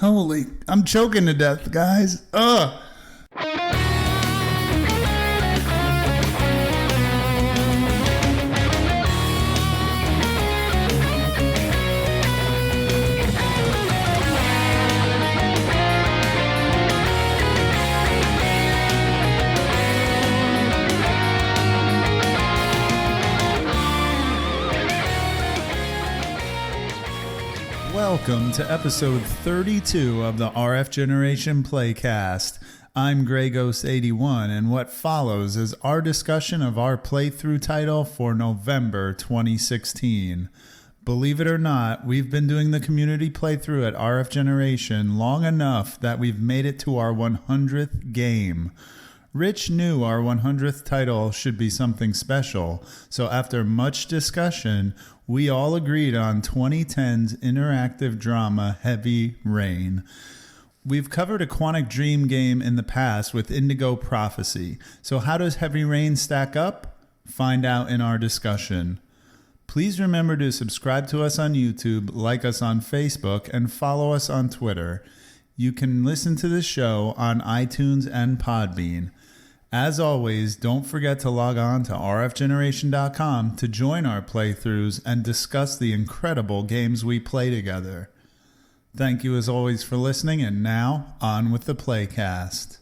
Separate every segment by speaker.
Speaker 1: Holy, I'm choking to death, guys. Ugh. Welcome to episode 32 of the RF Generation PlayCast. I'm GreyGhost81, and what follows is our discussion of our playthrough title for November 2016. Believe it or not, we've been doing the community playthrough at RF Generation long enough that we've made it to our 100th game. Rich knew our 100th title should be something special, so after much discussion, we all agreed on 2010's interactive drama Heavy Rain. We've covered a Quantic Dream game in the past with Indigo Prophecy, so how does Heavy Rain stack up? Find out in our discussion. Please remember to subscribe to us on YouTube, like us on Facebook, and follow us on Twitter. You can listen to the show on iTunes and Podbean. As always, don't forget to log on to rfgeneration.com to join our playthroughs and discuss the incredible games we play together. Thank you as always for listening, and now, on with the PlayCast.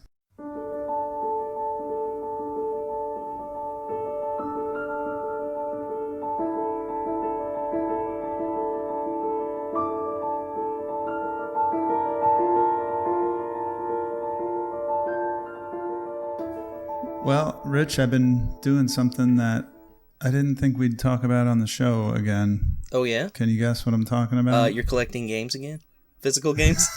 Speaker 1: Well, Rich, I've been doing something that I didn't think we'd talk about on the show again.
Speaker 2: Oh, yeah?
Speaker 1: Can you guess what I'm talking about?
Speaker 2: You're collecting games again? Physical games?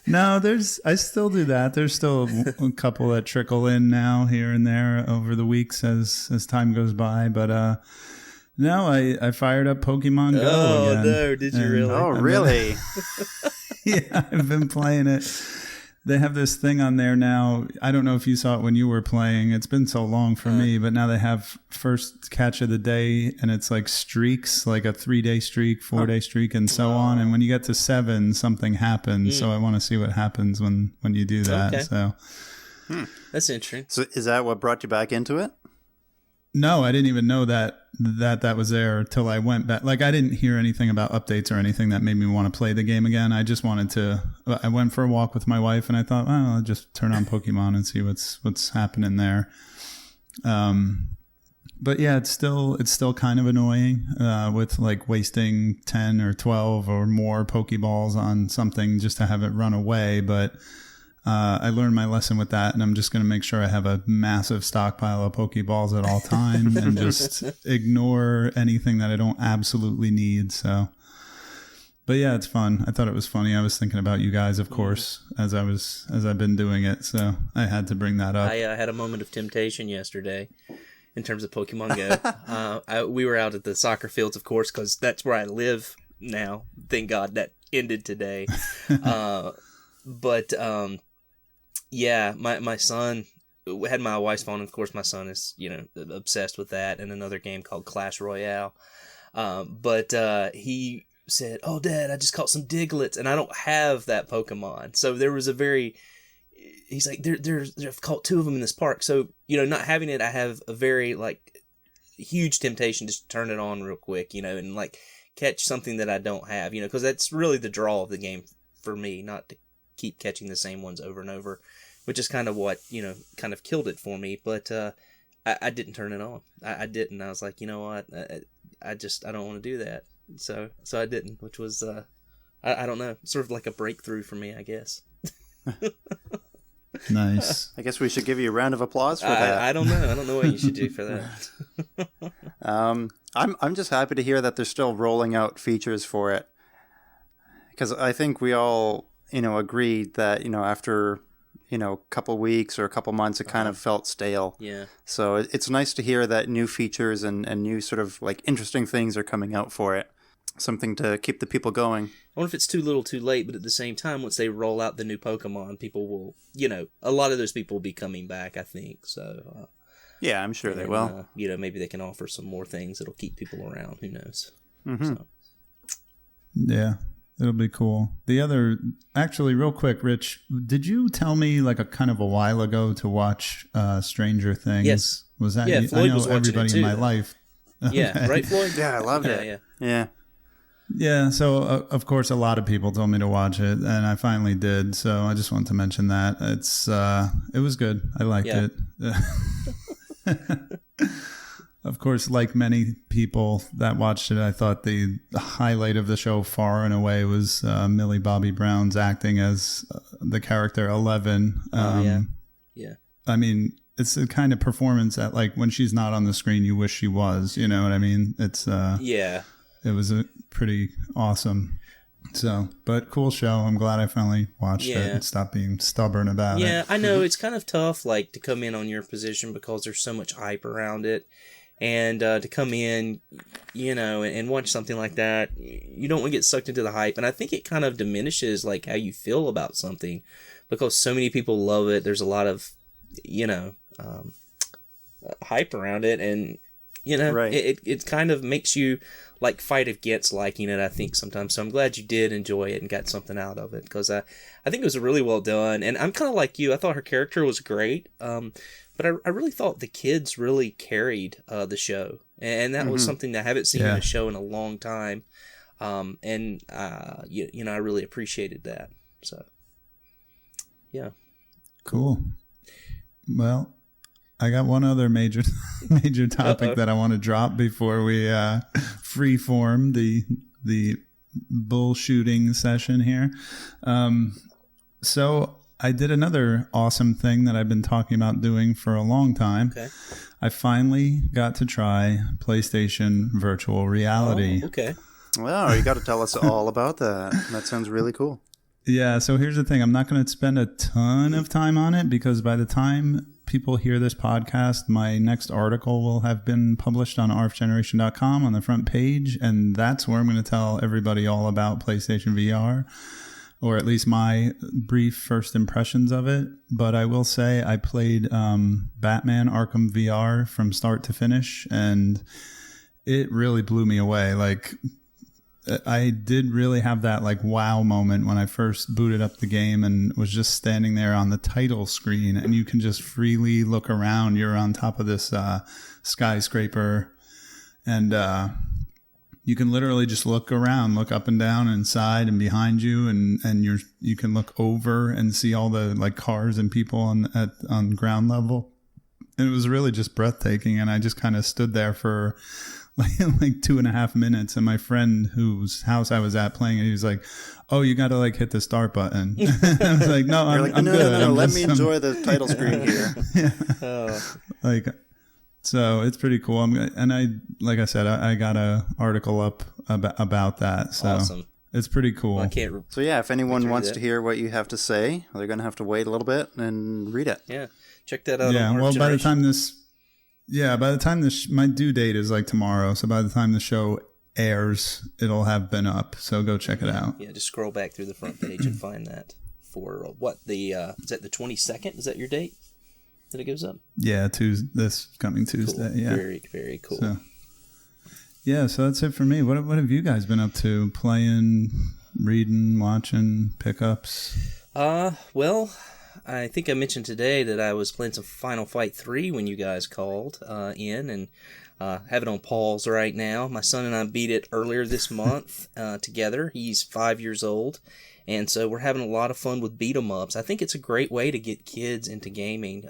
Speaker 1: No, I still do that. There's still a couple that trickle in now, here and there, over the weeks as time goes by. But no, I fired up Pokemon Go again.
Speaker 2: Oh, no, did you really?
Speaker 3: Oh, really?
Speaker 1: Yeah, I've been playing it. They have this thing on there now. I don't know if you saw it when you were playing. It's been so long for me, but now they have first catch of the day, and it's like streaks, like a 3-day streak, 4-day streak, and so on. And when you get to 7, something happens. So I want to see what happens when you do that.
Speaker 2: Okay.
Speaker 1: So
Speaker 2: That's interesting.
Speaker 3: So is that what brought you back into it?
Speaker 1: no, I didn't even know that was there until I went back. Like, I didn't hear anything about updates or anything that made me want to play the game again. I just wanted to. I went for a walk with my wife, and I thought, well, I'll just turn on Pokemon and see what's happening there. But yeah, it's still kind of annoying with like wasting 10 or 12 or more Pokeballs on something just to have it run away. But I learned my lesson with that, and I'm just going to make sure I have a massive stockpile of Pokeballs at all time and just ignore anything that I don't absolutely need. So, but yeah, it's fun. I thought it was funny. I was thinking about you guys, of course, as I've been doing it. So I had to bring that up.
Speaker 2: I had a moment of temptation yesterday in terms of Pokemon Go. We were out at the soccer fields, of course, because that's where I live now. Thank God that ended today. Yeah, my son had my wife's phone. Of course, my son is, obsessed with that, and another game called Clash Royale. But he said, "Oh, Dad, I just caught some Diglets," and I don't have that Pokemon. So there was he's like, I've caught 2 of them in this park. So, not having it, I have a very, huge temptation to just turn it on real quick, and, catch something that I don't have, because that's really the draw of the game for me, not to keep catching the same ones over and over, which is kind of what, kind of killed it for me. But I didn't turn it on. I didn't. I was like, you know what? I don't want to do that. So I didn't, which was, I don't know, sort of like a breakthrough for me, I guess.
Speaker 1: Nice.
Speaker 3: I guess we should give you a round of applause for that.
Speaker 2: I don't know. I don't know what you should do for that.
Speaker 3: I'm just happy to hear that they're still rolling out features for it, because I think we all, agreed that, after, a couple weeks or a couple months, it kind of felt stale.
Speaker 2: Yeah.
Speaker 3: So it's nice to hear that new features and new sort of interesting things are coming out for it. Something to keep the people going.
Speaker 2: I wonder if it's too little too late, but at the same time, once they roll out the new Pokemon, people will, a lot of those people will be coming back, I think. So,
Speaker 3: yeah, I'm sure they will.
Speaker 2: Maybe they can offer some more things that'll keep people around. Who knows?
Speaker 3: Mm-hmm.
Speaker 2: So.
Speaker 1: Yeah. It'll be cool. Actually, real quick, Rich, did you tell me like a kind of a while ago to watch Stranger Things?
Speaker 2: Yes.
Speaker 1: Was that?
Speaker 2: Yeah,
Speaker 1: you?
Speaker 2: Floyd
Speaker 1: I know
Speaker 2: was watching
Speaker 1: everybody
Speaker 2: it too,
Speaker 1: in my
Speaker 2: though.
Speaker 1: life.
Speaker 2: Yeah,
Speaker 1: Okay.
Speaker 2: right, Floyd?
Speaker 3: Yeah, I loved it.
Speaker 2: Yeah.
Speaker 3: Yeah.
Speaker 1: Yeah, so of course a lot of people told me to watch it, and I finally did. So I just wanted to mention that it was good. I liked it. Of course, like many people that watched it, I thought the highlight of the show far and away was Millie Bobby Brown's acting as the character 11.
Speaker 2: Yeah.
Speaker 1: I mean, it's the kind of performance that, like, when she's not on the screen, you wish she was. You know what I mean? It's
Speaker 2: Yeah.
Speaker 1: It was pretty awesome. So, but cool show. I'm glad I finally watched it and stopped being stubborn about it.
Speaker 2: Yeah, I know it's kind of tough, like, to come in on your position because there's so much hype around it. And to come in, you know, and watch something like that, you don't want to get sucked into the hype. And I think it kind of diminishes, like, how you feel about something because so many people love it. There's a lot of, you know, hype around it. And, you know, it kind of makes you, like, fight against liking it, I think, sometimes. So I'm glad you did enjoy it and got something out of it because I think it was really well done. And I'm kind of like you. I thought her character was great. But I really thought the kids really carried the show. And that was something that I haven't seen in a show in a long time. And you know, I really appreciated that. So, yeah.
Speaker 1: Cool. Well, I got one other major topic that I want to drop before we freeform the bullshooting session here. So I did another awesome thing that I've been talking about doing for a long time.
Speaker 2: Okay.
Speaker 1: I finally got to try PlayStation Virtual Reality.
Speaker 2: Oh, okay.
Speaker 3: Wow, you got to tell us all about that. That sounds really cool.
Speaker 1: Yeah, so here's the thing. I'm not going to spend a ton of time on it because by the time people hear this podcast, my next article will have been published on rfgeneration.com on the front page, and that's where I'm going to tell everybody all about PlayStation VR, or at least my brief first impressions of it. But I will say I played Batman Arkham VR from start to finish, and it really blew me away. Like, I did really have that like wow moment when I first booted up the game and was just standing there on the title screen, and you can just freely look around. You're on top of this skyscraper, and you can literally just look around, look up and down and side and behind you, and you can look over and see all the like cars and people on ground level. And it was really just breathtaking, and I just kind of stood there for like 2.5 minutes, and my friend whose house I was at playing it, he was like, "Oh, you got to like hit the start button." I was like, "No, I'm good.
Speaker 3: No, let me enjoy the title screen here."
Speaker 1: Yeah. Like, so it's pretty cool. Like I said, I got a article up about that. So
Speaker 2: Awesome.
Speaker 1: It's pretty cool.
Speaker 2: Well, I can't.
Speaker 3: So yeah, if anyone wants to hear what you have to say, they're going to have to wait a little bit and read it.
Speaker 2: Yeah, check that out.
Speaker 1: Yeah.
Speaker 2: On
Speaker 1: Well, by the
Speaker 2: Generation.
Speaker 1: time my due date is like tomorrow. So by the time the show airs, it'll have been up. So go check it out.
Speaker 2: Yeah, just scroll back through the front page and find that for what is that the 22nd? Is that your date that it goes up?
Speaker 1: Yeah, this coming Tuesday.
Speaker 2: Cool.
Speaker 1: Yeah.
Speaker 2: Very, very cool.
Speaker 1: So, yeah, so that's it for me. What have you guys been up to? Playing, reading, watching, pickups?
Speaker 2: Well, I think I mentioned today that I was playing some Final Fight 3 when you guys called in, and have it on pause right now. My son and I beat it earlier this month together. He's 5 years old, and so we're having a lot of fun with beat 'em ups. I think it's a great way to get kids into gaming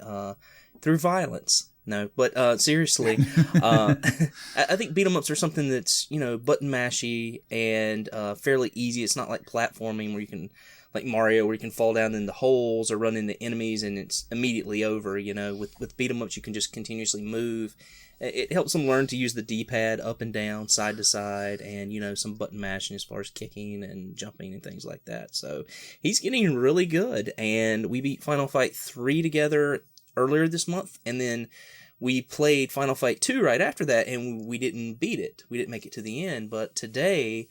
Speaker 2: through violence. No, but seriously, I think beat 'em ups are something that's, you know, button mashy and fairly easy. It's not like platforming where you can, like Mario, where you can fall down into holes or run into enemies and it's immediately over. You know, with beat 'em ups, you can just continuously move. It helps them learn to use the D-pad up and down, side to side, and, you know, some button mashing as far as kicking and jumping and things like that. So he's getting really good, and we beat Final Fight 3 together earlier this month, and then we played Final Fight 2 right after that, and we didn't beat it. We didn't make it to the end, but today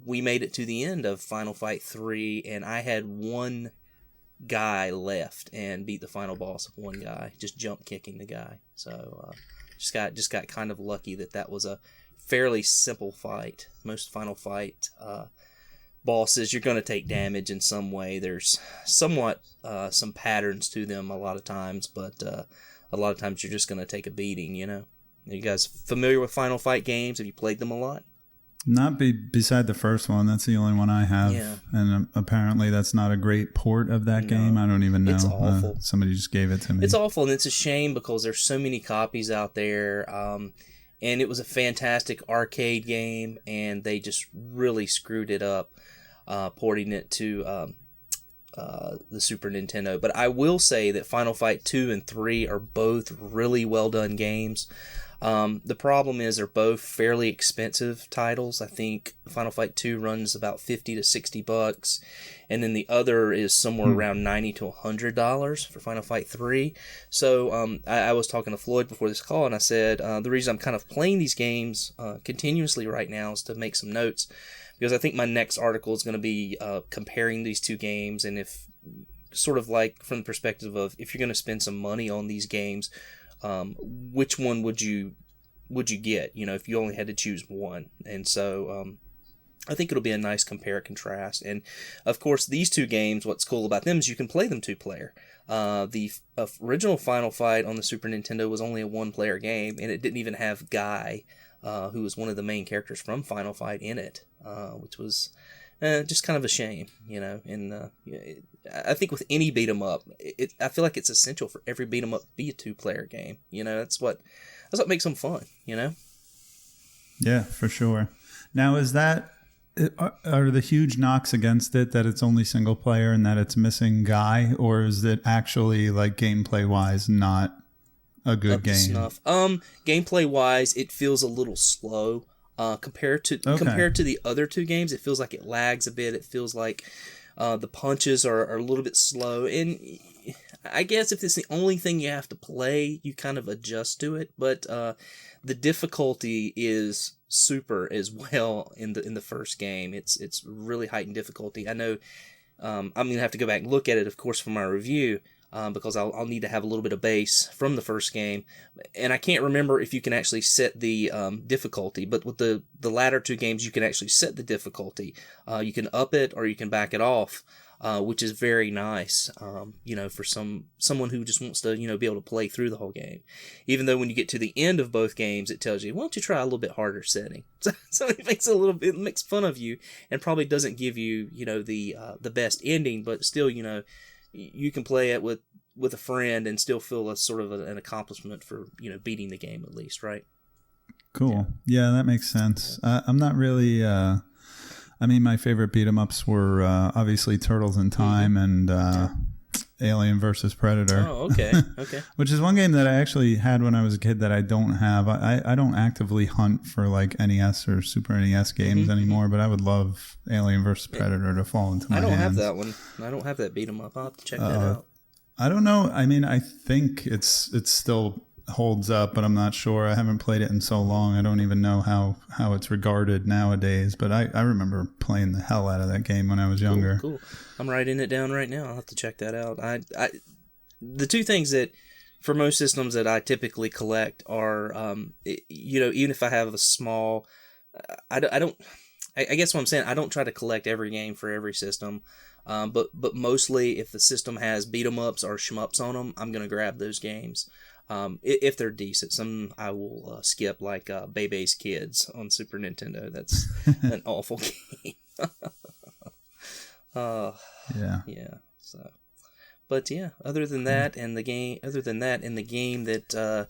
Speaker 2: we made it to the end of Final Fight 3, and I had one guy left and beat the final boss of one guy, just jump kicking the guy. So just got kind of lucky that was a fairly simple fight. Most Final Fight bosses, you're going to take damage in some way. There's somewhat some patterns to them a lot of times, but a lot of times you're just going to take a beating, you know? Are you guys familiar with Final Fight games? Have you played them a lot?
Speaker 1: Not beside the first one. That's the only one I have.
Speaker 2: Yeah.
Speaker 1: And apparently that's not a great port of that game. I don't even know.
Speaker 2: It's awful.
Speaker 1: Somebody just gave it to me.
Speaker 2: It's awful, and it's a shame because there's so many copies out there. And it was a fantastic arcade game, and they just really screwed it up, porting it to the Super Nintendo. But I will say that Final Fight 2 and 3 are both really well done games. The problem is they're both fairly expensive titles. I think Final Fight 2 runs about $50 to $60, and then the other is somewhere around $90 to $100 for Final Fight 3. So I was talking to Floyd before this call, and I said the reason I'm kind of playing these games continuously right now is to make some notes, because I think my next article is going to be comparing these two games, and if sort of like from the perspective of if you're going to spend some money on these games, which one would you get, you know, if you only had to choose one. And so I think it'll be a nice compare contrast. And of course these two games, what's cool about them is you can play them 2-player. The original Final Fight on the Super Nintendo was only a 1-player game, and it didn't even have Guy, who was one of the main characters from Final Fight, in it, which was just kind of a shame, you know. And I think with any beat 'em up, I feel like it's essential for every beat 'em up to be a 2-player game. You know, that's what makes them fun. You know.
Speaker 1: Yeah, for sure. Now, are the huge knocks against it that it's only single player and that it's missing Guy, or is it actually, like, gameplay wise not a good game?
Speaker 2: Snuff. Gameplay wise, it feels a little slow. Compared to the other two games, it feels like it lags a bit. It feels like the punches are a little bit slow, and I guess if it's the only thing you have to play, you kind of adjust to it. But the difficulty is super as well in the first game. It's really heightened difficulty. I know I'm gonna have to go back and look at it, of course, for my review. Because I'll need to have a little bit of base from the first game, and I can't remember if you can actually set the difficulty. But with the latter two games, you can actually set the difficulty. You can up it or you can back it off, which is very nice. You know, for someone who just wants to, you know, be able to play through the whole game. Even though when you get to the end of both games, it tells you, why don't you try a little bit harder setting? So it makes fun of you, and probably doesn't give you, you know, the best ending, but still, you know, you can play it with a friend and still feel a sort of an accomplishment for, you know, beating the game at least, right?
Speaker 1: Cool. Yeah, that makes sense. I'm not really. I mean, my favorite beat 'em ups were obviously Turtles in Time and Alien versus Predator.
Speaker 2: Oh, okay. Okay.
Speaker 1: Which is one game that I actually had when I was a kid that I don't have. I don't actively hunt for like NES or Super NES games anymore, but I would love Alien versus Predator to fall into my hands.
Speaker 2: I don't have that one. I don't have that beat 'em up. I'll have to check that out.
Speaker 1: I don't know. I mean, I think it's still holds up, but I'm not sure. I haven't played it in so long. I don't even know how it's regarded nowadays, but I remember playing the hell out of that game when I was younger.
Speaker 2: Cool. I'm writing it down right now. I'll have to check that out. The two things that, for most systems that I typically collect are, you know, even if I have a small, I guess what I'm saying, I don't try to collect every game for every system. But mostly if the system has beat 'em ups or shmups on them, I'm gonna grab those games. If they're decent. Some I will skip, like Bebe's Kids on Super Nintendo. That's an awful game. Yeah. So, but yeah. Other than that, in the game that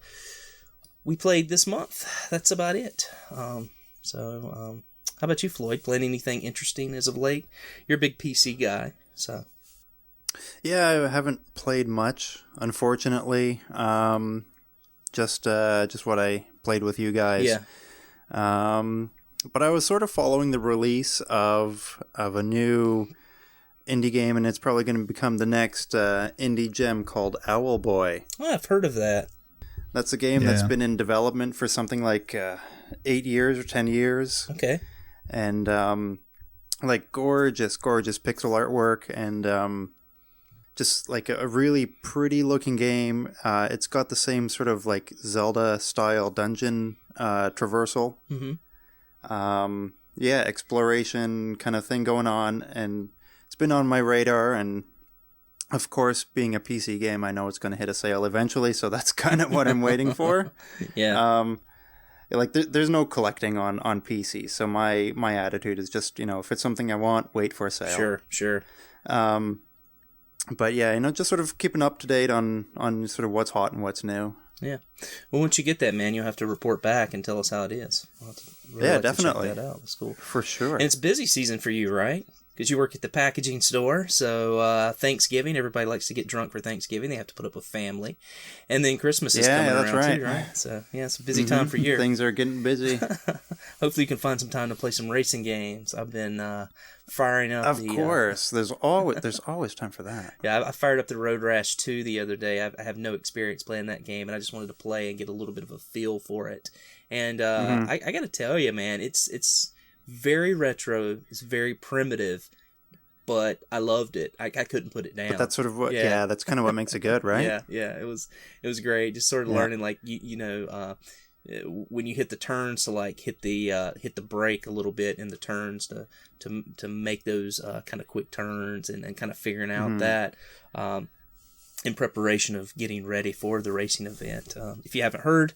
Speaker 2: we played this month, that's about it. How about you, Floyd? Playing anything interesting as of late? You're a big PC guy, so.
Speaker 3: Yeah, I haven't played much, unfortunately. Just what I played with you guys.
Speaker 2: Yeah.
Speaker 3: But I was sort of following the release of a new indie game, and it's probably going to become the next indie gem called Owl Boy.
Speaker 2: Oh, I've heard of that.
Speaker 3: That's a game that's been in development for something like 8 years or 10 years.
Speaker 2: Okay.
Speaker 3: And like gorgeous pixel artwork, and just like a really pretty looking game. It's got the same sort of like Zelda style dungeon traversal. exploration kind of thing going on, and it's been on my radar. And of course, being a PC game, I know it's going to hit a sale eventually, so that's kind of what I'm waiting for.
Speaker 2: Yeah.
Speaker 3: Like there's no collecting on PC, so my attitude is just, if it's something I want, wait for a sale.
Speaker 2: Sure.
Speaker 3: But yeah, just sort of keeping up to date on sort of what's hot and what's new.
Speaker 2: Yeah. Well, once you get that, man, you'll have to report back and tell us how it is.
Speaker 3: Definitely.
Speaker 2: Check that out. That's cool.
Speaker 3: For sure.
Speaker 2: And it's busy season for you, right? Because you work at the packaging store, so Thanksgiving, everybody likes to get drunk for Thanksgiving. They have to put up with family. And then Christmas is coming around too, right? So, yeah, it's a busy time for you.
Speaker 3: Things are getting busy.
Speaker 2: Hopefully you can find some time to play some racing games. I've been firing up
Speaker 3: Of course. There's always time for that.
Speaker 2: Yeah, I fired up the Road Rash 2 the other day. I have no experience playing that game, and I just wanted to play and get a little bit of a feel for it. And I got to tell you, man, it's very retro. It's very primitive, but I loved it. I couldn't put it down.
Speaker 3: But that's sort of what, that's kind of what makes it good, right?
Speaker 2: Yeah. It was great. Just sort of learning, like when you hit the turns to like hit the brake a little bit in the turns to make those kind of quick turns and kind of figuring out that in preparation of getting ready for the racing event. If you haven't heard,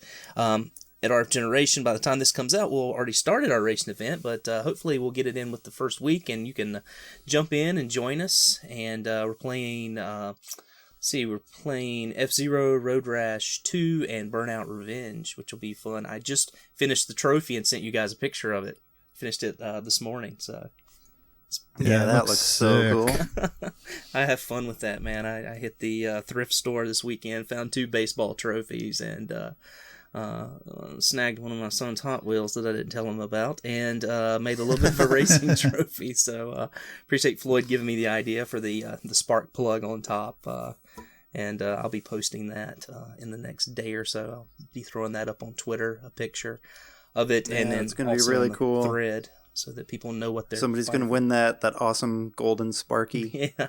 Speaker 2: at RF Generation, by the time this comes out, we'll already started our racing event, but hopefully we'll get it in with the first week, and you can jump in and join us. And we're playing, we're playing F-Zero, Road Rash 2, and Burnout Revenge, which will be fun. I just finished the trophy and sent you guys a picture of it. Finished it this morning, so...
Speaker 3: Yeah, that looks so cool.
Speaker 2: I have fun with that, man. I hit the thrift store this weekend, found 2 baseball trophies, and... snagged one of my son's Hot Wheels that I didn't tell him about, and made a little bit of a racing trophy. So appreciate Floyd giving me the idea for the spark plug on top, and I'll be posting that in the next day or so. I'll be throwing that up on Twitter, a picture of it, and then
Speaker 3: it's going to be really cool
Speaker 2: thread so that people know what they're.
Speaker 3: Somebody's going to win that awesome golden Sparky.
Speaker 2: Yeah.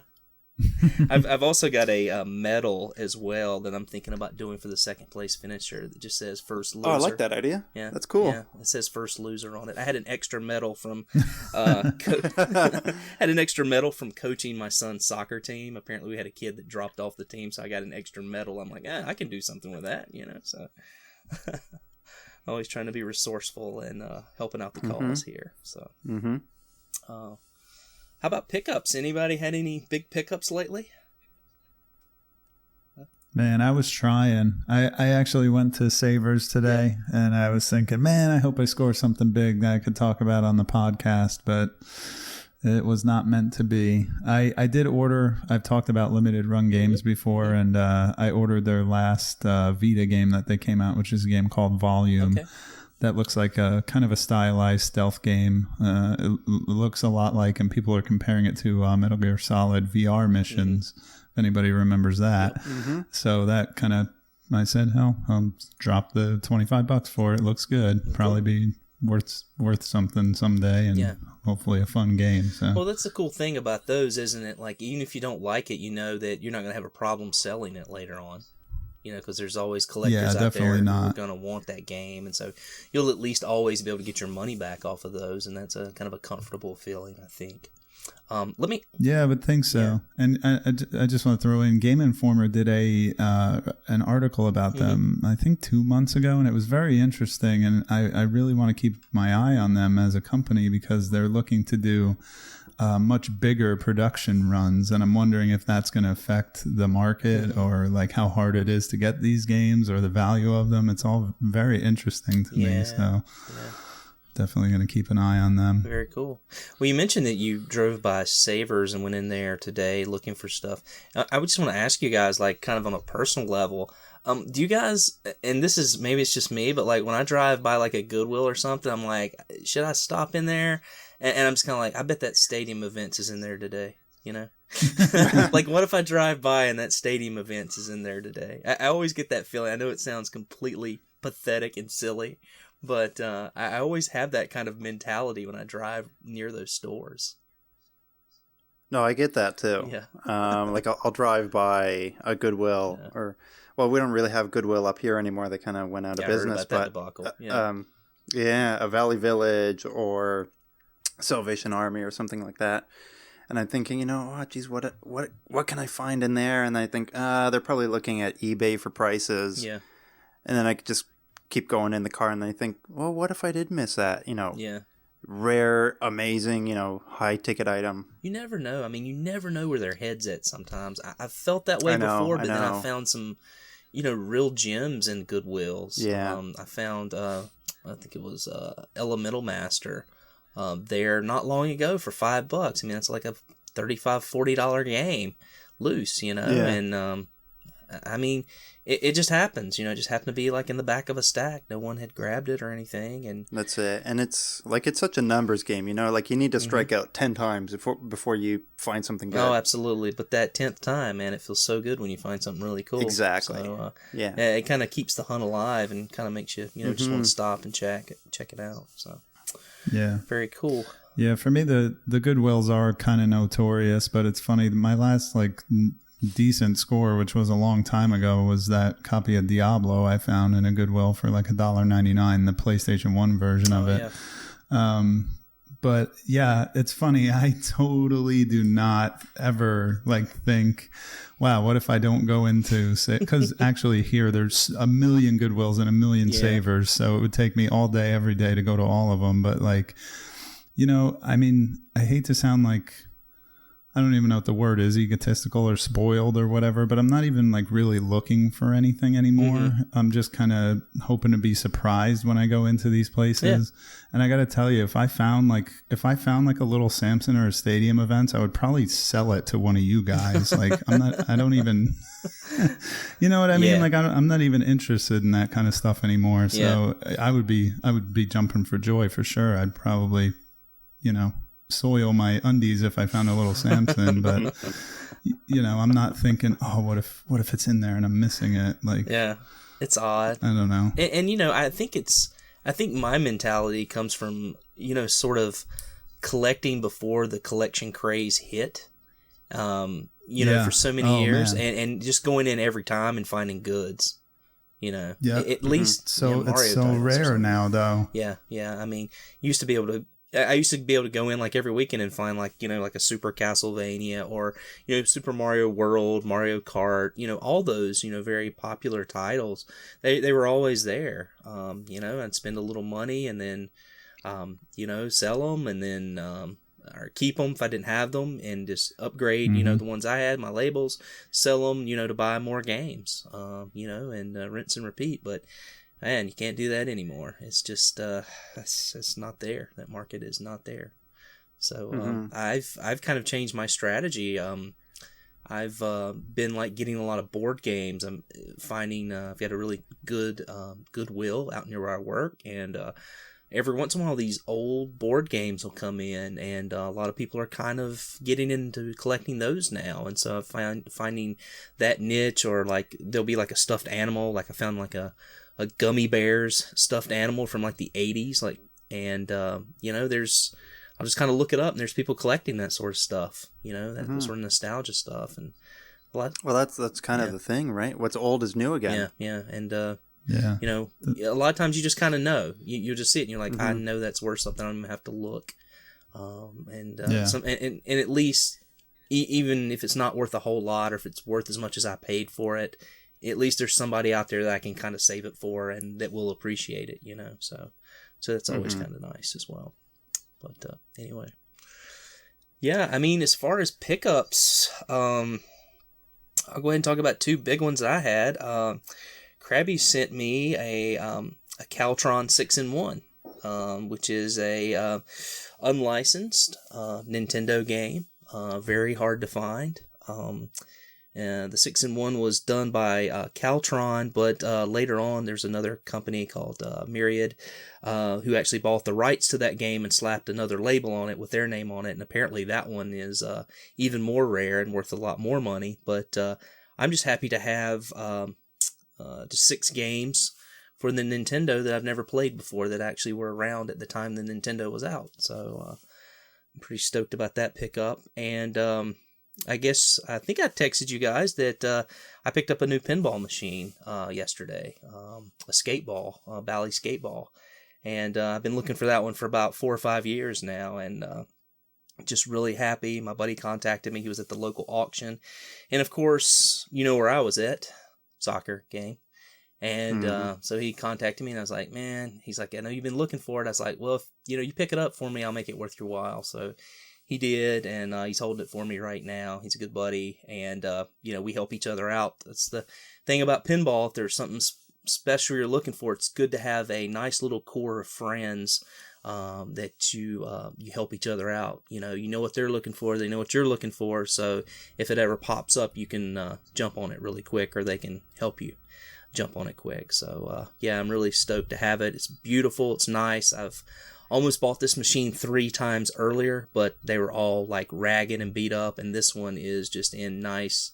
Speaker 2: I've also got a medal as well that I'm thinking about doing for the second place finisher that just says first loser.
Speaker 3: Oh, I like that idea.
Speaker 2: Yeah,
Speaker 3: that's cool.
Speaker 2: Yeah, it says first loser on it. I had an extra medal from coaching my son's soccer team. Apparently, we had a kid that dropped off the team, so I got an extra medal. I'm like, I can do something with that, So always trying to be resourceful and helping out the cause here. So. How about pickups? Anybody had any big pickups lately?
Speaker 1: Man, I was trying. I actually went to Savers today, and I was thinking, man, I hope I score something big that I could talk about on the podcast, but it was not meant to be. I did order, I've talked about limited run games before, and I ordered their last Vita game that they came out, which is a game called Volume. Okay. That looks like a kind of a stylized stealth game. It looks a lot like, and people are comparing it to Metal Gear Solid VR missions, if anybody remembers that. So that kind of, I said, hell, I'll drop the $25 for it. It looks good. Probably be worth something someday, and hopefully a fun game. So.
Speaker 2: Well, that's the cool thing about those, isn't it? Like, even if you don't like it, you know that you're not going to have a problem selling it later on. Because there's always collectors out there who are going to want that game. And so you'll at least always be able to get your money back off of those. And that's a kind of a comfortable feeling, I think.
Speaker 1: Yeah, I would think so. Yeah. And I just want to throw in, Game Informer did an article about them, I think 2 months ago. And it was very interesting. And I really want to keep my eye on them as a company because they're looking to do much bigger production runs, and I'm wondering if that's going to affect the market or like how hard it is to get these games or the value of them. It's all very interesting to me, so definitely going to keep an eye on them.
Speaker 2: Very cool. Well, you mentioned that you drove by Savers and went in there today looking for stuff. I would just want to ask you guys, like, kind of on a personal level, do you guys, and this is, maybe it's just me, but like when I drive by like a Goodwill or something, I'm like, should I stop in there? And I'm just kind of like, I bet that Stadium Events is in there today, Like, what if I drive by and that Stadium Events is in there today? I always get that feeling. I know it sounds completely pathetic and silly, but I always have that kind of mentality when I drive near those stores.
Speaker 3: No, I get that too. Yeah. Like I'll drive by a Goodwill or, well, we don't really have Goodwill up here anymore. They kind of went out of business.
Speaker 2: I heard about that debacle.
Speaker 3: A Valley Village or Salvation Army or something like that. And I'm thinking, oh, geez, what can I find in there? And I think, they're probably looking at eBay for prices.
Speaker 2: Yeah.
Speaker 3: And then I could just keep going in the car, and I think, well, what if I did miss that?
Speaker 2: Yeah.
Speaker 3: Rare, amazing, high ticket item.
Speaker 2: You never know. I mean, you never know where their head's at sometimes. I've felt that way before, but then I found some, real gems in Goodwills.
Speaker 3: Yeah.
Speaker 2: I found, I think it was Elemental Master there not long ago for $5. I mean, that's like a $35-$40 game loose,
Speaker 3: Yeah.
Speaker 2: And I mean, it just happens, it just happened to be like in the back of a stack. No one had grabbed it or anything, and
Speaker 3: that's it. And it's such a numbers game, like you need to strike out 10 times before you find something good.
Speaker 2: Oh, absolutely. But that 10th time, man, it feels so good when you find something really cool.
Speaker 3: Exactly.
Speaker 2: So,
Speaker 3: yeah.
Speaker 2: It kind of keeps the hunt alive and kind of makes you, just want to stop and check it out. So,
Speaker 1: yeah,
Speaker 2: very cool.
Speaker 1: Yeah, for me, the Goodwills are kind of notorious, but it's funny. My last decent score, which was a long time ago, was that copy of Diablo I found in a Goodwill for like $1.99, the PlayStation 1 version of it. Yeah. But yeah, it's funny. I totally do not ever think, wow, what if I don't go into, because actually here there's a million Goodwills and a million Savers. So it would take me all day, every day to go to all of them. But I mean, I hate to sound like, I don't even know what the word is, egotistical or spoiled or whatever, but I'm not even really looking for anything anymore. Mm-hmm. I'm just kind of hoping to be surprised when I go into these places. Yeah. And I got to tell you, if I found a little Samson or a Stadium event, I would probably sell it to one of you guys. I don't even, you know what I mean? I'm not even interested in that kind of stuff anymore. So I would be jumping for joy for sure. I'd probably, soil my undies if I found a little Samson, but I'm not thinking, oh, what if it's in there and I'm missing it?
Speaker 2: It's odd.
Speaker 1: I don't know.
Speaker 2: And I think my mentality comes from, sort of collecting before the collection craze hit. For so many years, and just going in every time and finding goods. At least
Speaker 1: so it's so rare now, though.
Speaker 2: Yeah. I mean, I used to be able to go in every weekend and find a Super Castlevania or Super Mario World, Mario Kart, all those very popular titles. They were always there. I'd spend a little money and then sell them and then or keep them if I didn't have them and just upgrade the ones I had, my labels, sell them to buy more games, and rinse and repeat. But man, you can't do that anymore. It's just it's not there. That market is not there. So I've kind of changed my strategy. I've been getting a lot of board games. I'm finding I've got a really good Goodwill out near where I work, and every once in a while these old board games will come in, and a lot of people are kind of getting into collecting those now. And so I'm finding that niche, or there'll be a stuffed animal. I found a gummy bears stuffed animal from the 80s, and I'll just kind of look it up, and there's people collecting that sort of stuff, that sort of nostalgia stuff. And
Speaker 3: well, that's kind of the thing, right? What's old is new again.
Speaker 2: Yeah. And a lot of times you just kind of know, you just see it and you're like, I know that's worth something. I'm gonna have to look. And at least even if it's not worth a whole lot, or if it's worth as much as I paid for it, at least there's somebody out there that I can kind of save it for and that will appreciate it, so that's always kind of nice as well. But anyway, I mean, as far as pickups, I'll go ahead and talk about two big ones I had. Krabby sent me a Caltron 6-in-1, which is a unlicensed Nintendo game, very hard to find. The 6-in-1 was done by Caltron, but later on there's another company called Myriad who actually bought the rights to that game and slapped another label on it with their name on it, and apparently that one is even more rare and worth a lot more money. But I'm just happy to have just 6 games for the Nintendo that I've never played before that actually were around at the time the Nintendo was out. So I'm pretty stoked about that pickup. And I think I texted you guys that I picked up a new pinball machine yesterday, a skateball, Bally skateball. And I've been looking for that one for about 4 or 5 years now, and just really happy. My buddy contacted me. He was at the local auction. And, of course, you know where I was at, soccer game. And so he contacted me, and I was like, man, he's like, I know you've been looking for it. I was like, well, if you pick it up for me, I'll make it worth your while. So he did, and he's holding it for me right now. He's a good buddy, and, we help each other out. That's the thing about pinball. If there's something special you're looking for, it's good to have a nice little core of friends that you help each other out. You know what they're looking for, they know what you're looking for, so if it ever pops up, you can jump on it really quick, or they can help you jump on it quick. So I'm really stoked to have it. It's beautiful, it's nice. I've almost bought this machine 3 times earlier, but they were all like ragged and beat up, and this one is just in nice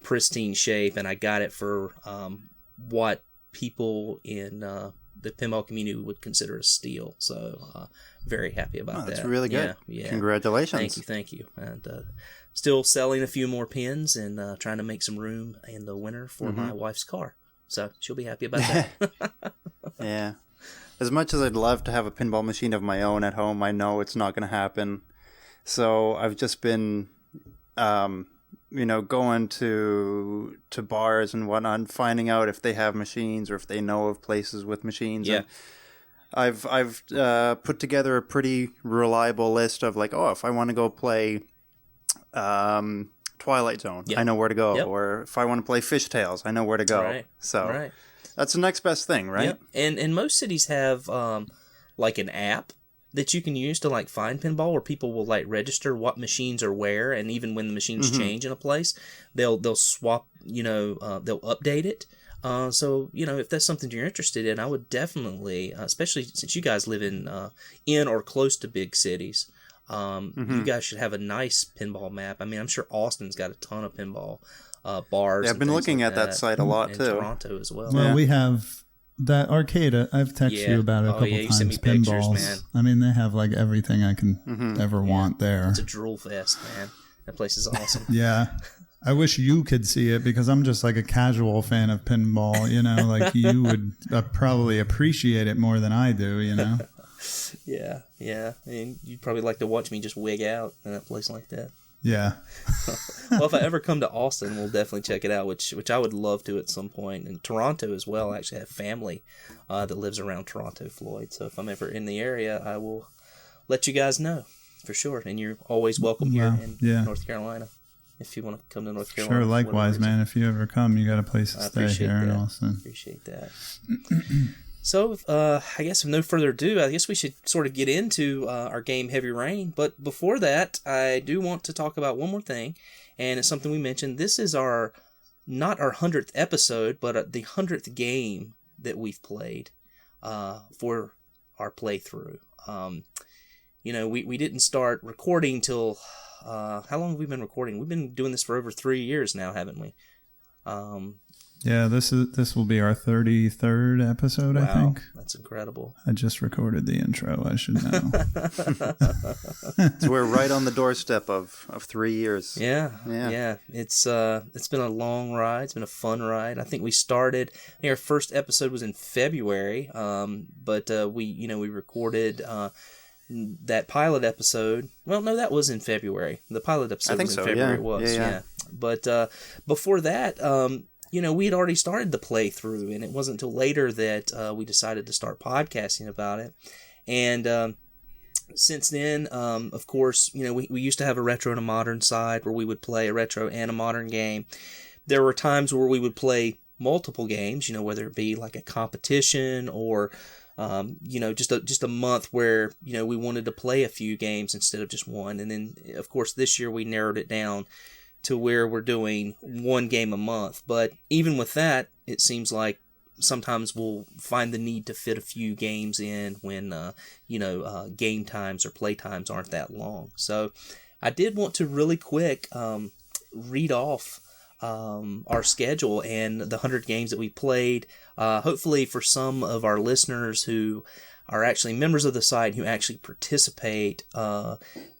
Speaker 2: pristine shape, and I got it for what people in the pinball community would consider a steal. So very happy about that.
Speaker 3: That's really good.
Speaker 2: Yeah.
Speaker 3: Congratulations.
Speaker 2: Thank you. And still selling a few more pins, and trying to make some room in the winter for my wife's car. So she'll be happy about that.
Speaker 3: Yeah. As much as I'd love to have a pinball machine of my own at home, I know it's not going to happen. So I've just been, going to bars and whatnot, and finding out if they have machines or if they know of places with machines.
Speaker 2: Yeah.
Speaker 3: And I've put together a pretty reliable list of like, if I want to go play Twilight Zone, I know where to go. Yep. Or if I want to play Fishtails, I know where to go.
Speaker 2: Right.
Speaker 3: So that's the next best thing, right?
Speaker 2: Yep. And most cities have like an app that you can use to like find pinball, where people will like register what machines are where, and even when the machines change in a place, they'll swap, they'll update it. So if that's something you're interested in, I would definitely, especially since you guys live in or close to big cities, you guys should have a nice pinball map. I mean, I'm sure Austin's got a ton of pinball bars.
Speaker 3: Yeah, I've been looking at that site a lot too.
Speaker 2: Toronto as well.
Speaker 1: Well, we have that arcade. I've texted you about it a couple times.
Speaker 2: You sent me
Speaker 1: pinballs.
Speaker 2: Pictures, man.
Speaker 1: I mean, they have like everything I can ever want there.
Speaker 2: It's a drool fest, man. That place is awesome.
Speaker 1: Yeah. I wish you could see it, because I'm just like a casual fan of pinball, like you would probably appreciate it more than I do,
Speaker 2: Yeah. I mean, you'd probably like to watch me just wig out in that place like that.
Speaker 1: Yeah.
Speaker 2: Well, if I ever come to Austin, we'll definitely check it out, which I would love to at some point. And Toronto as well. I actually have family that lives around Toronto, Floyd. So if I'm ever in the area, I will let you guys know for sure. And you're always welcome here in North Carolina if you want to come to North Carolina.
Speaker 1: Sure, likewise, man. If you ever come, you got a place to stay here in Austin.
Speaker 2: Appreciate that. So, I guess with no further ado, I guess we should sort of get into our game Heavy Rain. But before that, I do want to talk about one more thing, and it's something we mentioned. This is not our 100th episode, but the 100th game that we've played for our playthrough. We didn't start recording till, how long have we been recording? We've been doing this for over 3 years now, haven't we?
Speaker 1: Yeah, this will be our 33rd episode, I think.
Speaker 2: That's incredible.
Speaker 1: I just recorded the intro, I should know.
Speaker 3: So we're right on the doorstep of 3 years.
Speaker 2: Yeah. It's been a long ride. It's been a fun ride. I think we started, our first episode was in February, but we recorded that pilot episode. Well, no, that was in February. The pilot episode was in February. It was, yeah. But before that, we had already started the playthrough, and it wasn't until later that we decided to start podcasting about it. And since then, of course, we used to have a retro and a modern side where we would play a retro and a modern game. There were times where we would play multiple games, whether it be like a competition or just a month where, we wanted to play a few games instead of just one. And then, of course, this year we narrowed it down to where we're doing one game a month. But even with that, it seems like sometimes we'll find the need to fit a few games in when, game times or play times aren't that long. So I did want to really quick read off our schedule and the 100 games that we played. Hopefully for some of our listeners who are actually members of the site who actually participate,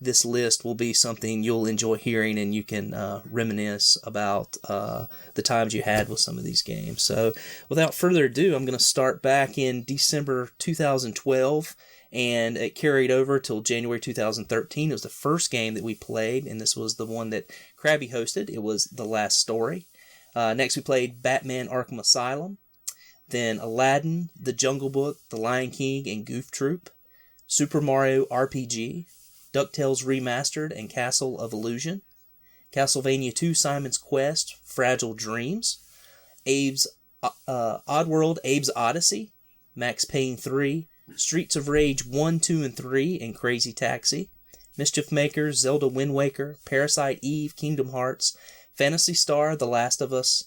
Speaker 2: this list will be something you'll enjoy hearing, and you can reminisce about the times you had with some of these games. So without further ado, I'm going to start back in December 2012, and it carried over till January 2013. It was the first game that we played, and this was the one that Krabby hosted. It was The Last Story. Next we played Batman Arkham Asylum. Then Aladdin, The Jungle Book, The Lion King, and Goof Troop, Super Mario RPG, DuckTales Remastered, and Castle of Illusion, Castlevania 2 Simon's Quest, Fragile Dreams, Oddworld, Abe's Odyssey, Max Payne 3, Streets of Rage 1, 2, and 3, and Crazy Taxi, Mischief Makers, Zelda Wind Waker, Parasite Eve, Kingdom Hearts, Phantasy Star, The Last of Us,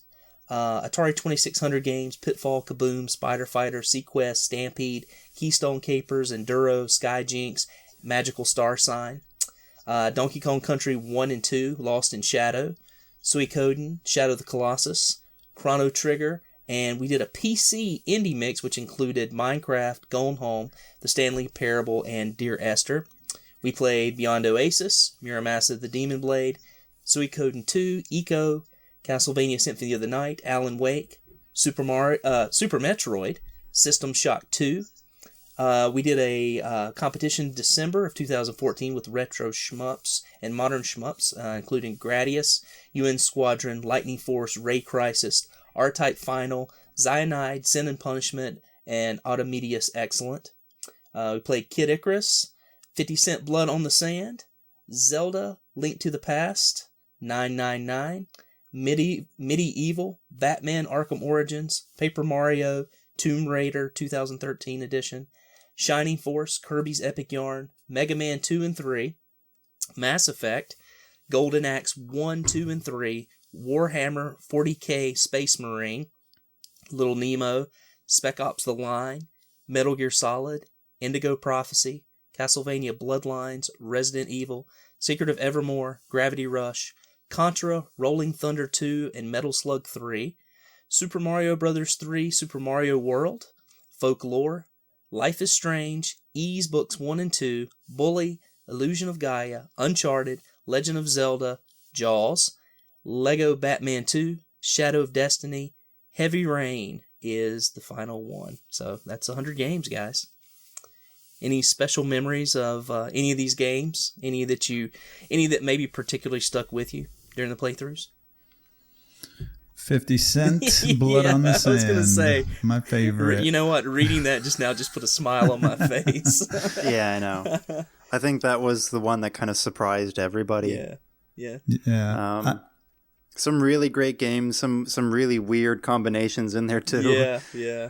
Speaker 2: Atari 2600 games, Pitfall, Kaboom, Spider Fighter, Sequest, Stampede, Keystone Capers, Enduro, Sky Jinx, Magical Star Sign, Donkey Kong Country 1 and 2, Lost in Shadow, Suikoden, Shadow of the Colossus, Chrono Trigger, and we did a PC indie mix which included Minecraft, Gone Home, The Stanley Parable, and Dear Esther. We played Beyond Oasis, Muramasa the Demon Blade, Suikoden 2, Eco, Castlevania Symphony of the Night, Alan Wake, Super Metroid, System Shock 2. We did a competition in December of 2014 with Retro Shmups and Modern Shmups, including Gradius, UN Squadron, Lightning Force, Ray Crisis, R-Type Final, Cyanide, Sin and Punishment, and Automedius Excellent. We played Kid Icarus, 50 Cent Blood on the Sand, Zelda, Link to the Past, 999, Medieval, Batman Arkham Origins, Paper Mario, Tomb Raider 2013 edition, Shining Force, Kirby's Epic Yarn, Mega Man 2 and 3, Mass Effect, Golden Axe 1, 2, and 3, Warhammer 40k Space Marine, Little Nemo, Spec Ops The Line, Metal Gear Solid, Indigo Prophecy, Castlevania Bloodlines, Resident Evil, Secret of Evermore, Gravity Rush, Contra, Rolling Thunder 2, and Metal Slug 3, Super Mario Bros. 3, Super Mario World, Folklore, Life is Strange, Ys Books 1 and 2, Bully, Illusion of Gaia, Uncharted, Legend of Zelda, Jaws, Lego Batman 2, Shadow of Destiny, Heavy Rain is the final one. So that's 100 games, guys. Any special memories of any of these games? Any that maybe particularly stuck with you during the playthroughs?
Speaker 1: 50 Cent, Blood on the Sand.
Speaker 2: I was going to say,
Speaker 1: my favorite.
Speaker 2: You know what? Reading that just now just put a smile on my face.
Speaker 3: Yeah, I know. I think that was the one that kind of surprised everybody.
Speaker 2: Yeah.
Speaker 3: Some really great games, some really weird combinations in there too.
Speaker 2: Yeah.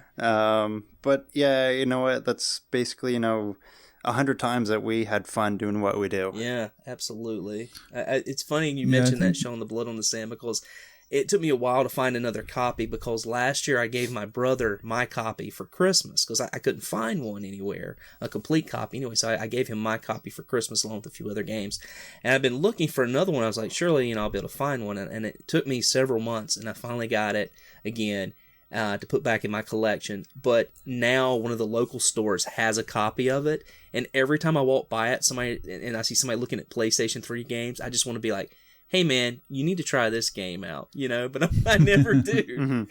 Speaker 3: But yeah, you know what? That's basically 100 times that we had fun doing what we do.
Speaker 2: Yeah, absolutely. It's funny you mentioned that, showing the Blood on the Sand, because it took me a while to find another copy, because last year I gave my brother my copy for Christmas because I couldn't find one anywhere, a complete copy anyway. So I gave him my copy for Christmas along with a few other games. And I've been looking for another one. I was like, surely, I'll be able to find one. And it took me several months, and I finally got it again to put back in my collection. But now one of the local stores has a copy of it. And every time I walk by it, and I see somebody looking at PlayStation 3 games, I just want to be like, hey man, you need to try this game out, but I never do. Mm-hmm.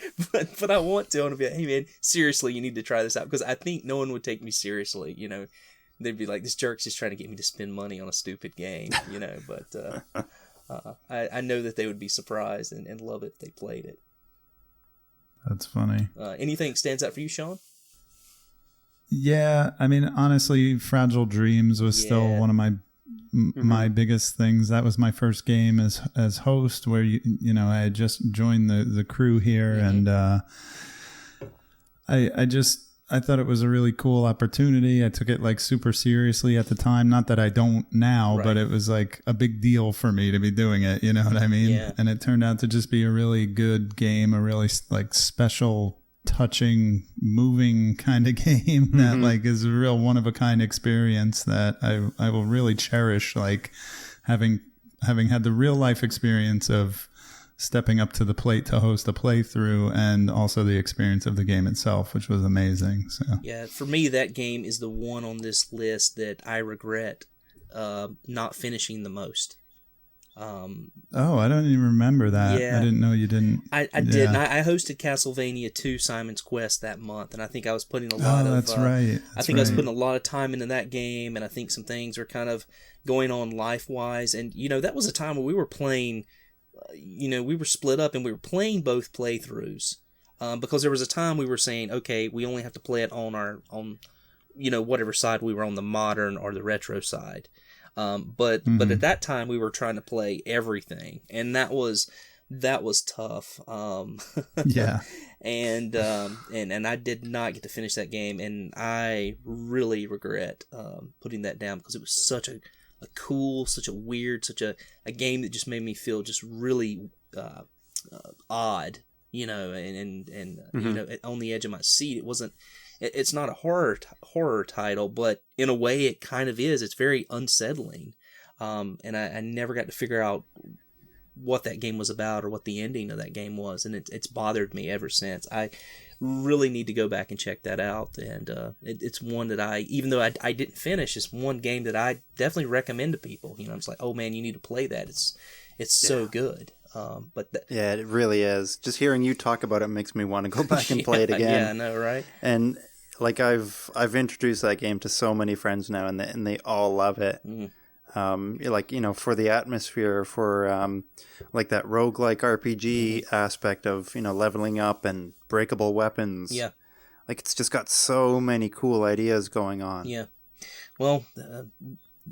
Speaker 2: But I want to. I want to be like, hey man, seriously, you need to try this out, because I think no one would take me seriously. They'd be like, this jerk's just trying to get me to spend money on a stupid game, But I know that they would be surprised and love it if they played it.
Speaker 1: That's funny.
Speaker 2: Anything stands out for you, Sean?
Speaker 1: Yeah, I mean, honestly, Fragile Dreams was still one of my biggest things. That was my first game as host, where I had just joined the crew here, and I thought it was a really cool opportunity. I took it like super seriously at the time. Not that I don't now, but it was like a big deal for me to be doing it. You know what I mean? Yeah. And it turned out to just be a really good game, a really like special, touching, moving kind of game that like is a real one of a kind experience that I will really cherish, like having had the real life experience of stepping up to the plate to host a playthrough, and also the experience of the game itself, which was amazing. So
Speaker 2: yeah, for me, that game is the one on this list that I regret not finishing the most.
Speaker 1: I don't even remember that.
Speaker 2: Yeah.
Speaker 1: I didn't know you didn't.
Speaker 2: I did. I hosted Castlevania 2 Simon's Quest that month, and I think I was putting a lot of.
Speaker 1: That's right.
Speaker 2: I was putting a lot of time into that game, and I think some things were kind of going on life-wise, and that was a time where we were playing. We were split up, and we were playing both playthroughs, because there was a time we were saying, okay, we only have to play it on whatever side we were on, the modern or the retro side. But at that time we were trying to play everything, and that was tough.
Speaker 1: Yeah.
Speaker 2: And I did not get to finish that game, and I really regret putting that down, because it was such a cool, such a weird, such a game that just made me feel just really odd, and on the edge of my seat. It wasn't. It's not a horror title, but in a way it kind of is. It's very unsettling, and I never got to figure out what that game was about or what the ending of that game was, and it's bothered me ever since. I really need to go back and check that out, and it's one that even though I didn't finish, it's one game that I definitely recommend to people. It's like, oh man, you need to play that. It's so good.
Speaker 3: Yeah, it really is. Just hearing you talk about it makes me want to go back and play it again.
Speaker 2: Yeah, I know, right?
Speaker 3: And like I've introduced that game to so many friends now, and they all love it. For the atmosphere, for like that roguelike RPG aspect of leveling up and breakable weapons.
Speaker 2: Yeah,
Speaker 3: like it's just got so many cool ideas going on.
Speaker 2: Yeah, well.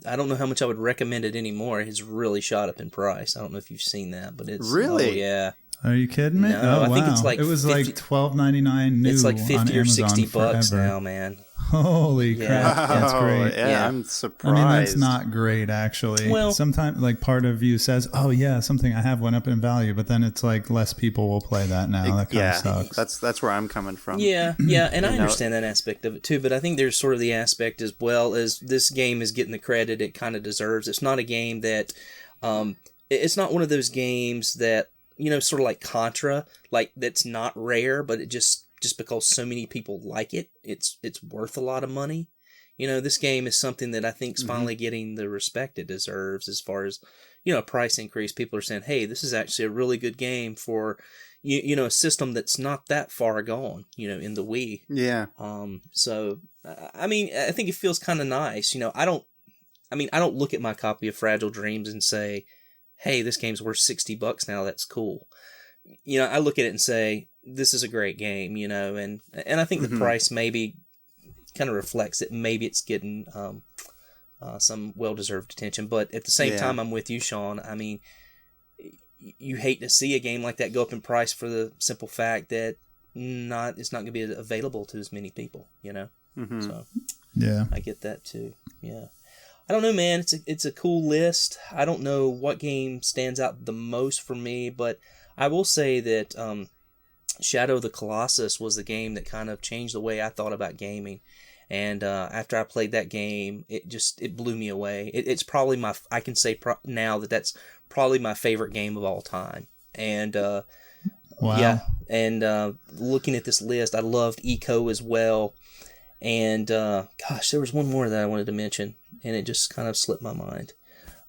Speaker 2: I don't know how much I would recommend it anymore. It's really shot up in price. I don't know if you've seen that, but it's
Speaker 3: really,
Speaker 2: oh, yeah.
Speaker 1: Are you kidding me?
Speaker 2: No, I think it's like
Speaker 1: it was like $12.99 new.
Speaker 2: It's like 50 or 60 bucks
Speaker 1: forever.
Speaker 2: now, man.
Speaker 1: Holy crap, that's great.
Speaker 3: Yeah, I'm surprised.
Speaker 1: I mean, that's not great, actually.
Speaker 2: Well,
Speaker 1: sometimes, like, part of you says, oh, yeah, something I have went up in value, but then it's like less people will play that now. That kind of sucks.
Speaker 3: That's where I'm coming from.
Speaker 2: Yeah, and I understand that aspect of it, too, but I think there's sort of the aspect as well as this game is getting the credit it kind of deserves. It's not a game that, it's not one of those games that, sort of like Contra, like, that's not rare, but it just because so many people like it, it's worth a lot of money. This game is something that I think is finally getting the respect it deserves as far as, a price increase. People are saying, hey, this is actually a really good game for, a system that's not that far gone, in the Wii.
Speaker 3: Yeah.
Speaker 2: So, I mean, I think it feels kind of nice. I don't look at my copy of Fragile Dreams and say, hey, this game's worth $60 now. That's cool. I look at it and say, this is a great game, and I think the price maybe kind of reflects it. Maybe it's getting some well-deserved attention, but at the same time, I'm with you, Sean. I mean, you hate to see a game like that go up in price for the simple fact that it's not going to be available to as many people, So,
Speaker 1: yeah,
Speaker 2: I get that too. Yeah. I don't know, man. It's a cool list. I don't know what game stands out the most for me, but I will say that Shadow of the Colossus was the game that kind of changed the way I thought about gaming. And after I played that game, it blew me away. It's probably I can say now that's probably my favorite game of all time. And
Speaker 1: wow.
Speaker 2: Yeah, and looking at this list, I loved Eco as well. And gosh, there was one more that I wanted to mention, and it just kind of slipped my mind.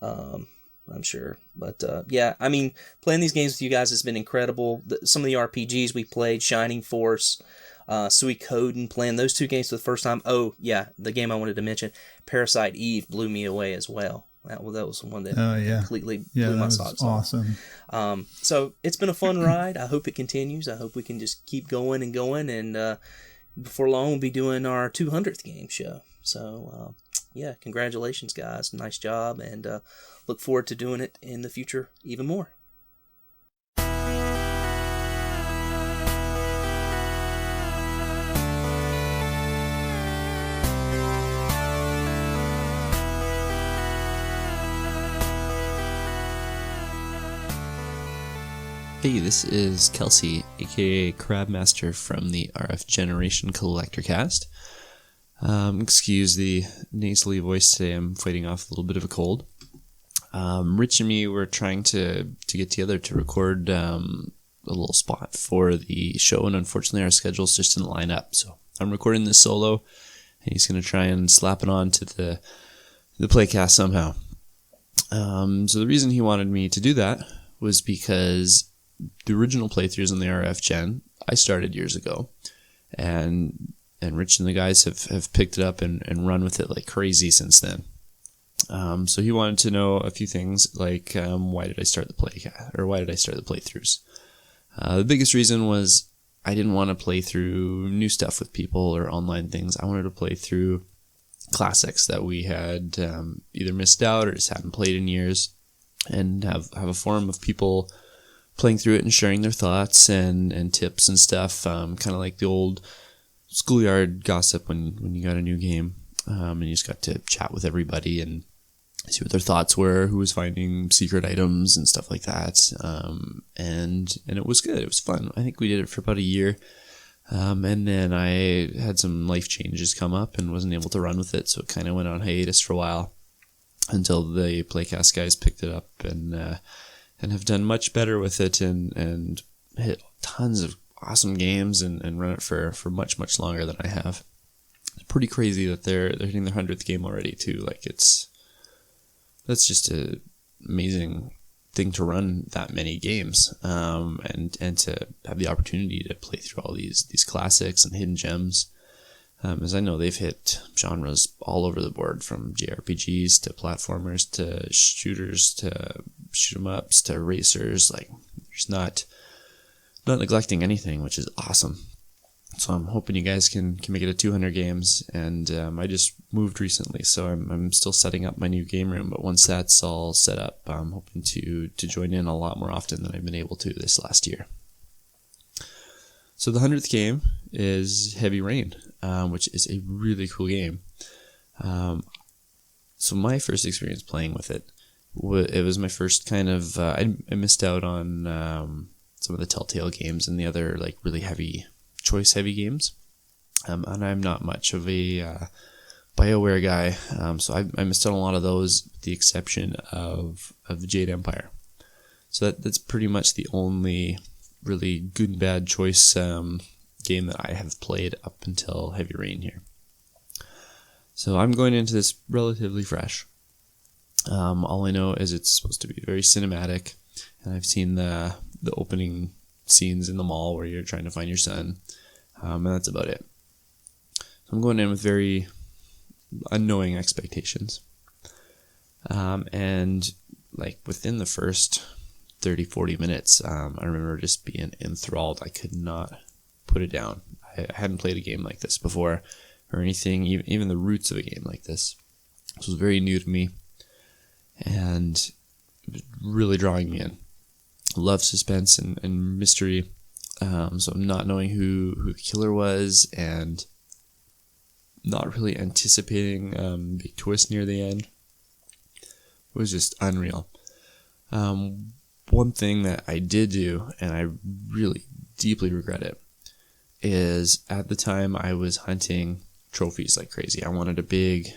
Speaker 2: I'm sure. But yeah, I mean, playing these games with you guys has been incredible. Some of the RPGs we played, Shining Force, Suikoden, playing those two games for the first time. Oh, yeah, the game I wanted to mention, Parasite Eve, blew me away as well. That was one that completely blew my socks off.
Speaker 1: Awesome.
Speaker 2: So it's been a fun ride. I hope it continues. I hope we can just keep going, and before long we'll be doing our 200th game show. So yeah, congratulations, guys. Nice job, and look forward to doing it in the future even more.
Speaker 4: Hey, this is Kelsey, aka Crabmaster from the RF Generation Collector Cast. Excuse the nasally voice today, I'm fighting off a little bit of a cold. Rich and me were trying to get together to record a little spot for the show, and unfortunately our schedules just didn't line up. So I'm recording this solo, and he's going to try and slap it on to the PlayCast somehow. So the reason he wanted me to do that was because the original playthroughs on the RF Gen I started years ago, and Rich and the guys have picked it up and run with it like crazy since then. So he wanted to know a few things like why did I start the playthroughs? The biggest reason was I didn't want to play through new stuff with people or online things. I wanted to play through classics that we had either missed out or just hadn't played in years, and have a forum of people playing through it and sharing their thoughts and tips and stuff, kind of like the old schoolyard gossip when you got a new game, and you just got to chat with everybody and see what their thoughts were, who was finding secret items and stuff like that, and it was good. It was fun. I think we did it for about a year, and then I had some life changes come up and wasn't able to run with it, so it kind of went on hiatus for a while until the PlayCast guys picked it up and have done much better with it and hit tons of awesome games and run it for much, much longer than I have. It's pretty crazy that they're hitting their 100th game already too. Like that's just an amazing thing to run that many games, and to have the opportunity to play through all these classics and hidden gems. As I know, they've hit genres all over the board, from JRPGs to platformers to shooters to shoot 'em ups to racers. Like, there's not neglecting anything, which is awesome. So I'm hoping you guys can make it to 200 games, and I just moved recently, so I'm still setting up my new game room, but once that's all set up, I'm hoping to join in a lot more often than I've been able to this last year. So the 100th game is Heavy Rain, which is a really cool game. So my first experience playing with it was my first kind of, I missed out on some of the Telltale games and the other like really heavy games, and I'm not much of a BioWare guy, so I missed out on a lot of those, with the exception of the Jade Empire. So that's pretty much the only really good and bad choice game that I have played up until Heavy Rain here. So I'm going into this relatively fresh. All I know is it's supposed to be very cinematic, and I've seen the opening scenes in the mall where you're trying to find your son, and that's about it. So I'm going in with very unknowing expectations, and like within the first 30-40 minutes, I remember just being enthralled. I could not put it down. I hadn't played a game like this before, or anything, even the roots of a game like this. This was very new to me, and it was really drawing me in. Love suspense and mystery, so not knowing who the killer was, and not really anticipating big twist near the end. It was just unreal. One thing that I did do, and I really deeply regret it, is at the time I was hunting trophies like crazy. I wanted a big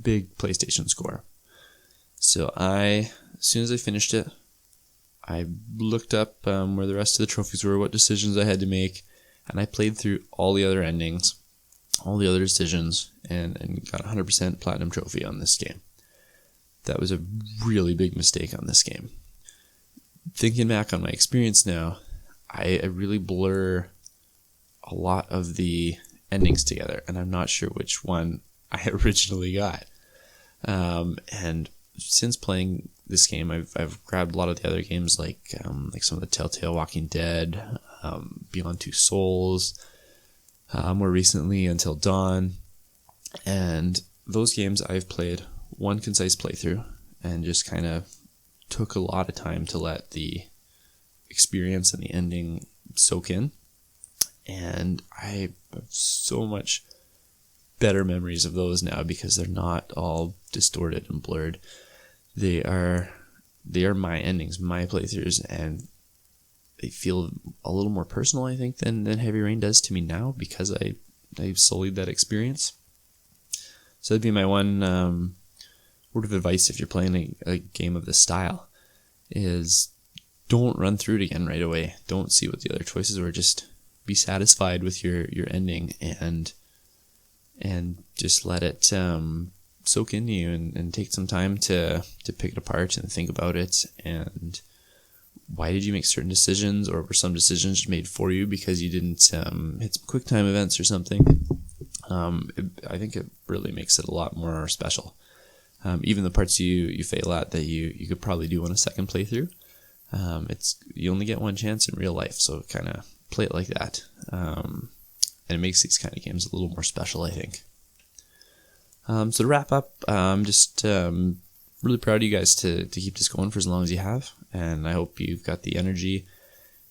Speaker 4: PlayStation score. So as soon as I finished it, I looked up where the rest of the trophies were, what decisions I had to make, and I played through all the other endings, all the other decisions, and got 100% platinum trophy on this game. That was a really big mistake on this game. Thinking back on my experience now, I really blur a lot of the endings together, and I'm not sure which one I originally got. And since playing this game, I've grabbed a lot of the other games, like some of the Telltale Walking Dead, Beyond Two Souls, more recently Until Dawn, and those games I've played one concise playthrough and just kind of took a lot of time to let the experience and the ending soak in, and I have so much better memories of those now because they're not all distorted and blurred. They are my endings, my playthroughs, and they feel a little more personal, I think, than Heavy Rain does to me now, because I sullied that experience. So that'd be my one word of advice if you're playing a game of this style is don't run through it again right away. Don't see what the other choices were. Just be satisfied with your ending and just let it soak into you and take some time to pick it apart and think about it. And why did you make certain decisions, or were some decisions made for you because you didn't hit some quick time events or something? I think it really makes it a lot more special. Even the parts you fail at that you could probably do on a second playthrough. You only get one chance in real life, so kind of play it like that. And it makes these kind of games a little more special, I think. So to wrap up, I'm just really proud of you guys to keep this going for as long as you have, and I hope you've got the energy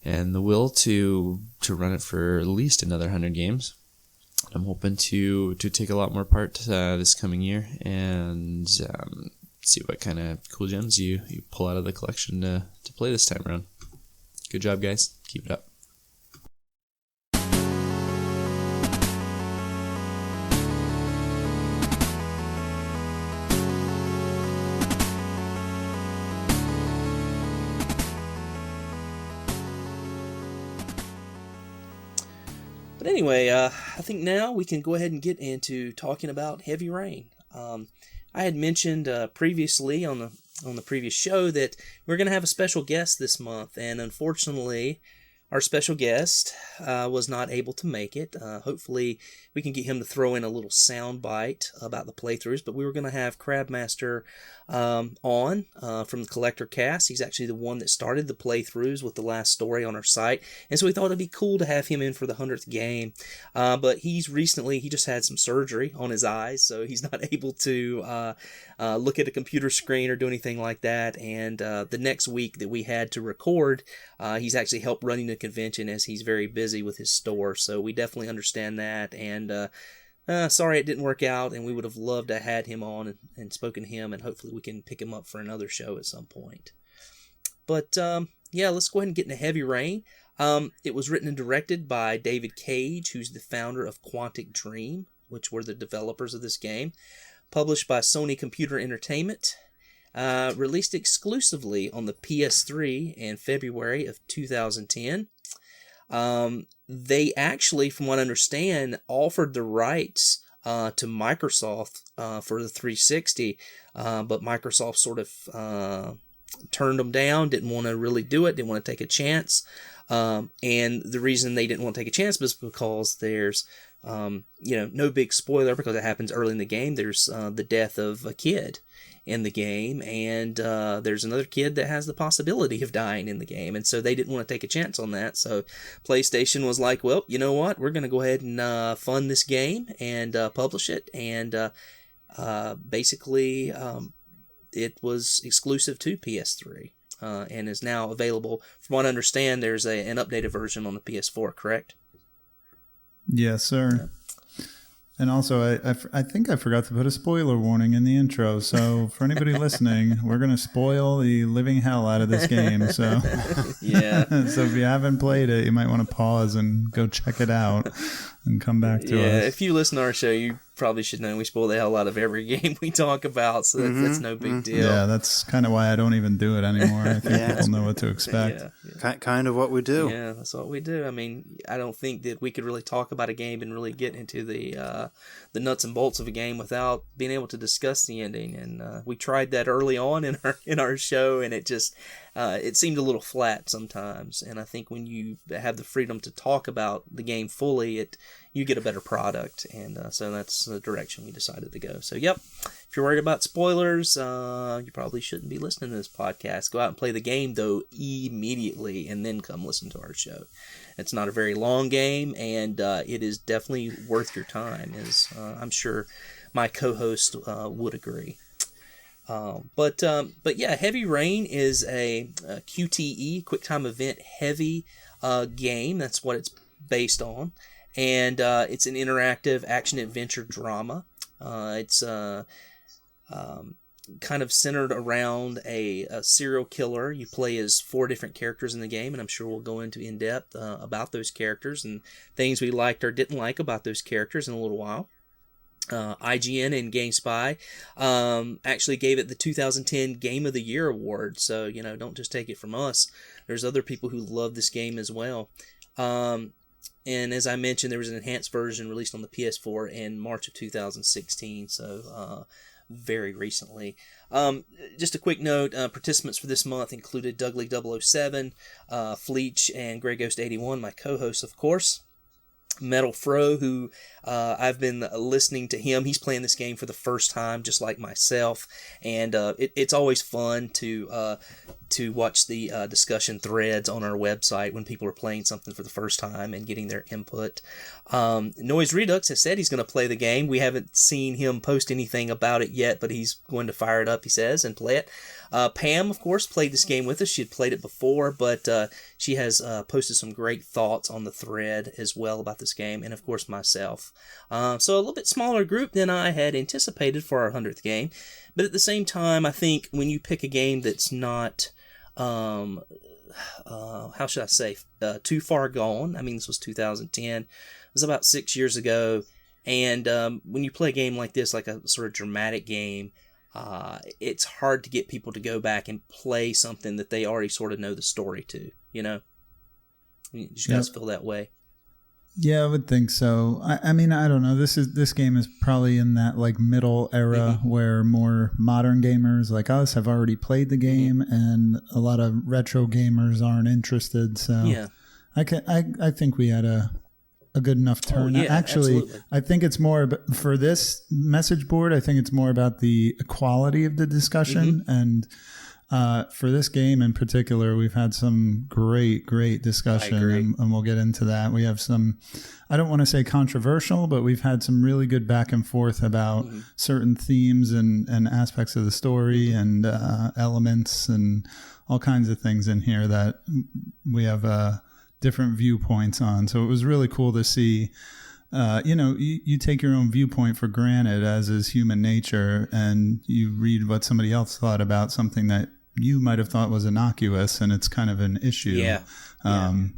Speaker 4: and the will to run it for at least another 100 games. I'm hoping to take a lot more part this coming year and see what kind of cool gems you pull out of the collection to play this time around. Good job, guys. Keep it up.
Speaker 2: But anyway, I think now we can go ahead and get into talking about Heavy Rain. I had mentioned previously on the previous show that we're going to have a special guest this month, and unfortunately, our special guest was not able to make it. Hopefully, we can get him to throw in a little sound bite about the playthroughs, but we were going to have Crabmaster on from the Collector Cast. He's actually the one that started the playthroughs with the last story on our site, and so we thought it'd be cool to have him in for the 100th game. But he just had some surgery on his eyes, so he's not able to look at a computer screen or do anything like that. And the next week that we had to record, he's actually helped running the convention as he's very busy with his store, so we definitely understand that. And sorry it didn't work out, and we would have loved to have had him on and spoken to him, and hopefully we can pick him up for another show at some point. But yeah, let's go ahead and get into Heavy Rain. It was written and directed by David Cage, who's the founder of Quantic Dream, which were the developers of this game. Published by Sony Computer Entertainment. Released exclusively on the PS3 in February of 2010. They actually, from what I understand, offered the rights to Microsoft for the 360, but Microsoft sort of turned them down, didn't want to really do it, didn't want to take a chance. And the reason they didn't want to take a chance was because there's, no big spoiler because it happens early in the game. There's the death of a kid in the game, and there's another kid that has the possibility of dying in the game, and so they didn't want to take a chance on that. So PlayStation was like, well, you know what, we're going to go ahead and fund this game and publish it, and basically it was exclusive to PS3 and is now available. From what I understand, there's an updated version on the PS4, correct?
Speaker 1: Yes, sir. And also, I think I forgot to put a spoiler warning in the intro. So for anybody listening, we're going to spoil the living hell out of this game. So
Speaker 2: yeah.
Speaker 1: So if you haven't played it, you might want to pause and go check it out and come back to us.
Speaker 2: Yeah, if you listen to our show, you probably should know we spoil the hell out of every game we talk about, so that's no big deal.
Speaker 1: Yeah, that's kind of why I don't even do it anymore. I think people know what to expect.
Speaker 3: Yeah. Kind of what we do.
Speaker 2: Yeah, that's what we do. I mean, I don't think that we could really talk about a game and really get into the nuts and bolts of a game without being able to discuss the ending. And we tried that early on in our show, and it just it seemed a little flat sometimes. And I think when you have the freedom to talk about the game fully, you get a better product, and so that's the direction we decided to go. So, yep, if you're worried about spoilers, you probably shouldn't be listening to this podcast. Go out and play the game, though, immediately, and then come listen to our show. It's not a very long game, and it is definitely worth your time, as I'm sure my co-host would agree. But yeah, Heavy Rain is a QTE, QuickTime Event heavy game. That's what it's based on. And it's an interactive action-adventure drama. It's kind of centered around a serial killer. You play as 4 different characters in the game, and I'm sure we'll go into in-depth about those characters and things we liked or didn't like about those characters in a little while. IGN and GameSpy actually gave it the 2010 Game of the Year award. So, don't just take it from us. There's other people who love this game as well. And as I mentioned, there was an enhanced version released on the PS4 in March of 2016. So, very recently. Just a quick note, participants for this month included Dougly007, Fleech, and Grey Ghost 81, my co-hosts, of course. Metal Fro, who I've been listening to him. He's playing this game for the first time, just like myself, and it's always fun to watch the discussion threads on our website when people are playing something for the first time and getting their input. Noise Redux has said he's going to play the game. We haven't seen him post anything about it yet, but he's going to fire it up, he says, and play it. Pam, of course, played this game with us. She had played it before, but she has posted some great thoughts on the thread as well about this game, and of course myself. So a little bit smaller group than I had anticipated for our 100th game, but at the same time, I think when you pick a game that's not, how should I say, too far gone. I mean, this was 2010. It was about 6 years ago, and when you play a game like this, like a sort of dramatic game, it's hard to get people to go back and play something that they already sort of know the story to, You guys feel that way?
Speaker 1: Yeah, I would think so. I mean, I don't know. This game is probably in that like middle era where more modern gamers like us have already played the game, and a lot of retro gamers aren't interested. So
Speaker 2: yeah,
Speaker 1: I think we had a good enough turn. Actually, absolutely. I think it's more for this message board. I think it's more about the quality of the discussion, and for this game in particular, we've had some great discussion, and we'll get into that. We have some, I don't want to say controversial, but we've had some really good back and forth about certain themes and aspects of the story and elements and all kinds of things in here that we have different viewpoints on. So it was really cool to see. You take your own viewpoint for granted, as is human nature, and you read what somebody else thought about something that you might have thought was innocuous, and it's kind of an issue.
Speaker 2: Yeah.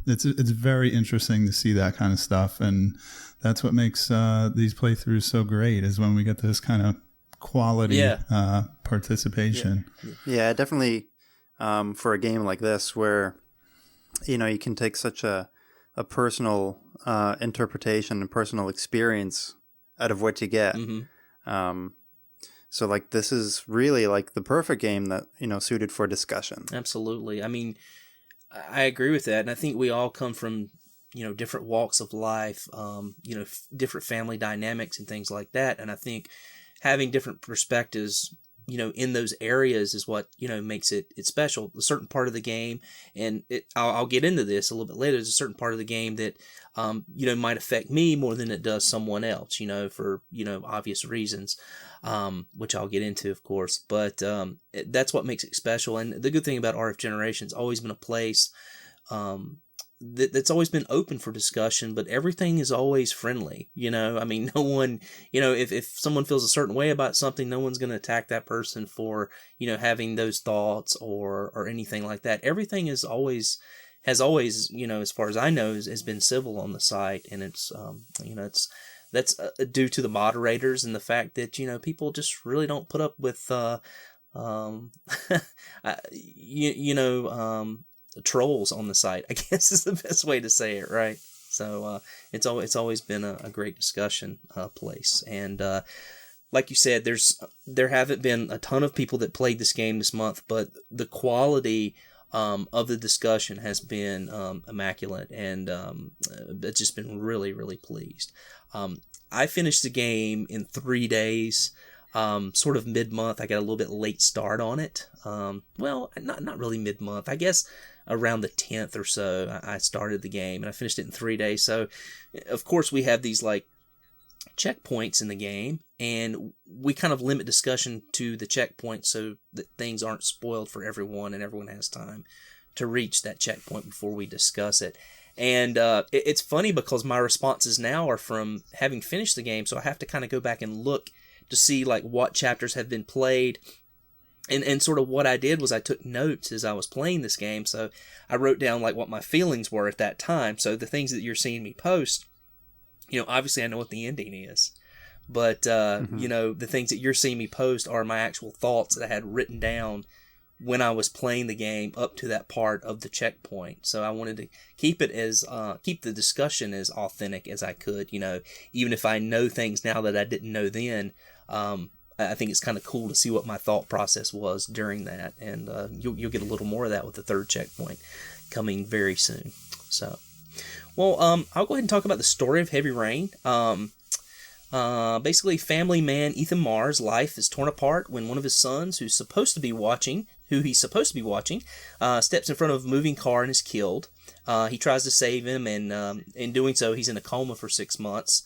Speaker 1: It's very interesting to see that kind of stuff, and that's what makes these playthroughs so great, is when we get this kind of quality participation.
Speaker 3: Yeah, definitely. For a game like this, where you can take such a personal interpretation and personal experience out of what you get. So like this is really like the perfect game that suited for discussion.
Speaker 2: Absolutely. I mean, I agree with that, and I think we all come from different walks of life, different family dynamics and things like that, and I think having different perspectives in those areas is what makes it special. A certain part of the game, and I'll get into this a little bit later. There's a certain part of the game that might affect me more than it does someone else. For obvious reasons, which I'll get into, of course. But that's what makes it special. And the good thing about RF Generation's always been a place that's always been open for discussion, but everything is always friendly. I mean, no one, if someone feels a certain way about something, no one's going to attack that person for, having those thoughts or anything like that. Everything has always, as far as I know, has been civil on the site. And it's, that's due to the moderators and the fact that, people just really don't put up with, trolls on the site, I guess is the best way to say it, right? So it's always been a great discussion place, and like you said, there haven't been a ton of people that played this game this month, but the quality of the discussion has been immaculate, and it's just been really, really pleased. I finished the game in 3 days. Sort of mid-month. I got a little bit late start on it. Well, not really mid-month. I guess around the 10th or so, I started the game, and I finished it in 3 days. So, of course, we have these like checkpoints in the game, and we kind of limit discussion to the checkpoints so that things aren't spoiled for everyone, and everyone has time to reach that checkpoint before we discuss it. And it's funny because my responses now are from having finished the game, so I have to kind of go back and look to see like what chapters have been played. And sort of what I did was I took notes as I was playing this game. So I wrote down like what my feelings were at that time. So the things that you're seeing me post, obviously I know what the ending is. but the things that you're seeing me post are my actual thoughts that I had written down when I was playing the game up to that part of the checkpoint. So I wanted to keep the discussion as authentic as I could. Even if I know things now that I didn't know then, I think it's kind of cool to see what my thought process was during that, and you'll get a little more of that with the third checkpoint coming very soon. So, well, I'll go ahead and talk about the story of Heavy Rain. Basically, family man Ethan Marr's life is torn apart when one of his sons, who he's supposed to be watching, steps in front of a moving car and is killed. He tries to save him, and in doing so, he's in a coma for 6 months.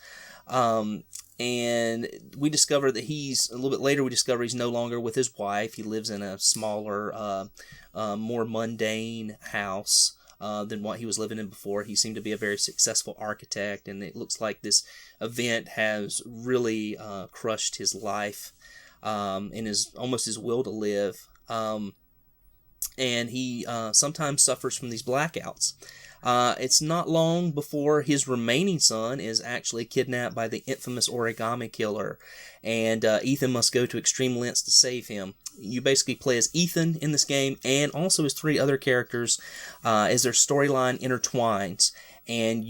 Speaker 2: And we discover that a little bit later, he's no longer with his wife. He lives in a smaller, more mundane house than what he was living in before. He seemed to be a very successful architect, and it looks like this event has really crushed his life and almost his will to live. And he sometimes suffers from these blackouts. It's not long before his remaining son is actually kidnapped by the infamous origami killer, and Ethan must go to extreme lengths to save him. You basically play as Ethan in this game, and also as 3 other characters as their storyline intertwines. And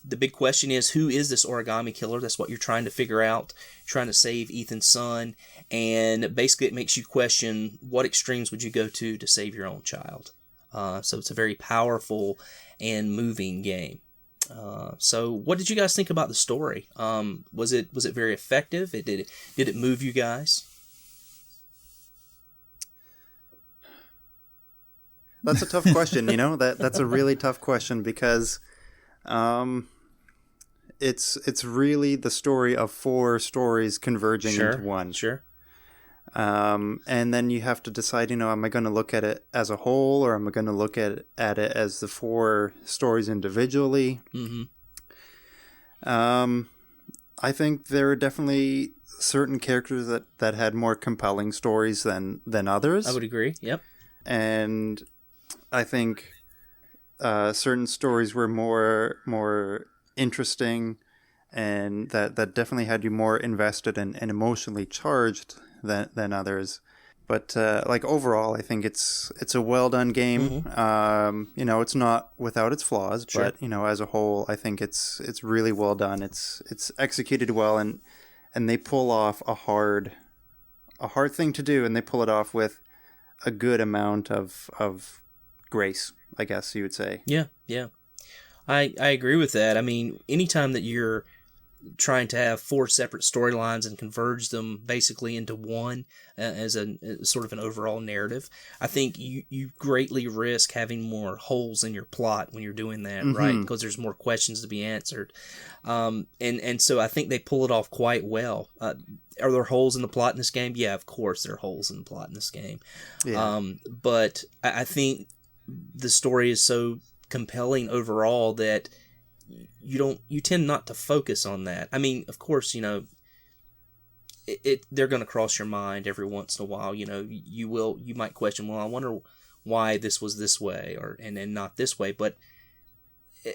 Speaker 2: the big question is, who is this origami killer? That's what you're trying to figure out, trying to save Ethan's son. And basically it makes you question, what extremes would you go to save your own child? So it's a very powerful and moving game. So what did you guys think about the story? Was it very effective? Did it move you guys?
Speaker 3: That's a tough question. That's a really tough question, because it's really the story of 4 stories converging into one.
Speaker 2: Sure.
Speaker 3: And then you have to decide, am I going to look at it as a whole, or am I going to look at it as the 4 stories individually?
Speaker 2: Mm-hmm.
Speaker 3: I think there are definitely certain characters that had more compelling stories than others.
Speaker 2: I would agree. Yep.
Speaker 3: And I think certain stories were more interesting, and that definitely had you more invested and emotionally charged than others. But overall, I think it's a well done game.
Speaker 2: Mm-hmm.
Speaker 3: It's not without its flaws,
Speaker 2: Sure.
Speaker 3: but as a whole, I think it's really well done. It's executed well, and they pull off a hard thing to do, and they pull it off with a good amount of grace, I guess you would say.
Speaker 2: Yeah. I agree with that. I mean, anytime that you're trying to have 4 separate storylines and converge them basically into one as a sort of an overall narrative, I think you greatly risk having more holes in your plot when you're doing that,
Speaker 3: Mm-hmm.
Speaker 2: right? Because there's more questions to be answered. And so I think they pull it off quite well. Are there holes in the plot in this game? Yeah, of course there are holes in the plot in this game.
Speaker 3: Yeah.
Speaker 2: But I think the story is so compelling overall that you tend not to focus on that. I mean, of course, they're going to cross your mind every once in a while. You might question, well, I wonder why this was this way and not this way. But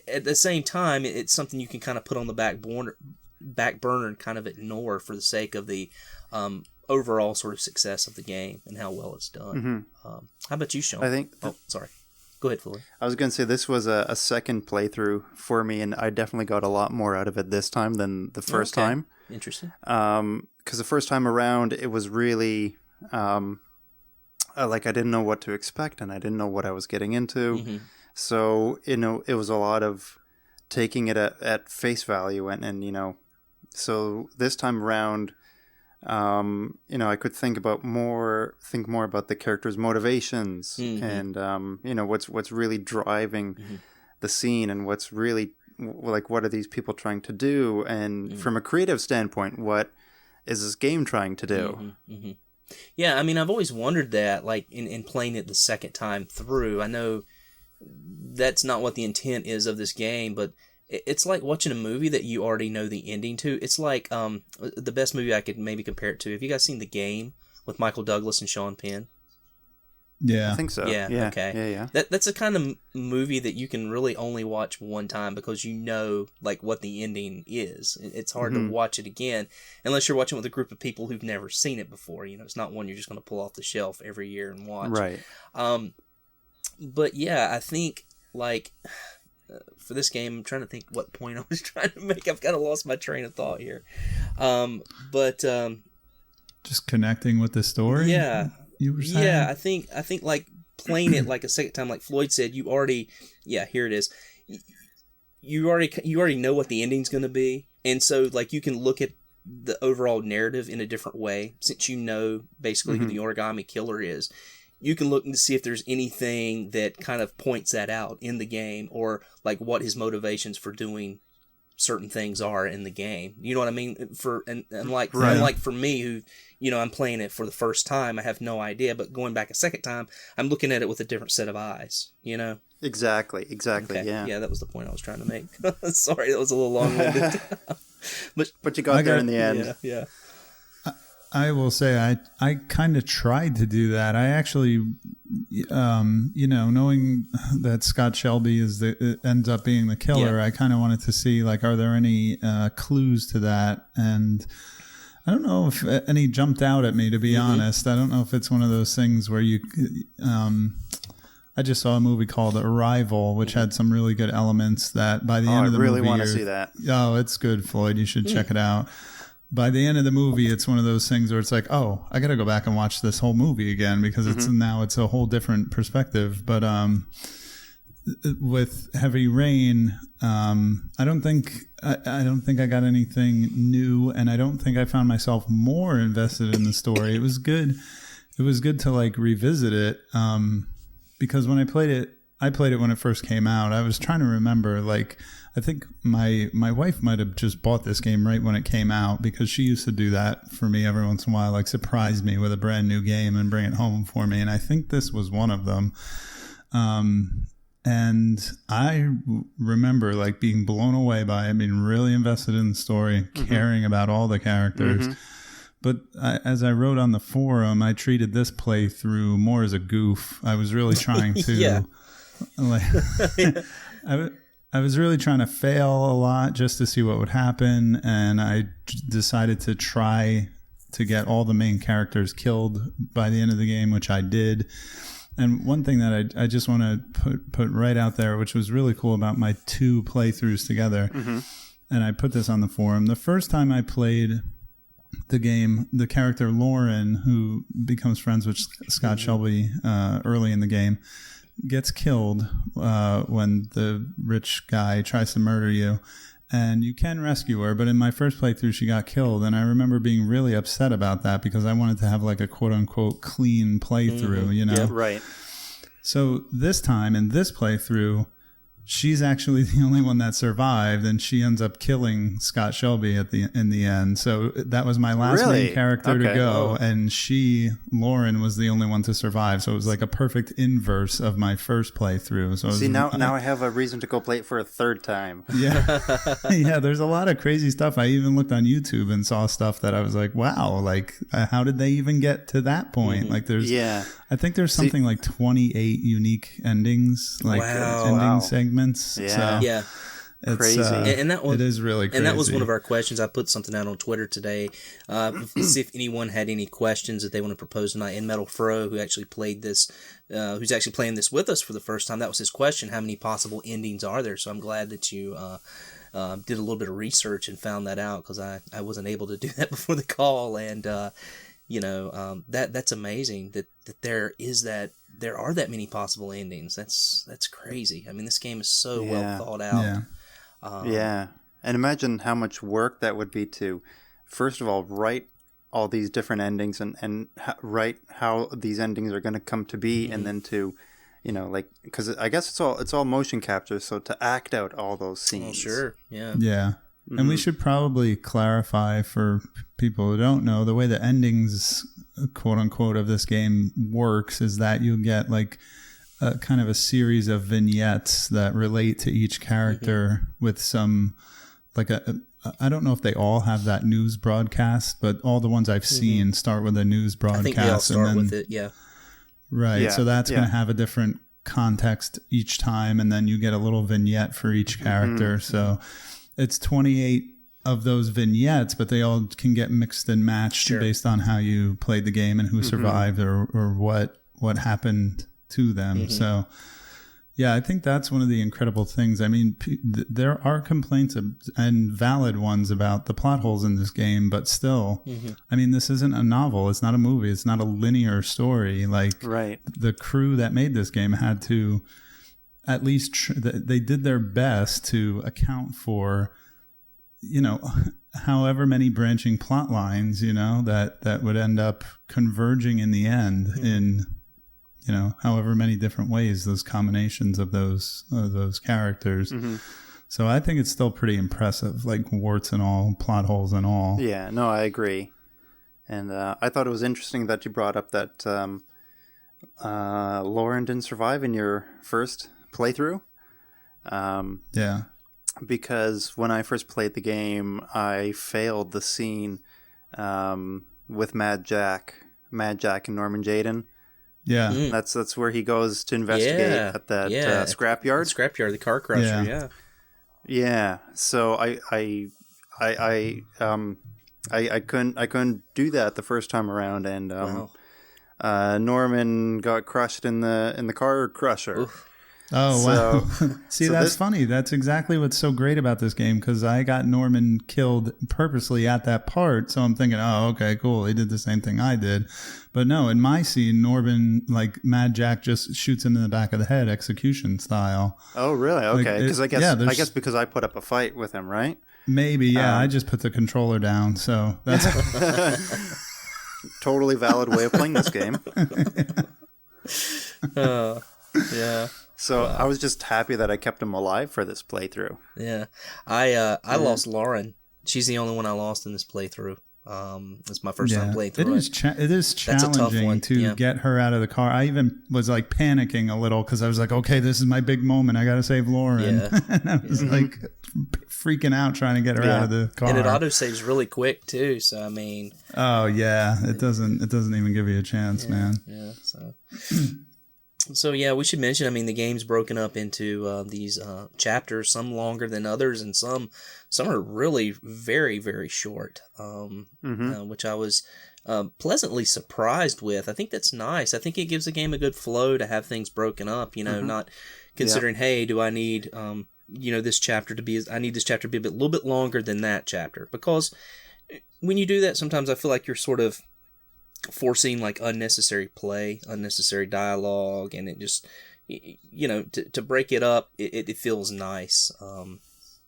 Speaker 2: at the same time, it's something you can kind of put on the back burner and kind of ignore for the sake of the overall sort of success of the game and how well it's done.
Speaker 3: Mm-hmm.
Speaker 2: How about you, Sean?
Speaker 3: I think.
Speaker 2: Sorry. Go ahead, Fuller.
Speaker 3: I was going to say this was a second playthrough for me, and I definitely got a lot more out of it this time than the first time.
Speaker 2: Interesting.
Speaker 3: Because the first time around, it was really I didn't know what to expect, and I didn't know what I was getting into.
Speaker 2: Mm-hmm.
Speaker 3: So it was a lot of taking it at face value, and so this time around, I could think more about the characters' motivations,
Speaker 2: mm-hmm.
Speaker 3: and what's really driving
Speaker 2: mm-hmm.
Speaker 3: the scene, and what's really what are these people trying to do, and
Speaker 2: mm-hmm.
Speaker 3: from a creative standpoint, what is this game trying to do?
Speaker 2: Mm-hmm. Mm-hmm. Yeah, I mean, I've always wondered that, in playing it the second time through. I know that's not what the intent is of this game, but it's like watching a movie that you already know the ending to. It's like the best movie I could maybe compare it to. Have you guys seen The Game with Michael Douglas and Sean Penn?
Speaker 1: Yeah.
Speaker 3: I think so.
Speaker 2: Yeah,
Speaker 3: Yeah.
Speaker 2: okay.
Speaker 3: Yeah.
Speaker 2: That's a kind of movie that you can really only watch one time because you know, like, what the ending is. It's hard to watch it again unless you're watching with a group of people who've never seen it before. You know, it's not one you're just going to pull off the shelf every year and watch.
Speaker 3: Right.
Speaker 2: But yeah, I think, like, for this game, I'm trying to think what point I was trying to make. I've kind of lost my train of thought here.
Speaker 1: Just connecting with the story.
Speaker 2: Yeah.
Speaker 1: You were saying?
Speaker 2: Yeah, I think like playing it like a second time, like Floyd said, you already, here it is. You already know what the ending's going to be, and so like you can look at the overall narrative in a different way since you know basically who the origami killer is. You can look to see if there's anything that kind of points that out in the game, or like what his motivations for doing certain things are in the game. You know what I mean? Unlike for me, who, you know, I'm playing it for the first time, I have no idea. But going back a second time, I'm looking at it with a different set of eyes. You know?
Speaker 3: Exactly. Okay.
Speaker 2: Yeah, that was the point I was trying to make. Sorry, that was a little long-winded.
Speaker 3: but you got there in the end.
Speaker 2: Yeah.
Speaker 1: I will say I kind of tried to do that. I actually, you know, knowing that Scott Shelby ends up being the killer, I kind of wanted to see, like, are there any clues to that? And I don't know if any jumped out at me, to be honest. I don't know if it's one of those things where you, I just saw a movie called Arrival, which had some really good elements that by the end of the movie. I really
Speaker 3: want to see that.
Speaker 1: Oh, it's good, Floyd. You should check it out. By the end of the movie, it's one of those things where it's like, oh, I got to go back and watch this whole movie again because it's a whole different perspective. But with Heavy Rain, I don't think I got anything new, and I don't think I found myself more invested in the story. It was good. It was good to like revisit it because when I played it when it first came out. I was trying to remember, like, I think my wife might have just bought this game right when it came out because she used to do that for me every once in a while, like surprise me with a brand new game and bring it home for me. And I think this was one of them. And I remember like being blown away by it, being really invested in the story, caring about all the characters. But as I wrote on the forum, I treated this playthrough more as a goof. I was really trying to, I was really trying to fail a lot just to see what would happen, and I decided to try to get all the main characters killed by the end of the game, which I did. And one thing that I just want to put right out there, which was really cool about my two playthroughs together, and I put this on the forum. The first time I played the game, the character Lauren, who becomes friends with Scott Shelby early in the game, gets killed when the rich guy tries to murder you, and you can rescue her. But in my first playthrough, she got killed, and I remember being really upset about that because I wanted to have like a quote unquote clean playthrough, you know?
Speaker 3: Yeah, right.
Speaker 1: So this time in this playthrough, she's actually the only one that survived, and she ends up killing Scott Shelby in the end. So that was my last main character to go, and Lauren was the only one to survive. So it was like a perfect inverse of my first playthrough. So
Speaker 3: now I have a reason to go play it for a third time.
Speaker 1: Yeah, yeah. There's a lot of crazy stuff. I even looked on YouTube and saw stuff that I was like, wow, like how did they even get to that point? Like I think there's something like 28 unique endings, like ending segments.
Speaker 3: Yeah.
Speaker 2: Yeah.
Speaker 1: It's
Speaker 3: crazy.
Speaker 2: And that one,
Speaker 1: it is really crazy.
Speaker 2: And that was one of our questions. I put something out on Twitter today to see if anyone had any questions that they want to propose tonight. And Metal Fro, who actually played this, who's actually playing this with us for the first time, that was his question. How many possible endings are there? So I'm glad that you did a little bit of research and found that out, because I wasn't able to do that before the call. And that's amazing that there are that many possible endings. That's crazy. I mean, this game is so well thought out.
Speaker 3: Yeah. And imagine how much work that would be to, first of all, write all these different endings and write how these endings are going to come to be, and then to, because I guess it's all motion capture, so to act out all those scenes.
Speaker 2: Oh, sure. Yeah.
Speaker 1: Yeah. And we should probably clarify for people who don't know, the way the endings, quote unquote, of this game works is that you get like a kind of a series of vignettes that relate to each character with some, like I don't know if they all have that news broadcast, but all the ones I've seen start with a news broadcast.
Speaker 2: I think they all start with it, yeah.
Speaker 1: Right.
Speaker 3: Yeah,
Speaker 1: So that's
Speaker 3: yeah.
Speaker 1: going to have a different context each time, and then you get a little vignette for each character. So it's 28 of those vignettes, but they all can get mixed and matched based on how you played the game and who survived or what happened to them. So yeah, I think that's one of the incredible things. I mean, there are complaints and valid ones about the plot holes in this game, but still, I mean, this isn't a novel. It's not a movie. It's not a linear story. Like, the crew that made this game had to at least, they did their best to account for, you know, however many branching plot lines, you know, that would end up converging in the end in, you know, however many different ways, those combinations of those characters. So I think it's still pretty impressive, like warts and all, plot holes and all.
Speaker 3: Yeah, no, I agree. And I thought it was interesting that you brought up that Lauren didn't survive in your first playthrough.
Speaker 1: Yeah.
Speaker 3: Because when I first played the game, I failed the scene with Mad Jack and Norman Jaden.
Speaker 1: Yeah.
Speaker 3: That's where he goes to investigate at that scrapyard.
Speaker 2: Scrapyard, the car crusher.
Speaker 3: Yeah. So I couldn't do that the first time around, and Norman got crushed in the car crusher.
Speaker 2: Oof.
Speaker 1: Oh, wow. See, that's funny. That's exactly what's so great about this game, because I got Norman killed purposely at that part. So I'm thinking, oh, okay, cool. He did the same thing I did. But no, in my scene, Norman, like, Mad Jack just shoots him in the back of the head, execution style.
Speaker 3: Oh, really? Okay. Because
Speaker 1: Like,
Speaker 3: I guess because I put up a fight with him, right?
Speaker 1: Maybe, yeah. I just put the controller down. So that's
Speaker 3: totally valid way of playing this game.
Speaker 2: Yeah.
Speaker 3: So I was just happy that I kept him alive for this playthrough.
Speaker 2: Yeah. I lost Lauren. She's the only one I lost in this playthrough. It's my first time playing through it.
Speaker 1: It is challenging to get her out of the car. I even was like panicking a little because I was like, okay, this is my big moment. I got to save Lauren.
Speaker 2: Yeah.
Speaker 1: And I was like freaking out trying to get her out of the car.
Speaker 2: And it autosaves really quick too. So I mean,
Speaker 1: oh yeah, it doesn't even give you a chance, man.
Speaker 2: Yeah. So yeah, we should mention, I mean, the game's broken up into these chapters, some longer than others, and some are really very, very short, which I was pleasantly surprised with. I think that's nice. I think it gives the game a good flow to have things broken up, you know, not considering, hey, do I need, this chapter to be, I need this chapter to be a little bit longer than that chapter. Because when you do that, sometimes I feel like you're sort of forcing like unnecessary play, unnecessary dialogue, and it just, to break it up, it feels nice.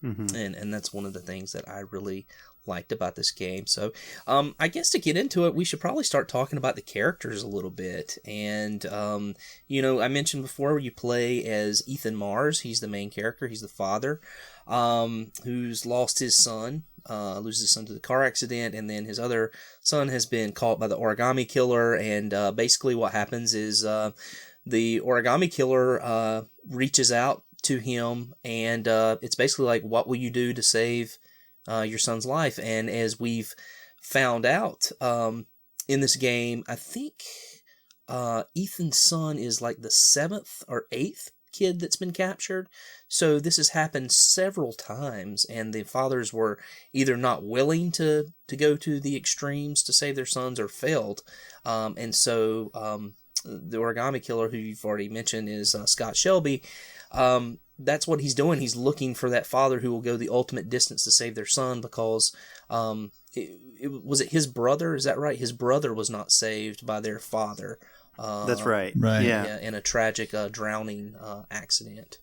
Speaker 2: And that's one of the things that I really liked about this game. So I guess to get into it, we should probably start talking about the characters a little bit. And I mentioned before, you play as Ethan Mars. He's the main character. He's the father who's lost his son. Loses his son to the car accident, and then his other son has been caught by the origami killer, and basically what happens is the origami killer reaches out to him, and it's basically like, what will you do to save your son's life? And as we've found out in this game, I think Ethan's son is like the 7th or 8th kid that's been captured. So this has happened several times, and the fathers were either not willing to go to the extremes to save their sons, or failed. And so the origami killer, who you've already mentioned, is Scott Shelby. That's what he's doing. He's looking for that father who will go the ultimate distance to save their son, because was it his brother? Is that right? His brother was not saved by their father.
Speaker 3: That's right.
Speaker 1: Yeah.
Speaker 2: In a tragic drowning accident.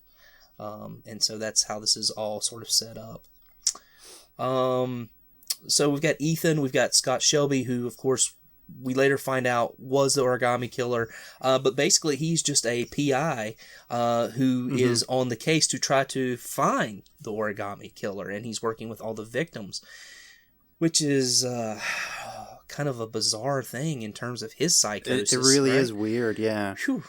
Speaker 2: And so that's how this is all sort of set up. So we've got Ethan, we've got Scott Shelby, who, of course, we later find out was the origami killer. But basically, he's just a PI who is on the case to try to find the origami killer, and he's working with all the victims, which is kind of a bizarre thing in terms of his psychosis.
Speaker 3: It really is weird, yeah.
Speaker 2: Whew.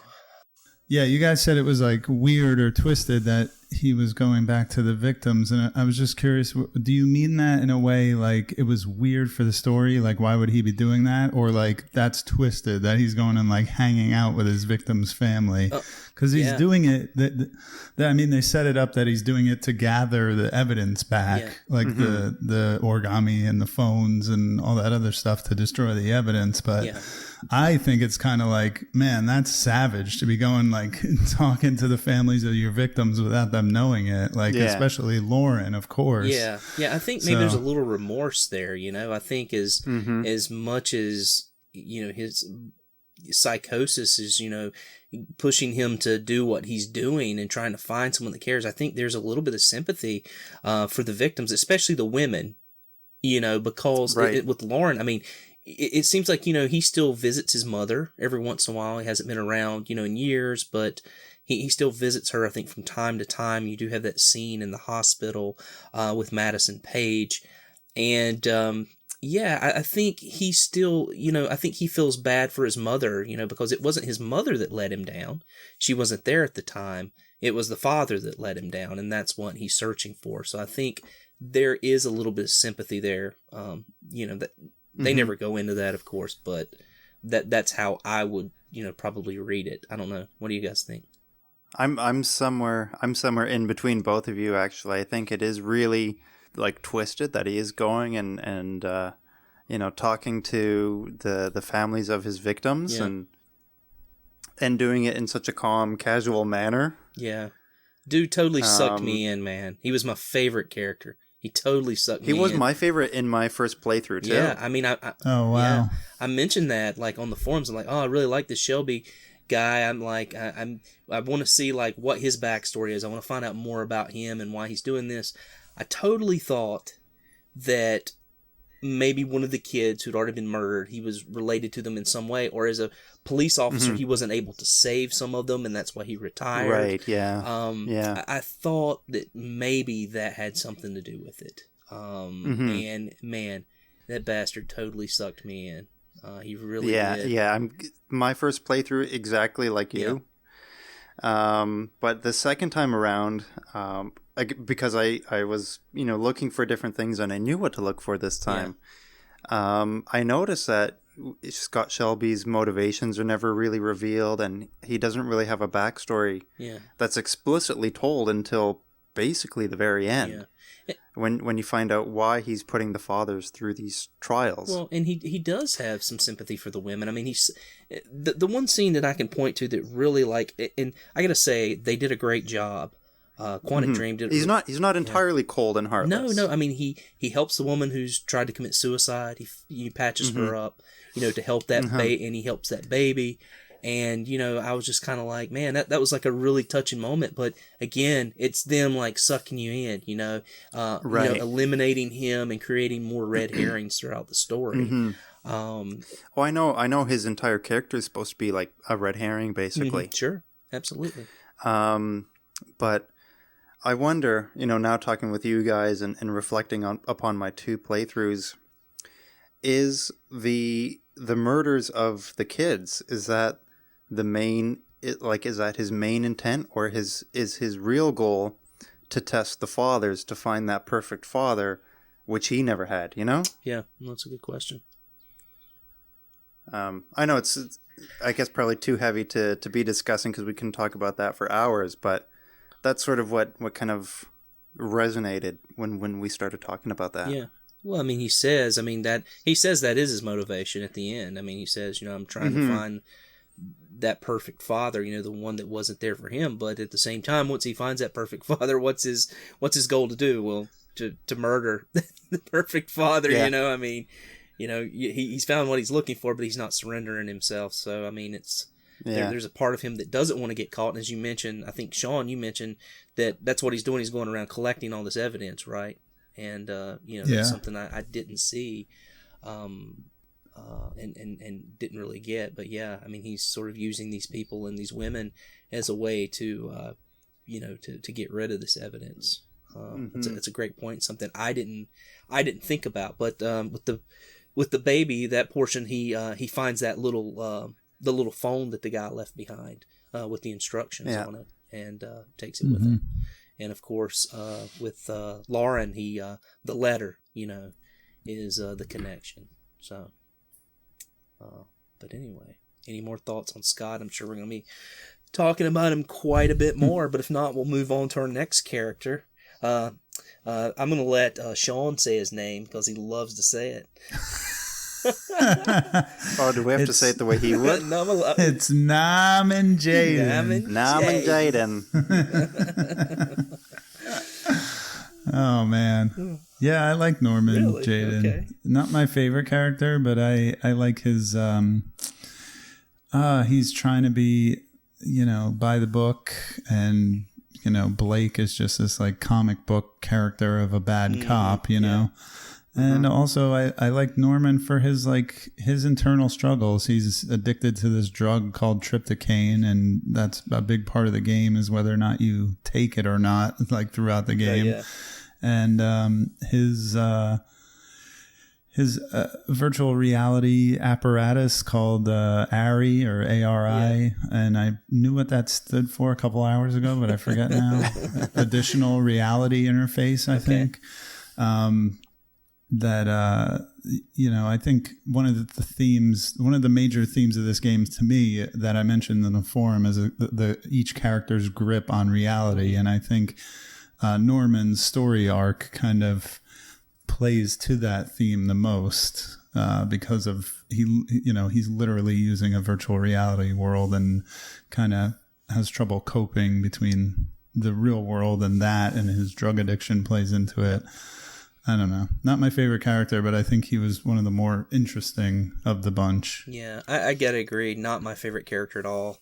Speaker 1: Yeah, you guys said it was like weird or twisted that he was going back to the victims, and I was just curious, do you mean that in a way like it was weird for the story, like why would he be doing that, or like that's twisted that he's going and like hanging out with his victim's family because he's doing it I mean, they set it up that he's doing it to gather the evidence back, like the origami and the phones and all that other stuff to destroy the evidence, but I think it's kind of like, man, that's savage to be going like talking to the families of your victims without them knowing it. Like, especially Lauren, of course.
Speaker 2: Yeah. I think maybe there's a little remorse there, you know. I think as much as, you know, his psychosis is, you know, pushing him to do what he's doing and trying to find someone that cares. I think there's a little bit of sympathy for the victims, especially the women, you know, because with Lauren, I mean, it seems like, you know, he still visits his mother every once in a while. He hasn't been around, you know, in years, but he still visits her, I think, from time to time. You do have that scene in the hospital with Madison Page. And, I think he still, you know, I think he feels bad for his mother, you know, because it wasn't his mother that let him down. She wasn't there at the time. It was the father that let him down, and that's what he's searching for. So I think there is a little bit of sympathy there, you know, that they never go into that, of course, but that's how I would, you know, probably read it. I don't know. What do you guys think?
Speaker 3: I'm somewhere in between both of you, actually. I think it is really like twisted that he is going and you know, talking to the families of his victims and doing it in such a calm, casual manner.
Speaker 2: Yeah. Dude totally sucked me in, man. He was my favorite character. He totally sucked me in.
Speaker 3: He was my favorurt in my first playthrough, too.
Speaker 2: Yeah, I mean, oh,
Speaker 1: wow.
Speaker 2: Yeah, I mentioned that, like, on the forums. I'm like, oh, I really like this Shelby guy. I'm like, I want to see, like, what his backstory is. I want to find out more about him and why he's doing this. I totally thought that maybe one of the kids who'd already been murdered, he was related to them in some way, or as a police officer, he wasn't able to save some of them, and that's why he retired.
Speaker 3: Right, yeah.
Speaker 2: I thought that maybe that had something to do with it. And, man, that bastard totally sucked me in. He really did.
Speaker 3: Yeah, my first playthrough, exactly like you. But the second time around, because I was, you know, looking for different things and I knew what to look for this time. I noticed that Scott Shelby's motivations are never really revealed, and he doesn't really have a backstory that's explicitly told until basically the very end. When you find out why he's putting the fathers through these trials.
Speaker 2: Well, and he does have some sympathy for the women. I mean, he's the one scene that I can point to that really, like, and I gotta say, they did a great job. Quantic Dream did.
Speaker 3: He's not entirely cold and heartless.
Speaker 2: No. I mean, he helps the woman who's tried to commit suicide. He patches her up, you know, to help that baby, and he helps that baby. And, you know, I was just kind of like, man, that was like a really touching moment. But again, it's them like sucking you in, you know, eliminating him and creating more red herrings throughout the story.
Speaker 3: I know his entire character is supposed to be like a red herring, basically.
Speaker 2: Sure, absolutely.
Speaker 3: But I wonder, you know, now talking with you guys and reflecting upon my two playthroughs, is the murders of the kids, is that the main, is that his main intent, or is his real goal to test the fathers to find that perfect father, which he never had, you know?
Speaker 2: Yeah, that's a good question.
Speaker 3: I know it's I guess probably too heavy to be discussing because we can talk about that for hours, but that's sort of what kind of resonated when we started talking about that.
Speaker 2: Yeah. Well, I mean, he says that is his motivation at the end. I mean, he says, you know, I'm trying to find that perfect father, you know, the one that wasn't there for him. But at the same time, once he finds that perfect father, what's his goal to do? Well, to murder the perfect father, you know, I mean, you know, he's found what he's looking for, but he's not surrendering himself. So, I mean, it's, there's a part of him that doesn't want to get caught. And as you mentioned, I think, Sean, you mentioned that's what he's doing. He's going around collecting all this evidence, right? And, you know, that's something I didn't see and didn't really get. But, yeah, I mean, he's sort of using these people and these women as a way to, you know, to get rid of this evidence. It's a great point, something I didn't think about. But with the baby, that portion, he finds that little the little phone that the guy left behind with the instructions on it, and takes it with him. and of course, with Lauren, he the letter, is the connection. So, but anyway, any more thoughts on Scott? I'm sure we're going to be talking about him quite a bit more, but if not, we'll move on to our next character. I'm going to let Sean say his name because he loves to say it.
Speaker 3: Oh, do we have to say it the way he would?
Speaker 1: It's Naman Jaden.
Speaker 3: Naman Jaden.
Speaker 1: Oh man, yeah, I like Norman
Speaker 2: Really?
Speaker 1: Jaden.
Speaker 2: Okay.
Speaker 1: Not my favorite character, but I like his. He's trying to be, by the book, and Blake is just this like comic book character of a bad cop, And also, I like Norman for his internal struggles. He's addicted to this drug called tryptocane, and that's a big part of the game is whether or not you take it or not, like throughout the game.
Speaker 2: Yeah.
Speaker 1: And his virtual reality apparatus called ARI or ARI, and I knew what that stood for a couple hours ago, but I forget now. Additional reality interface, I think. That I think one of the major themes of this game to me that I mentioned in the forum is each character's grip on reality, and I think Norman's story arc kind of plays to that theme the most because of he's literally using a virtual reality world and kind of has trouble coping between the real world and that, and his drug addiction plays into it. I don't know. Not my favorite character, but I think he was one of the more interesting of the bunch.
Speaker 2: Yeah, I gotta agree. Not my favorite character at all.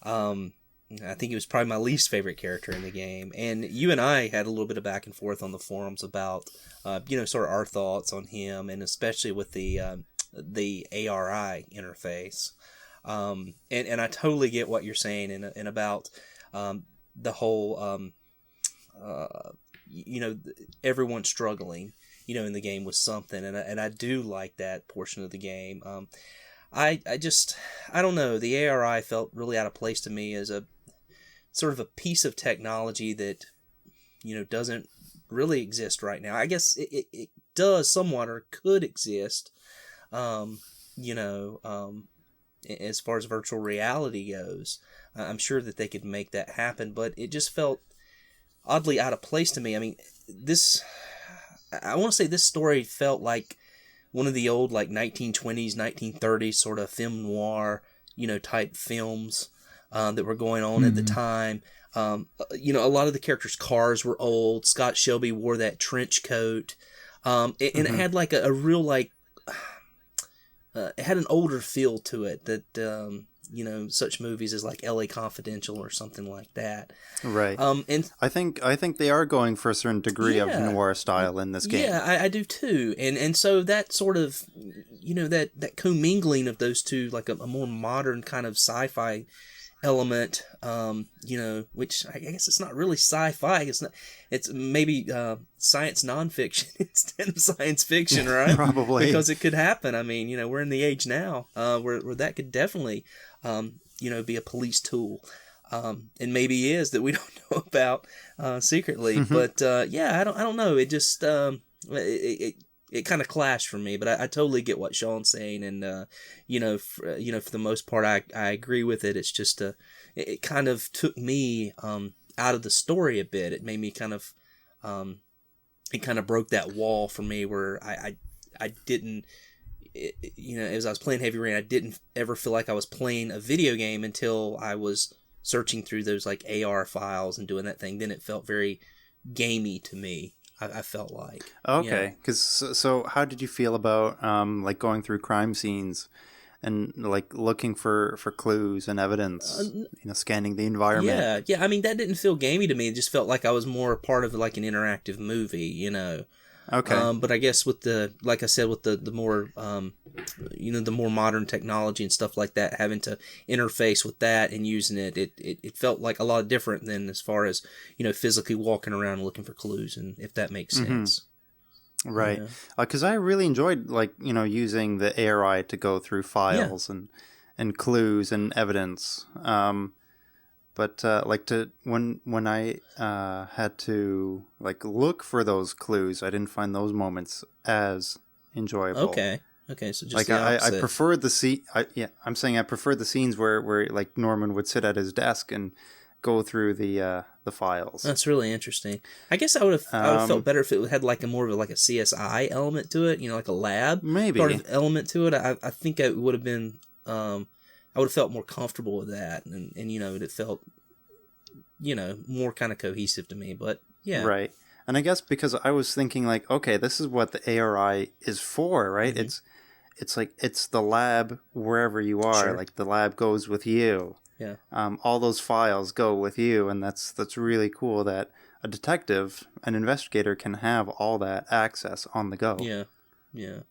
Speaker 2: I think he was probably my least favorite character in the game. And you and I had a little bit of back and forth on the forums about, sort of our thoughts on him, and especially with the ARI interface. And I totally get what you're saying, and about the whole, everyone struggling, in the game with something, and I do like that portion of the game. I don't know. The ARI felt really out of place to me as a sort of a piece of technology that, doesn't really exist right now. I guess it does somewhat, or could exist, as far as virtual reality goes. I'm sure that they could make that happen, but it just felt oddly out of place to me. I mean, I want to say this story felt like one of the old, 1920s, 1930s sort of film noir, type films that were going on at the time. A lot of the characters' cars were old. Scott Shelby wore that trench coat. And it had a real, it had an older feel to it that, such movies as LA Confidential or something like that.
Speaker 3: Right.
Speaker 2: And
Speaker 3: I think they are going for a certain degree of noir style in this game.
Speaker 2: Yeah, I do too. And so that sort of, that commingling of those two, a more modern kind of sci-fi element, which I guess it's not really sci-fi. It's maybe science nonfiction instead of science fiction, right?
Speaker 3: Probably.
Speaker 2: Because it could happen. I mean, we're in the age now where that could definitely, be a police tool. And maybe is that we don't know about secretly. But I don't know. It just it kind of clashed for me. But I totally get what Sean's saying, and for the most part, I agree with it. It's just it kind of took me out of the story a bit. It made me kind of it kind of broke that wall for me where I didn't. As I was playing Heavy Rain, I didn't ever feel like I was playing a video game until I was searching through those AR files and doing that thing. Then it felt very gamey to me. I felt like.
Speaker 3: Okay, because so how did you feel about going through crime scenes and looking for clues and evidence, scanning the environment?
Speaker 2: Yeah. I mean, that didn't feel gamey to me. It just felt like I was more part of an interactive movie.
Speaker 3: Okay.
Speaker 2: But I guess with the more, the more modern technology and stuff like that, having to interface with that and using it felt like a lot different than as far as, physically walking around looking for clues, and if that makes sense.
Speaker 3: Right. Because I really enjoyed, using the ARI to go through files and clues and evidence. But like to when I had to like look for those clues, I didn't find those moments as enjoyable.
Speaker 2: Okay, so just
Speaker 3: Like
Speaker 2: the
Speaker 3: I
Speaker 2: opposite.
Speaker 3: preferred the scene. I'm saying I preferred the scenes where like Norman would sit at his desk and go through the files.
Speaker 2: That's really interesting. I guess I would have felt better if it had like a more of like a CSI element to it, like a lab
Speaker 3: Maybe.
Speaker 2: sort of element to it. I think it would have been I would have felt more comfortable with that, and it felt more kind of cohesive to me. But yeah,
Speaker 3: Right. And I guess because I was thinking like, okay, this is what the ARI is for, right?
Speaker 2: Mm-hmm.
Speaker 3: It's like it's the lab wherever you are.
Speaker 2: Sure.
Speaker 3: Like the lab goes with you.
Speaker 2: Yeah.
Speaker 3: All those files go with you, and that's really cool that a detective, an investigator, can have all that access on the go.
Speaker 2: Yeah.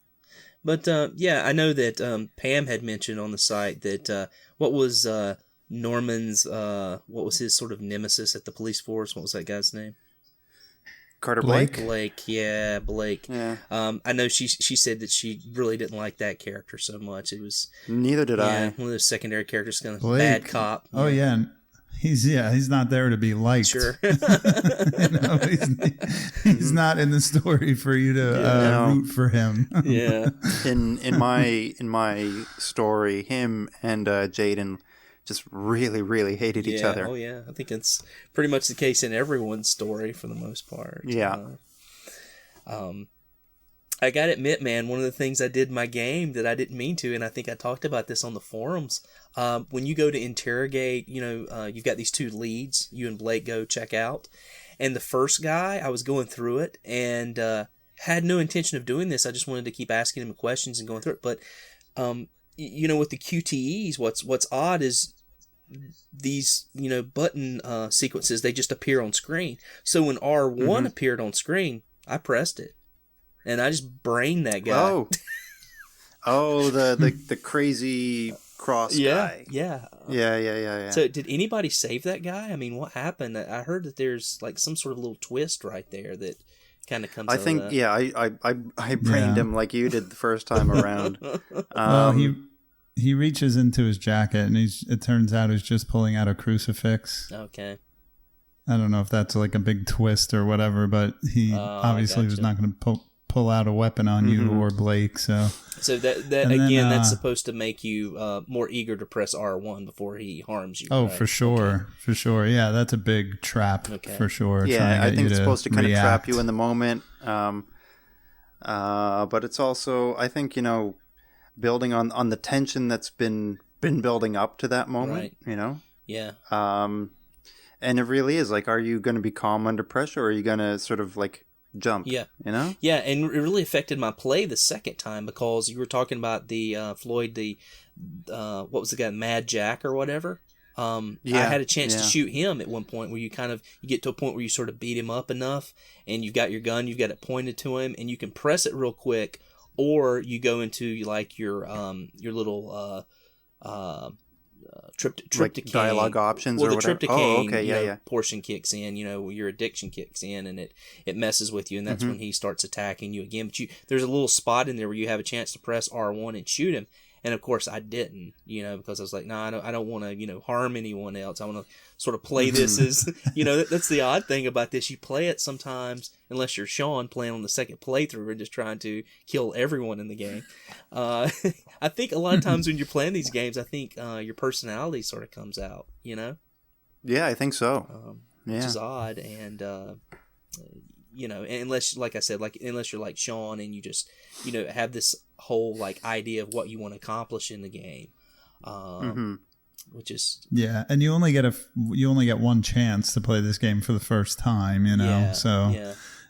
Speaker 2: But I know that Pam had mentioned on the site that what was Norman's what was his sort of nemesis at the police force? What was that guy's name?
Speaker 3: Carter
Speaker 1: Blake?
Speaker 3: Blake.
Speaker 2: Blake. Yeah, Blake.
Speaker 3: Yeah.
Speaker 2: I know she said that she really didn't like that character so much. It was
Speaker 3: Neither did I.
Speaker 2: one of those secondary characters, kind of
Speaker 1: Blake.
Speaker 2: bad cop.
Speaker 1: Oh yeah, and he's not there to be liked.
Speaker 2: Sure.
Speaker 1: He's not in the story for you to root for him.
Speaker 2: Yeah.
Speaker 3: In my story, him and Jaden just really, really hated each other.
Speaker 2: Oh yeah. I think it's pretty much the case in everyone's story for the most part.
Speaker 3: Yeah.
Speaker 2: I gotta admit, man, one of the things I did in my game that I didn't mean to, and I think I talked about this on the forums, when you go to interrogate, you've got these two leads, you and Blake go check out, and the first guy, I was going through it, and had no intention of doing this, I just wanted to keep asking him questions and going through it, but, with the QTEs, what's odd is these, button sequences, they just appear on screen. So when R1 appeared on screen, I pressed it. And I just brained that guy.
Speaker 3: Oh, the crazy cross guy. Yeah.
Speaker 2: So did anybody save that guy? I mean, what happened? I heard that there's like some sort of little twist right there that kind of comes.
Speaker 3: I think
Speaker 2: of that.
Speaker 3: I brained him like you did the first time around.
Speaker 1: Well, he reaches into his jacket and it turns out he's just pulling out a crucifix.
Speaker 2: Okay.
Speaker 1: I don't know if that's like a big twist or whatever, but he obviously was not going to pull out a weapon on you or Blake. So
Speaker 2: that again, that's supposed to make you more eager to press R1 before he harms you.
Speaker 1: Oh,
Speaker 2: right?
Speaker 1: for sure. Yeah, that's a big trap for sure.
Speaker 3: Yeah, I think it's supposed to kind of trap you in the moment. But it's also, I think, building on the tension that's been building up to that moment,
Speaker 2: right. Yeah.
Speaker 3: And it really is like, are you going to be calm under pressure, or are you going to sort of like jump?
Speaker 2: Yeah.
Speaker 3: Yeah,
Speaker 2: and it really affected my play the second time because you were talking about the Floyd, what was the guy, Mad Jack or whatever. I had a chance to shoot him at one point where you get to a point where you sort of beat him up enough and you've got your gun, you've got it pointed to him, and you can press it real quick, or you go into like your little tryptochan,
Speaker 3: like dialogue options, or
Speaker 2: the
Speaker 3: whatever.
Speaker 2: tryptochan portion kicks in, your addiction kicks in, and it messes with you, and that's when he starts attacking you again. But there's a little spot in there where you have a chance to press R1 and shoot him, and of course I didn't, because I was like, no, I don't want to, harm anyone else. I want to sort of play this as, that's the odd thing about this. You play it sometimes, unless you're Sean playing on the second playthrough and just trying to kill everyone in the game. I think a lot of times when you're playing these games, I think your personality sort of comes out,
Speaker 3: Yeah, I think so.
Speaker 2: Which is odd, and unless, like I said, unless you're like Sean and you just, have this whole like idea of what you want to accomplish in the game, which is
Speaker 1: and you only get one chance to play this game for the first time,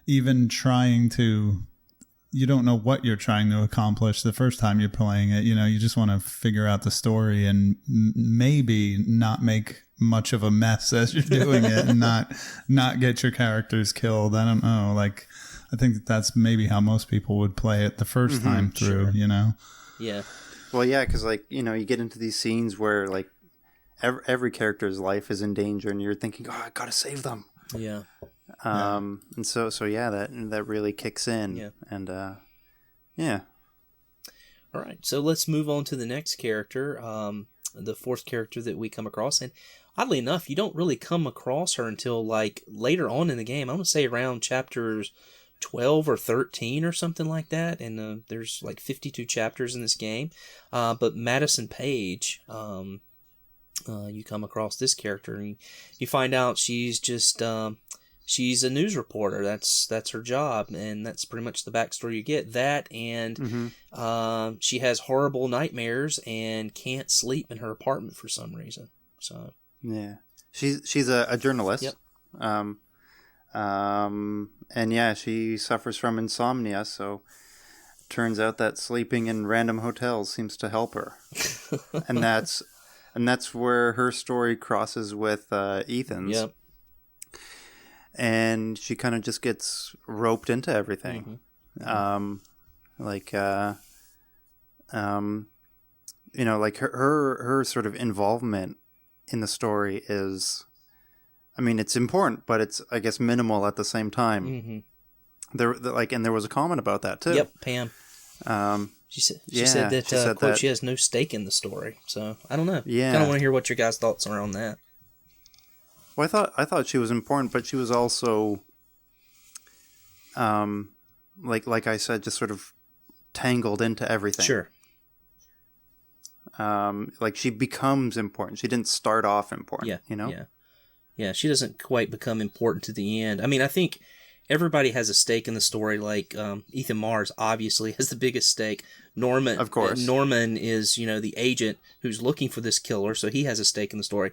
Speaker 1: even trying to. You don't know what you're trying to accomplish the first time you're playing it. You just want to figure out the story and maybe not make much of a mess as you're doing it and not get your characters killed. I don't know. Like, I think that's maybe how most people would play it the first time through,
Speaker 2: Yeah.
Speaker 3: Well, yeah, because, you get into these scenes where, every character's life is in danger and you're thinking, oh, I gotta save them.
Speaker 2: Yeah.
Speaker 3: And so that really kicks in.
Speaker 2: Yeah.
Speaker 3: And
Speaker 2: All right, so let's move on to the next character, the fourth character that we come across, and oddly enough, you don't really come across her until like later on in the game. I want to say around chapters 12 or 13 or something like that. And there's like 52 chapters in this game. But Madison Page, you come across this character and you find out she's just she's a news reporter. That's her job, and that's pretty much the backstory you get. That and she has horrible nightmares and can't sleep in her apartment for some reason. So
Speaker 3: yeah, she's a journalist.
Speaker 2: Yep.
Speaker 3: And yeah, she suffers from insomnia. So turns out that sleeping in random hotels seems to help her, and that's where her story crosses with Ethan's.
Speaker 2: Yep.
Speaker 3: And she kind of just gets roped into everything. Like her sort of involvement in the story is, I mean, it's important, but it's, I guess, minimal at the same time. And there was a comment about that too.
Speaker 2: Yep, Pam. She said that, quote, she has no stake in the story. So I don't know.
Speaker 3: Yeah.
Speaker 2: Kind of want to hear what your guys' thoughts are on that.
Speaker 3: Well, I thought she was important, but she was also, like I said, just sort of tangled into everything.
Speaker 2: Sure.
Speaker 3: Like she becomes important. She didn't start off important.
Speaker 2: Yeah.
Speaker 3: You know.
Speaker 2: Yeah. She doesn't quite become important to the end. I mean, I think everybody has a stake in the story. Like Ethan Mars obviously has the biggest stake. Norman,
Speaker 3: of course.
Speaker 2: Norman is the agent who's looking for this killer, so he has a stake in the story.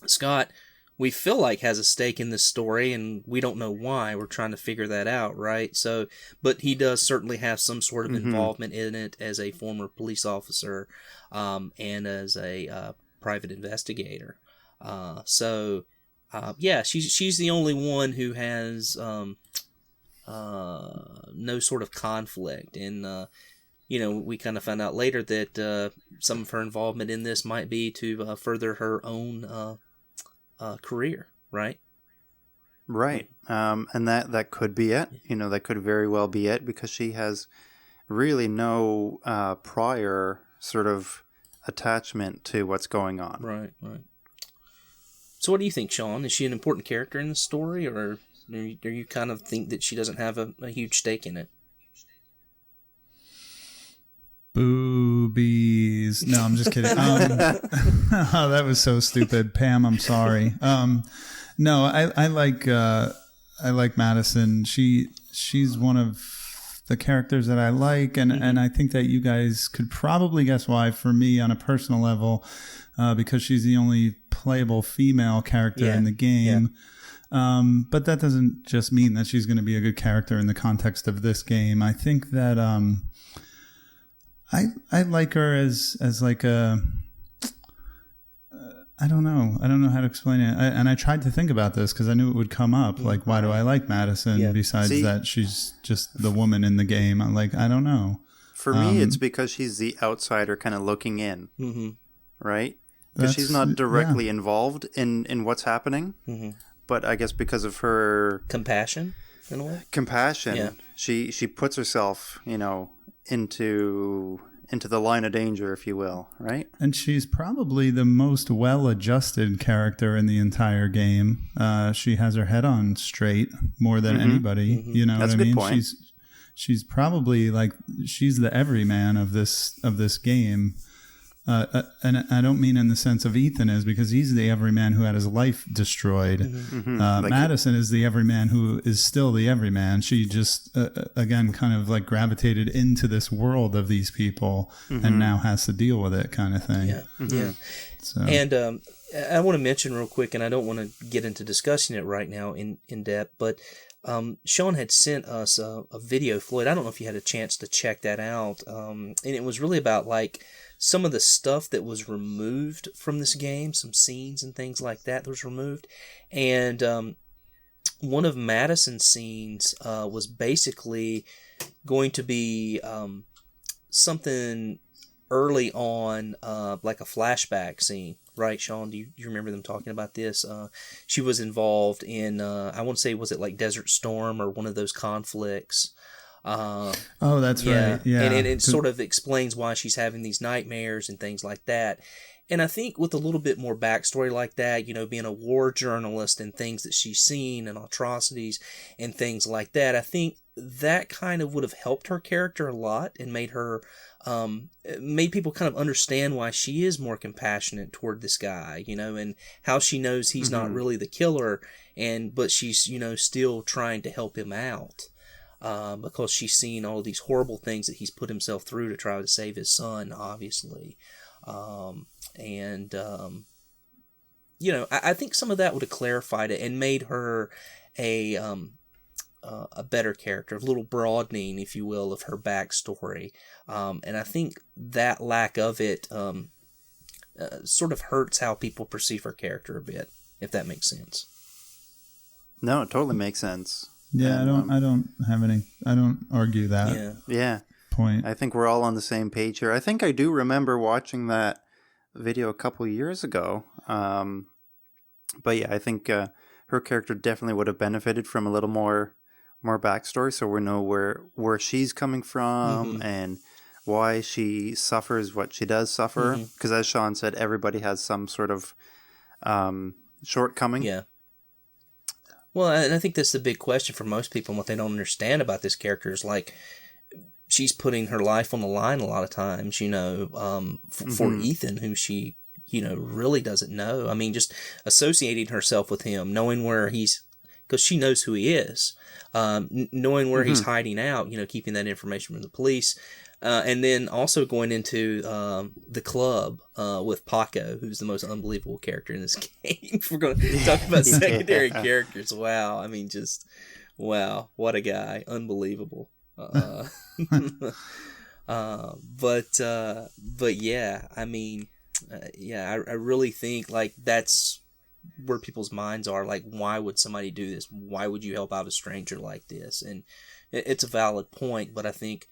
Speaker 2: Scott, we feel like has a stake in this story, and we don't know why. We're trying to figure that out, right? So, but he does certainly have some sort of involvement in it as a former police officer, and as a private investigator. She's the only one who has no sort of conflict, and we kind of found out later that some of her involvement in this might be to further her own career, right?
Speaker 3: Right. And that could be it. That could very well be it, because she has really no prior sort of attachment to what's going on.
Speaker 2: Right. So what do you think, Sean? Is she an important character in the story, or do you kind of think that she doesn't have a huge stake in it?
Speaker 1: Boobies. No, I'm just kidding. Oh, that was so stupid. Pam, I'm sorry. No, I like Madison. She's one of the characters that I like, and I think that you guys could probably guess why. For me, on a personal level, because she's the only playable female character in the game. But that doesn't just mean that she's going to be a good character in the context of this game. I think that I like her as like a, I don't know how to explain it. And I tried to think about this because I knew it would come up. Like, why do I like Madison besides that she's just the woman in the game? I'm like, I don't know.
Speaker 3: For me, it's because she's the outsider kind of looking in, right? Because she's not directly involved in what's happening. But I guess because of her
Speaker 2: compassion, in a way.
Speaker 3: She puts herself, into the line of danger, if you will, right?
Speaker 1: And she's probably the most well-adjusted character in the entire game. She has her head on straight more than anybody. You know
Speaker 3: That's
Speaker 1: what I mean?
Speaker 3: Point.
Speaker 1: She's probably she's the everyman of this game. And I don't mean in the sense of Ethan is, because he's the everyman who had his life destroyed. Madison is the everyman who is still the everyman. She just, again, kind of like gravitated into this world of these people and now has to deal with it, kind of thing.
Speaker 2: Yeah. So. And I want to mention real quick, and I don't want to get into discussing it right now in depth, but Sean had sent us a video, Floyd. I don't know if you had a chance to check that out. And it was really about some of the stuff that was removed from this game, some scenes and things like that was removed. And one of Madison's scenes was basically going to be something early on, like a flashback scene. Right, Sean? Do you remember them talking about this? She was involved in, I want to say, was it like Desert Storm or one of those conflicts?
Speaker 1: Oh, that's right. Yeah.
Speaker 2: And it sort of explains why she's having these nightmares and things like that. And I think with a little bit more backstory like that, being a war journalist and things that she's seen and atrocities and things like that, I think that kind of would have helped her character a lot and made her, made people kind of understand why she is more compassionate toward this guy, and how she knows he's not really the killer, but she's, still trying to help him out. Because she's seen all these horrible things that he's put himself through to try to save his son, obviously. I think some of that would have clarified it and made her a better character, a little broadening, if you will, of her backstory. And I think that lack of it sort of hurts how people perceive her character a bit, if that makes sense.
Speaker 3: No, it totally makes sense.
Speaker 1: Yeah, and, I don't argue that.
Speaker 3: Yeah.
Speaker 1: Point.
Speaker 3: I think we're all on the same page here. I think I do remember watching that video a couple years ago. But yeah, I think her character definitely would have benefited from a little more backstory, so we know where she's coming from and why she suffers what she does suffer. Because as Sean said, everybody has some sort of shortcoming.
Speaker 2: Yeah. Well, and I think that's the big question for most people, and what they don't understand about this character is, like, she's putting her life on the line a lot of times, for Ethan, who she, really doesn't know. I mean, just associating herself with him, knowing where he's, because she knows who he is, knowing where he's hiding out, keeping that information from the police. And then also going into the club with Paco, who's the most unbelievable character in this game. If we're going to talk about secondary characters, wow. I mean, wow, what a guy. Unbelievable. But yeah, I mean, I really think, like, that's where people's minds are. Like, why would somebody do this? Why would you help out a stranger like this? And it's a valid point, but I think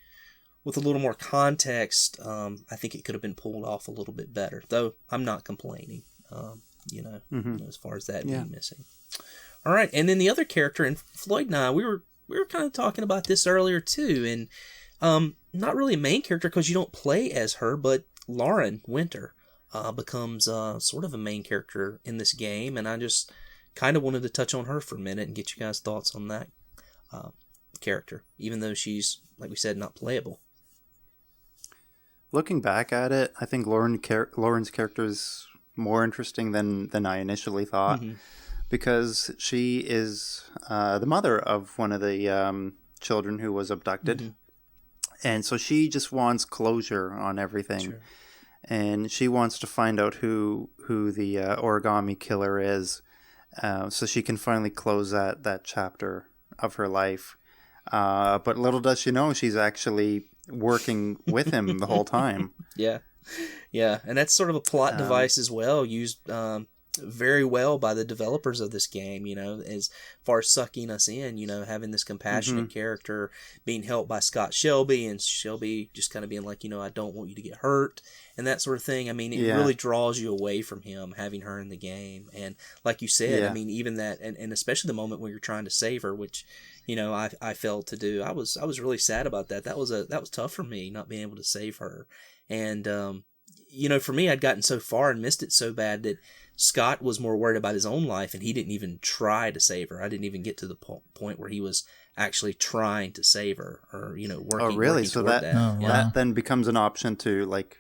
Speaker 2: with a little more context, I think it could have been pulled off a little bit better. Though I'm not complaining, as far as that being missing. All right, and then the other character, and Floyd and I, we were kind of talking about this earlier too, and not really a main character because you don't play as her, but Lauren Winter becomes sort of a main character in this game, and I just kind of wanted to touch on her for a minute and get you guys' thoughts on that character, even though she's, like we said, not playable.
Speaker 3: Looking back at it, I think Lauren's character is more interesting than I initially thought, because she is the mother of one of the children who was abducted, and so she just wants closure on everything. Sure. And she wants to find out who the origami killer is, so she can finally close that chapter of her life. But little does she know, she's actually working with him the whole time.
Speaker 2: Yeah, and that's sort of a plot device as well, used very well by the developers of this game, as far as sucking us in, having this compassionate character being helped by Scott Shelby, and Shelby just kind of being like, I don't want you to get hurt, and that sort of thing. I mean, it really draws you away from him, having her in the game. And like you said, I mean, even that, and especially the moment where you're trying to save her, which, I failed to do. I was really sad about that. That was tough for me, not being able to save her. And, for me, I'd gotten so far and missed it so bad that Scott was more worried about his own life, and he didn't even try to save her. I didn't even get to the point where he was actually trying to save her, or, working.
Speaker 3: Oh, really? So that
Speaker 1: wow.
Speaker 3: then becomes an option to, like,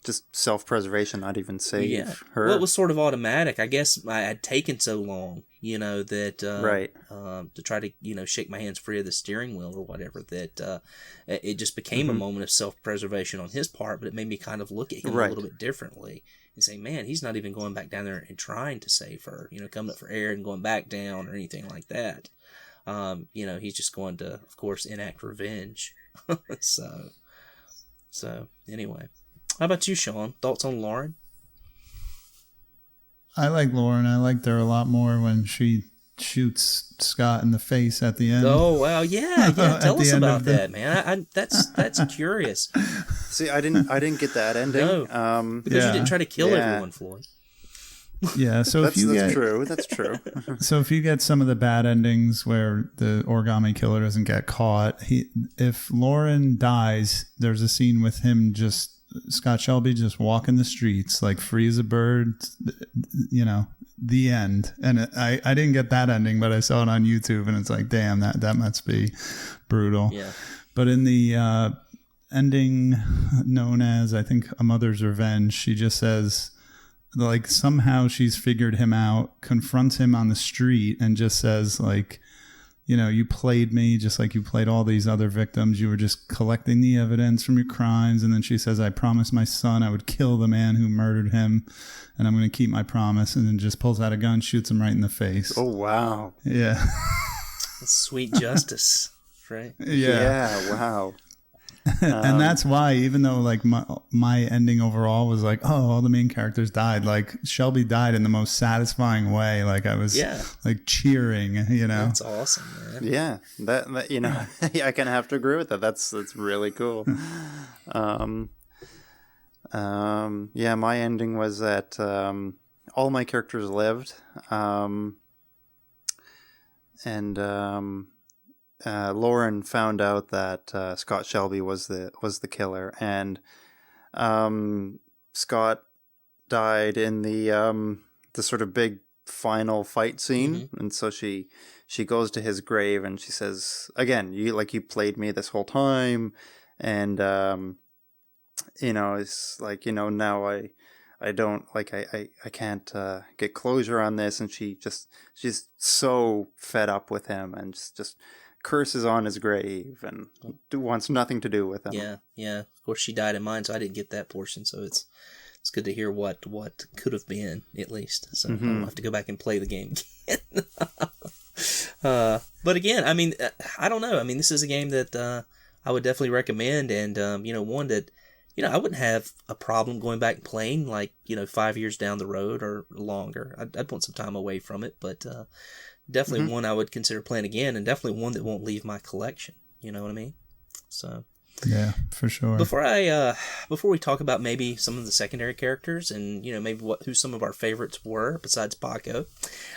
Speaker 3: just self-preservation, not even save her.
Speaker 2: Well, it was sort of automatic. I guess I had taken so long, that
Speaker 3: right.
Speaker 2: To try to, shake my hands free of the steering wheel or whatever, that it just became a moment of self-preservation on his part, but it made me kind of look at him a little bit differently and say, man, he's not even going back down there and trying to save her, coming up for air and going back down or anything like that. He's just going to, of course, enact revenge. So anyway. How about you, Sean? Thoughts on Lauren?
Speaker 1: I like Lauren. I liked her a lot more when she shoots Scott in the face at the end.
Speaker 2: Oh, wow. Yeah. Tell us about that, man. That's curious.
Speaker 3: See, I didn't get that ending.
Speaker 2: No, because you didn't try to kill everyone, Floyd.
Speaker 1: Yeah, so
Speaker 3: that's true. That's true.
Speaker 1: So if you get some of the bad endings where the origami killer doesn't get caught, if Lauren dies, there's a scene with him just Scott Shelby just walking the streets like free as a bird, you know, the end. And I didn't get that ending, but I saw it on YouTube, and it's like, damn, that must be brutal.
Speaker 2: Yeah.
Speaker 1: But in the ending known as, I think, A Mother's Revenge, she just says, like, somehow she's figured him out, confronts him on the street, and just says, like, you know, you played me just like you played all these other victims. You were just collecting the evidence from your crimes. And then she says, I promised my son I would kill the man who murdered him, and I'm going to keep my promise. And then just pulls out a gun, shoots him right in the face.
Speaker 3: Oh, wow.
Speaker 1: Yeah.
Speaker 2: That's sweet justice, right?
Speaker 3: Yeah, wow.
Speaker 1: And that's why, even though like my ending overall was like, oh, all the main characters died, like Shelby died in the most satisfying way. Like I was like cheering, you know.
Speaker 2: That's awesome, man.
Speaker 3: Yeah, that you know, I kind of have to agree with that. That's really cool. Yeah, my ending was that all my characters lived, and Lauren found out that Scott Shelby was the killer, and Scott died in the sort of big final fight scene, and so she goes to his grave and she says, again, you played me this whole time, and you know, it's like, you know, now I don't like I can't get closure on this, and she's so fed up with him and just curses on his grave and wants nothing to do with him.
Speaker 2: Yeah. Of course, she died in mine, so I didn't get that portion. So it's good to hear what could have been, at least. So I don't have to go back and play the game again. But again, I mean, I don't know. I mean, this is a game that I would definitely recommend, and you know, one that, you know, I wouldn't have a problem going back and playing, like, you know, 5 years down the road or longer. I'd want some time away from it, but definitely one I would consider playing again, and definitely one that won't leave my collection. You know what I mean? So
Speaker 1: yeah, for sure.
Speaker 2: Before we talk about maybe some of the secondary characters, and, you know, maybe who some of our favorites were besides Paco,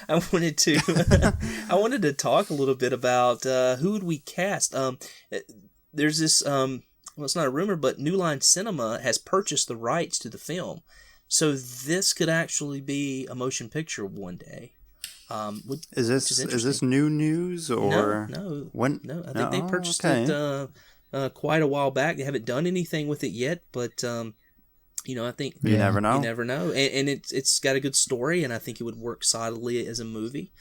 Speaker 2: I wanted to talk a little bit about who would we cast. There's this well, it's not a rumor, but New Line Cinema has purchased the rights to the film, so this could actually be a motion picture one day.
Speaker 3: Is this new news, or
Speaker 2: no?
Speaker 3: When?
Speaker 2: No, I think they purchased it quite a while back. They haven't done anything with it yet, but you know, I think
Speaker 3: you never know.
Speaker 2: You never know, and it's got a good story, and I think it would work solidly as a movie.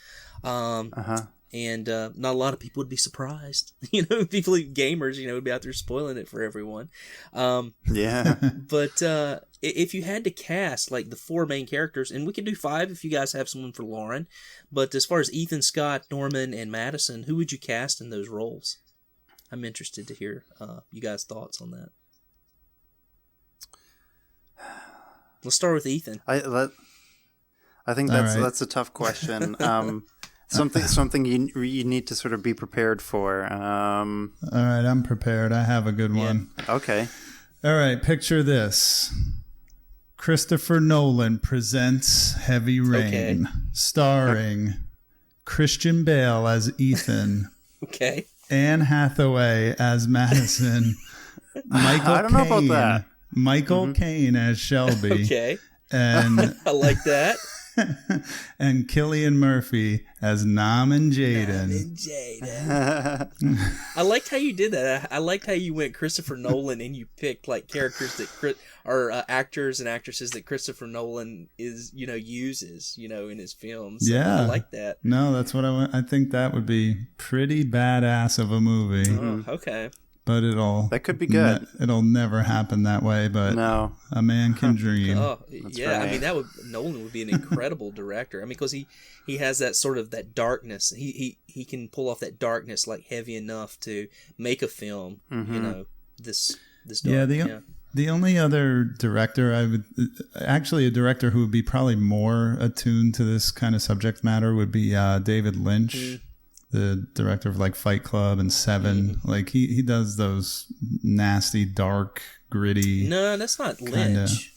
Speaker 2: And not a lot of people would be surprised. You know, people, gamers, you know, would be out there spoiling it for everyone.
Speaker 3: Yeah.
Speaker 2: But if you had to cast like the 4 main characters, and we can do 5 if you guys have someone for Lauren, but as far as Ethan, Scott, Norman, and Madison, who would you cast in those roles? I'm interested to hear you guys' thoughts on that. Let's start with Ethan.
Speaker 3: I think that's a tough question. Something you need to sort of be prepared for.
Speaker 1: All right, I'm prepared. I have a good one.
Speaker 3: Okay.
Speaker 1: All right, picture this. Christopher Nolan presents Heavy Rain, starring Christian Bale as Ethan.
Speaker 2: Okay.
Speaker 1: Anne Hathaway as Madison. Michael
Speaker 3: I don't know about that.
Speaker 1: Michael Caine as Shelby.
Speaker 2: Okay.
Speaker 1: And
Speaker 2: I like that.
Speaker 1: And Cillian Murphy as Nam and Jaden.
Speaker 2: I liked how you did that. I liked how you went Christopher Nolan and you picked like characters that are actors and actresses that Christopher Nolan uses in his films. So
Speaker 1: yeah,
Speaker 2: I like that.
Speaker 1: No, that's what I want. I think that would be pretty badass of a movie.
Speaker 2: Oh, okay.
Speaker 1: But
Speaker 3: that could be good.
Speaker 1: It'll never happen that way, but
Speaker 3: no.
Speaker 1: A man can dream.
Speaker 2: Oh, yeah. Right. I mean, Nolan would be an incredible director. I mean, because he has that sort of that darkness. He can pull off that darkness like heavy enough to make a film. This dark.
Speaker 1: Yeah. The only other director a director who would be probably more attuned to this kind of subject matter would be David Lynch. The director of like Fight Club and Seven. Like he does those nasty, dark, gritty.
Speaker 2: No, that's not Lynch.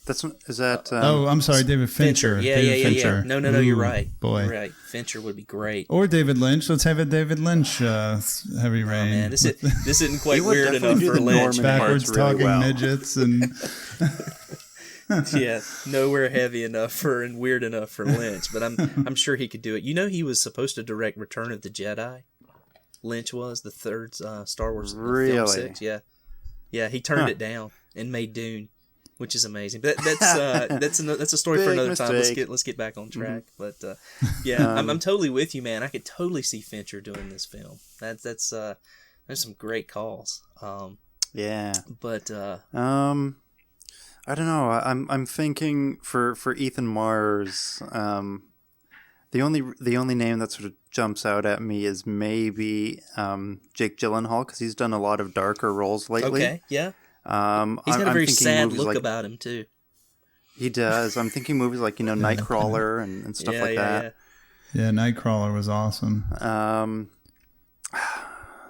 Speaker 3: Is that?
Speaker 1: Oh, I'm sorry, David Fincher.
Speaker 2: Yeah,
Speaker 1: David
Speaker 2: yeah.
Speaker 1: Fincher.
Speaker 2: No, you're right.
Speaker 1: Boy.
Speaker 2: You're right. Fincher would be great.
Speaker 1: Or David Lynch. Let's have a David Lynch Heavy Rain.
Speaker 2: Oh, man, this isn't quite
Speaker 3: He would
Speaker 2: weird
Speaker 3: definitely
Speaker 2: enough
Speaker 3: do
Speaker 2: for
Speaker 3: the
Speaker 2: Lynch.
Speaker 3: Norman
Speaker 1: Backwards
Speaker 3: parts really
Speaker 1: talking
Speaker 3: well.
Speaker 1: midgets and
Speaker 2: Yeah, nowhere heavy enough and weird enough for Lynch, but I'm sure he could do it. You know, he was supposed to direct Return of the Jedi. Lynch was the third Star Wars
Speaker 3: Really?
Speaker 2: film 6. Yeah, he turned it down and made Dune, which is amazing. But that's a story for
Speaker 3: Big
Speaker 2: another time.
Speaker 3: mistake.
Speaker 2: Let's get back on track. But yeah, I'm totally with you, man. I could totally see Fincher doing this film. There's some great calls.
Speaker 3: Yeah.
Speaker 2: But
Speaker 3: I don't know. I'm thinking for Ethan Mars. The only name that sort of jumps out at me is maybe Jake Gyllenhaal, because he's done a lot of darker roles lately.
Speaker 2: okay, yeah, he's
Speaker 3: I'm
Speaker 2: got a very
Speaker 3: thinking
Speaker 2: sad
Speaker 3: movies
Speaker 2: look
Speaker 3: like,
Speaker 2: about him too.
Speaker 3: He does. I'm thinking movies like Nightcrawler and stuff like that.
Speaker 1: yeah, Nightcrawler was awesome.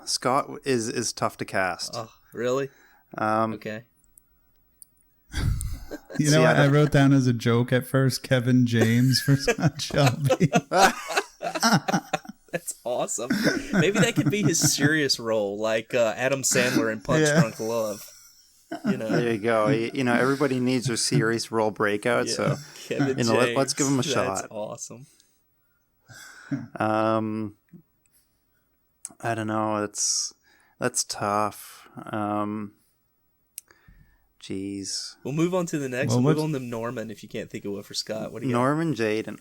Speaker 3: Scott is tough to cast.
Speaker 2: Oh, really? Okay.
Speaker 1: You know what I wrote down as a joke at first? Kevin James for Scott Shelby.
Speaker 2: That's awesome. Maybe that could be his serious role, like Adam Sandler in Punch Drunk Love. You know,
Speaker 3: There you go. Everybody needs their serious role breakout. So
Speaker 2: Kevin James.
Speaker 3: let's give him a
Speaker 2: That's
Speaker 3: shot.
Speaker 2: awesome.
Speaker 3: I don't know. That's tough. Jeez.
Speaker 2: We'll move on to the next.
Speaker 1: Well,
Speaker 2: We'll move on to Norman if you can't think of one for Scott. What do you got?
Speaker 3: Norman Jaden.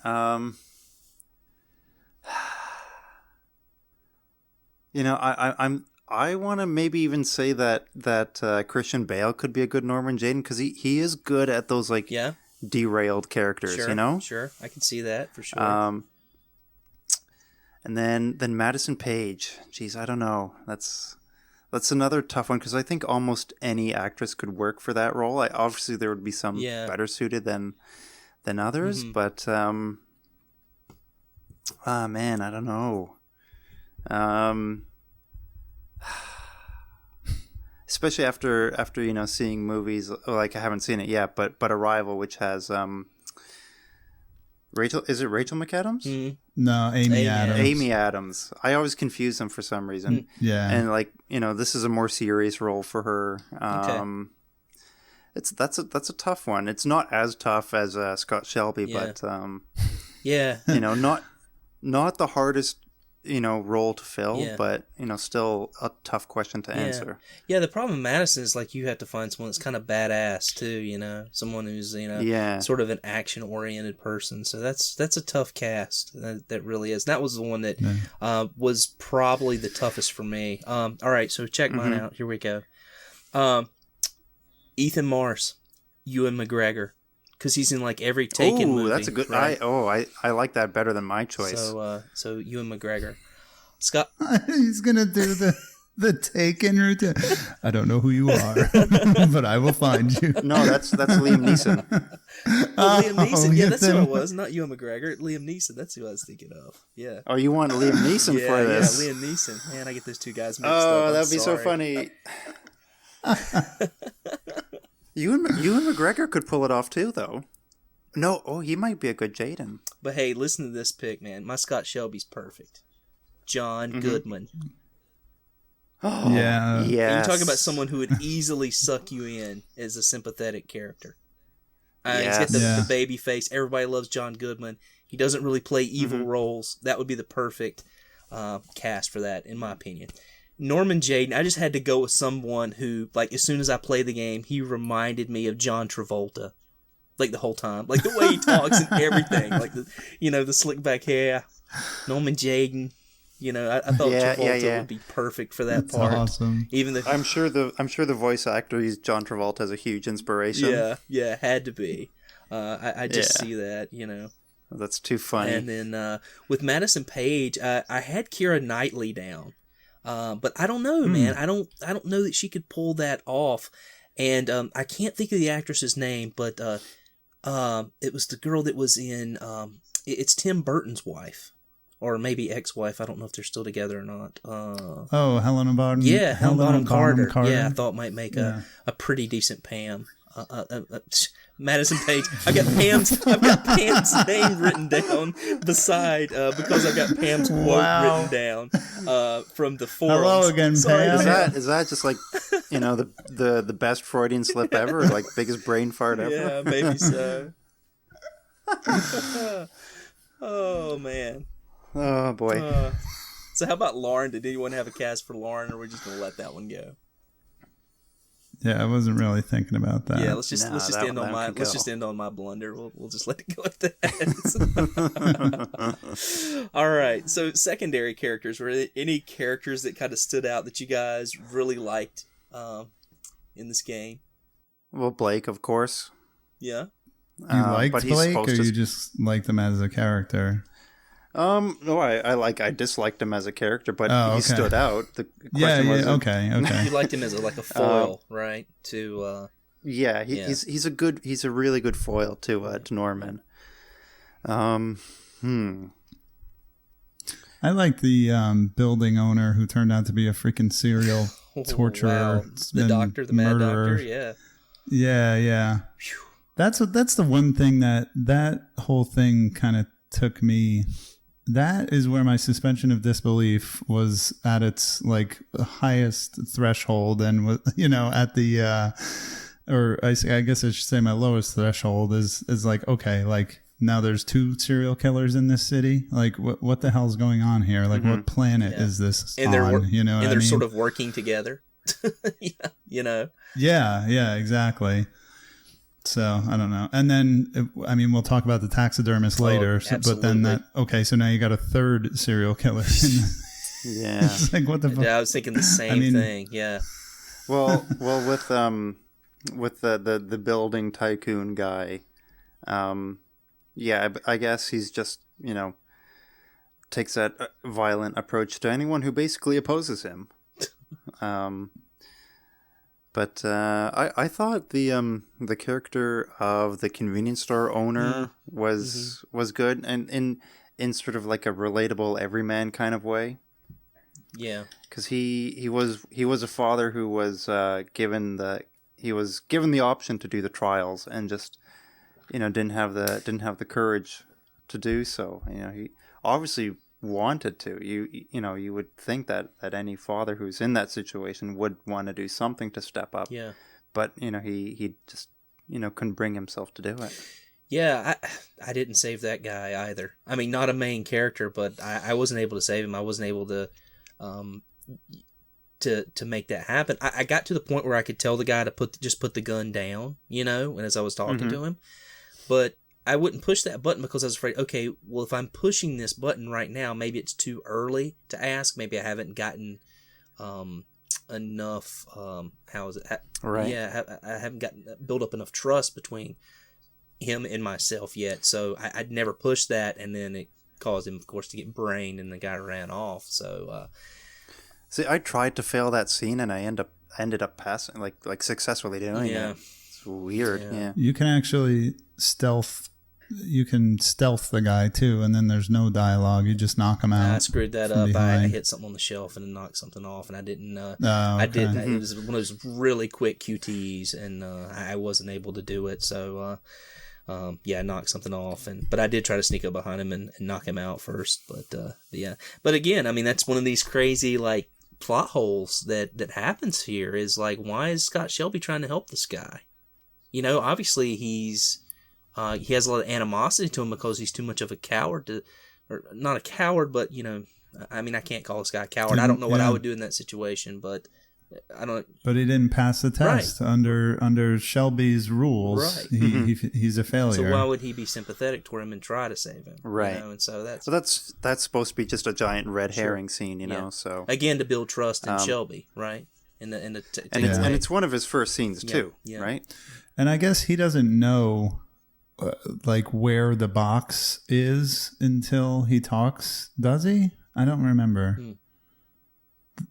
Speaker 3: I want to maybe even say that Christian Bale could be a good Norman Jaden, because he is good at those
Speaker 2: Yeah,
Speaker 3: derailed characters.
Speaker 2: sure, Sure, I can see that for sure.
Speaker 3: And then Madison Page. Jeez, I don't know. That's another tough one, because I think almost any actress could work for that role. Obviously there would be some better suited than others, but man, I don't know. Especially after seeing movies like, I haven't seen it yet, but Arrival, which has Rachel McAdams?
Speaker 1: No, Amy Adams.
Speaker 3: Amy Adams. I always confuse them for some reason.
Speaker 1: Yeah.
Speaker 3: And this is a more serious role for her. That's a tough one. It's not as tough as Scott Shelby, but
Speaker 2: yeah,
Speaker 3: not the hardest role to fill, but still a tough question to answer.
Speaker 2: Yeah, the problem with Madison is, like, you have to find someone that's kind of badass too, someone who's sort of an action oriented person. So that's a tough cast. That really is. That was the one that was probably the toughest for me. All right, so check mine out. Here we go. Ethan Mars, Ewan McGregor, because he's in like every Taken movie.
Speaker 3: That's a good.
Speaker 2: Right?
Speaker 3: I like that better than my choice.
Speaker 2: So Ewan McGregor, Scott.
Speaker 1: He's gonna do the Taken routine. I don't know who you are, but I will find you.
Speaker 3: No, that's Liam Neeson.
Speaker 2: Liam Neeson. Yeah, that's who it was. Not Ewan McGregor. Liam Neeson. That's who I was thinking of. Yeah.
Speaker 3: Oh, you want Liam Neeson for this?
Speaker 2: Yeah, Liam Neeson. Man, I get those two guys mixed up.
Speaker 3: Oh, that'd be so funny. Ewan McGregor could pull it off too, though. No, he might be a good Jaden.
Speaker 2: But hey, listen to this pick, man. My Scott Shelby's perfect. John Goodman.
Speaker 3: Oh,
Speaker 1: yeah.
Speaker 3: Yes.
Speaker 2: You talk about someone who would easily suck you in as a sympathetic character. He's got the baby face. Everybody loves John Goodman. He doesn't really play evil roles. That would be the perfect cast for that, in my opinion. Norman Jaden, I just had to go with someone who, like, as soon as I played the game, he reminded me of John Travolta. Like, the whole time. Like, the way he talks and everything. Like, the slick back hair. Norman Jaden. I thought Travolta would be perfect for that part.
Speaker 1: Awesome.
Speaker 2: Even
Speaker 3: I'm sure the voice actor, he's John Travolta, is a huge inspiration.
Speaker 2: Yeah, had to be. I just see that,
Speaker 3: That's too funny.
Speaker 2: And then with Madison Page, I had Keira Knightley down. But I don't know, man. I don't know that she could pull that off. And I can't think of the actress's name, but it was the girl that was in it's Tim Burton's wife, or maybe ex-wife. I don't know if they're still together or not.
Speaker 1: Helena Bonham.
Speaker 2: Yeah, Helena Bonham Carter.
Speaker 1: Carter.
Speaker 2: Yeah, I thought might make a pretty decent Pam. Madison Page. I've got Pam's name written down beside because I've got Pam's quote written down from the forums.
Speaker 1: Hello again, Pam.
Speaker 3: Is that just like, the best Freudian slip ever? Like biggest brain fart ever?
Speaker 2: Yeah, maybe so. Oh man.
Speaker 3: Oh boy.
Speaker 2: So how about Lauren? Did anyone have a cast for Lauren, or are we just gonna let that one go?
Speaker 1: Yeah, I wasn't really thinking about that.
Speaker 2: Yeah, let's just end on my blunder. We'll just let it go at that. All right. So secondary characters. Were there any characters that kind of stood out that you guys really liked in this game?
Speaker 3: Well, Blake, of course.
Speaker 2: Yeah.
Speaker 1: You liked Blake, or you just liked him as a character?
Speaker 3: No, I disliked him as a character, but he stood out. The question was,
Speaker 1: okay.
Speaker 2: You liked him as a foil, right? To
Speaker 3: he's a really good foil to Norman. I
Speaker 1: like the building owner who turned out to be a freaking serial torturer.
Speaker 2: Wow. The doctor, the
Speaker 1: murderer.
Speaker 2: mad doctor, yeah.
Speaker 1: Yeah. That's the one thing that whole thing kind of took me. That is where my suspension of disbelief was at its highest threshold, and was at the or I guess I should say my lowest threshold is okay, now there's 2 serial killers in this city. What the hell's going on here? What planet is this
Speaker 2: and
Speaker 1: on?
Speaker 2: They're sort of working together.
Speaker 1: Yeah, exactly. So I don't know. And then, we'll talk about the taxidermist later. But then so now you got a third serial killer.
Speaker 3: Yeah.
Speaker 1: It's what the fuck?
Speaker 2: Yeah, I was thinking the same thing. Yeah.
Speaker 3: Well, with the building tycoon guy, I guess he's just takes that violent approach to anyone who basically opposes him. But I thought the character of the convenience store owner was good, and in sort of like a relatable everyman kind of way.
Speaker 2: Yeah,
Speaker 3: because he was a father who was given the option to do the trials, and just didn't have the courage to do so. He obviously wanted to. You would think that any father who's in that situation would want to do something to step up.
Speaker 2: Yeah.
Speaker 3: But he just couldn't bring himself to do it.
Speaker 2: Yeah, I didn't save that guy either. Not a main character, but I wasn't able to save him. I wasn't able to make that happen. I got to the point where I could tell the guy to put the gun down, and as I was talking to him, but I wouldn't push that button because I was afraid, okay, well, if I'm pushing this button right now, maybe it's too early to ask. Maybe I haven't gotten enough,
Speaker 3: right.
Speaker 2: Yeah, I haven't gotten built up enough trust between him and myself yet. So I'd never pushed that, and then it caused him, of course, to get brained, and the guy ran off. So,
Speaker 3: see, I tried to fail that scene, and I ended up passing, successfully doing it. It's weird. Yeah.
Speaker 1: You can actually stealth the guy too, and then there's no dialogue. You just knock him out.
Speaker 2: I screwed that up. I hit something on the shelf and knocked something off, and I didn't. I did. It was one of those really quick QTs, and I wasn't able to do it. So, I knocked something off, but I did try to sneak up behind him and knock him out first. But yeah. But again, that's one of these crazy plot holes that happens here. Is why is Scott Shelby trying to help this guy? Obviously he has a lot of animosity to him because he's too much of a coward or not a coward, but I can't call this guy a coward. I don't know what I would do in that situation, but I don't.
Speaker 1: But he didn't pass the test under Shelby's rules. Right. He's a failure.
Speaker 2: So why would he be sympathetic toward him and try to save him?
Speaker 3: Right.
Speaker 2: And so
Speaker 3: that's supposed to be just a giant red herring scene, So
Speaker 2: again, to build trust in Shelby, right? And
Speaker 3: it's one of his first scenes too, right?
Speaker 1: And I guess he doesn't know where the box is until he talks, does he? I don't remember.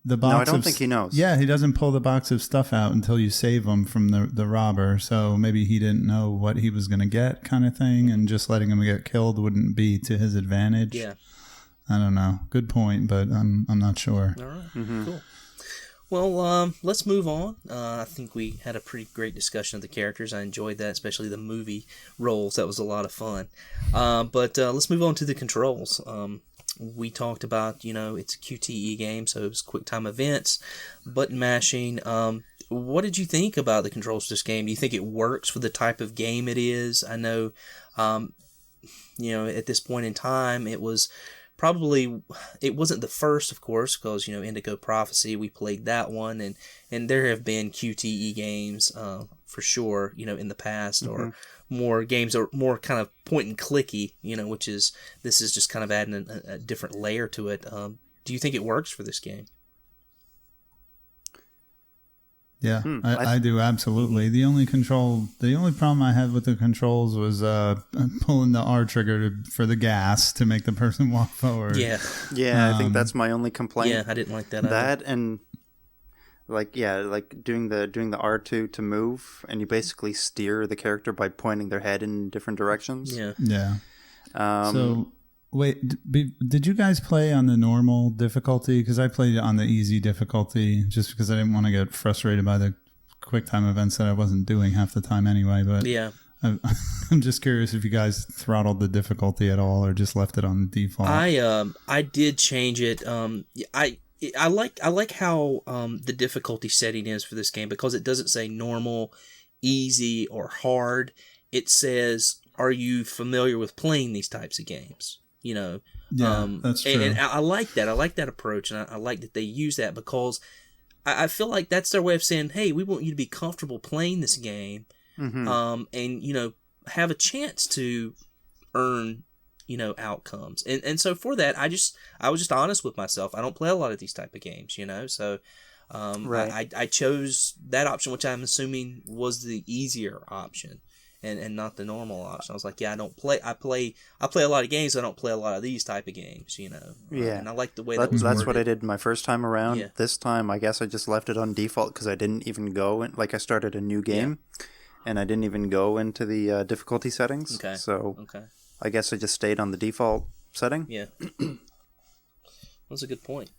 Speaker 1: The box.
Speaker 3: No, I don't think he knows.
Speaker 1: Yeah, he doesn't pull the box of stuff out until you save him from the robber. So maybe he didn't know what he was going to get, kind of thing, and just letting him get killed wouldn't be to his advantage.
Speaker 2: Yeah.
Speaker 1: I don't know. Good point, but I'm not sure.
Speaker 2: All right. Cool. Well, let's move on. I think we had a pretty great discussion of the characters. I enjoyed that, especially the movie roles. That was a lot of fun. But let's move on to the controls. We talked about, it's a QTE game, so it's quick time events, button mashing. What did you think about the controls for this game? Do you think it works for the type of game it is? I know, at this point in time, it wasn't the first, of course, because, Indigo Prophecy, we played that one, and there have been QTE games, for sure, in the past, or more games or more kind of point and clicky, this is just kind of adding a different layer to it. Do you think it works for this game?
Speaker 1: Yeah, I do, absolutely. The only problem I had with the controls was pulling the R trigger for the gas to make the person walk forward.
Speaker 2: Yeah.
Speaker 3: Yeah, I think that's my only complaint.
Speaker 2: Yeah, I didn't like that
Speaker 3: That
Speaker 2: either.
Speaker 3: and like doing the R2 to move, and you basically steer the character by pointing their head in different directions.
Speaker 2: Yeah.
Speaker 1: Yeah.
Speaker 3: Um,
Speaker 1: So, wait, did you guys play on the normal difficulty? Because I played it on the easy difficulty just because I didn't want to get frustrated by the quick time events that I wasn't doing half the time anyway. But
Speaker 2: Yeah.
Speaker 1: I'm just curious if you guys throttled the difficulty at all or just left it on the default.
Speaker 2: I did change it. I like how the difficulty setting is for this game, because it doesn't say normal, easy, or hard. It says, are you familiar with playing these types of games?
Speaker 1: Yeah, that's true.
Speaker 2: And I like that. I like that approach, and I like that they use that, because I feel like that's their way of saying, hey, we want you to be comfortable playing this game, and have a chance to earn outcomes. And so for that, I was just honest with myself. I don't play a lot of these type of games, so
Speaker 3: Right.
Speaker 2: I chose that option, which I'm assuming was the easier option, and not the normal option. I was like, yeah, I play a lot of games, I don't play a lot of these type of games,
Speaker 3: Yeah.
Speaker 2: and I like the way that was
Speaker 3: That's what I
Speaker 2: worded.
Speaker 3: did my first time around.
Speaker 2: Yeah.
Speaker 3: This time, I guess I just left it on default because I didn't even go in. Like, I started a new game, and I didn't even go into the difficulty settings.
Speaker 2: Okay.
Speaker 3: So
Speaker 2: Okay.
Speaker 3: I guess I just stayed on the default setting.
Speaker 2: Yeah. That's a good point.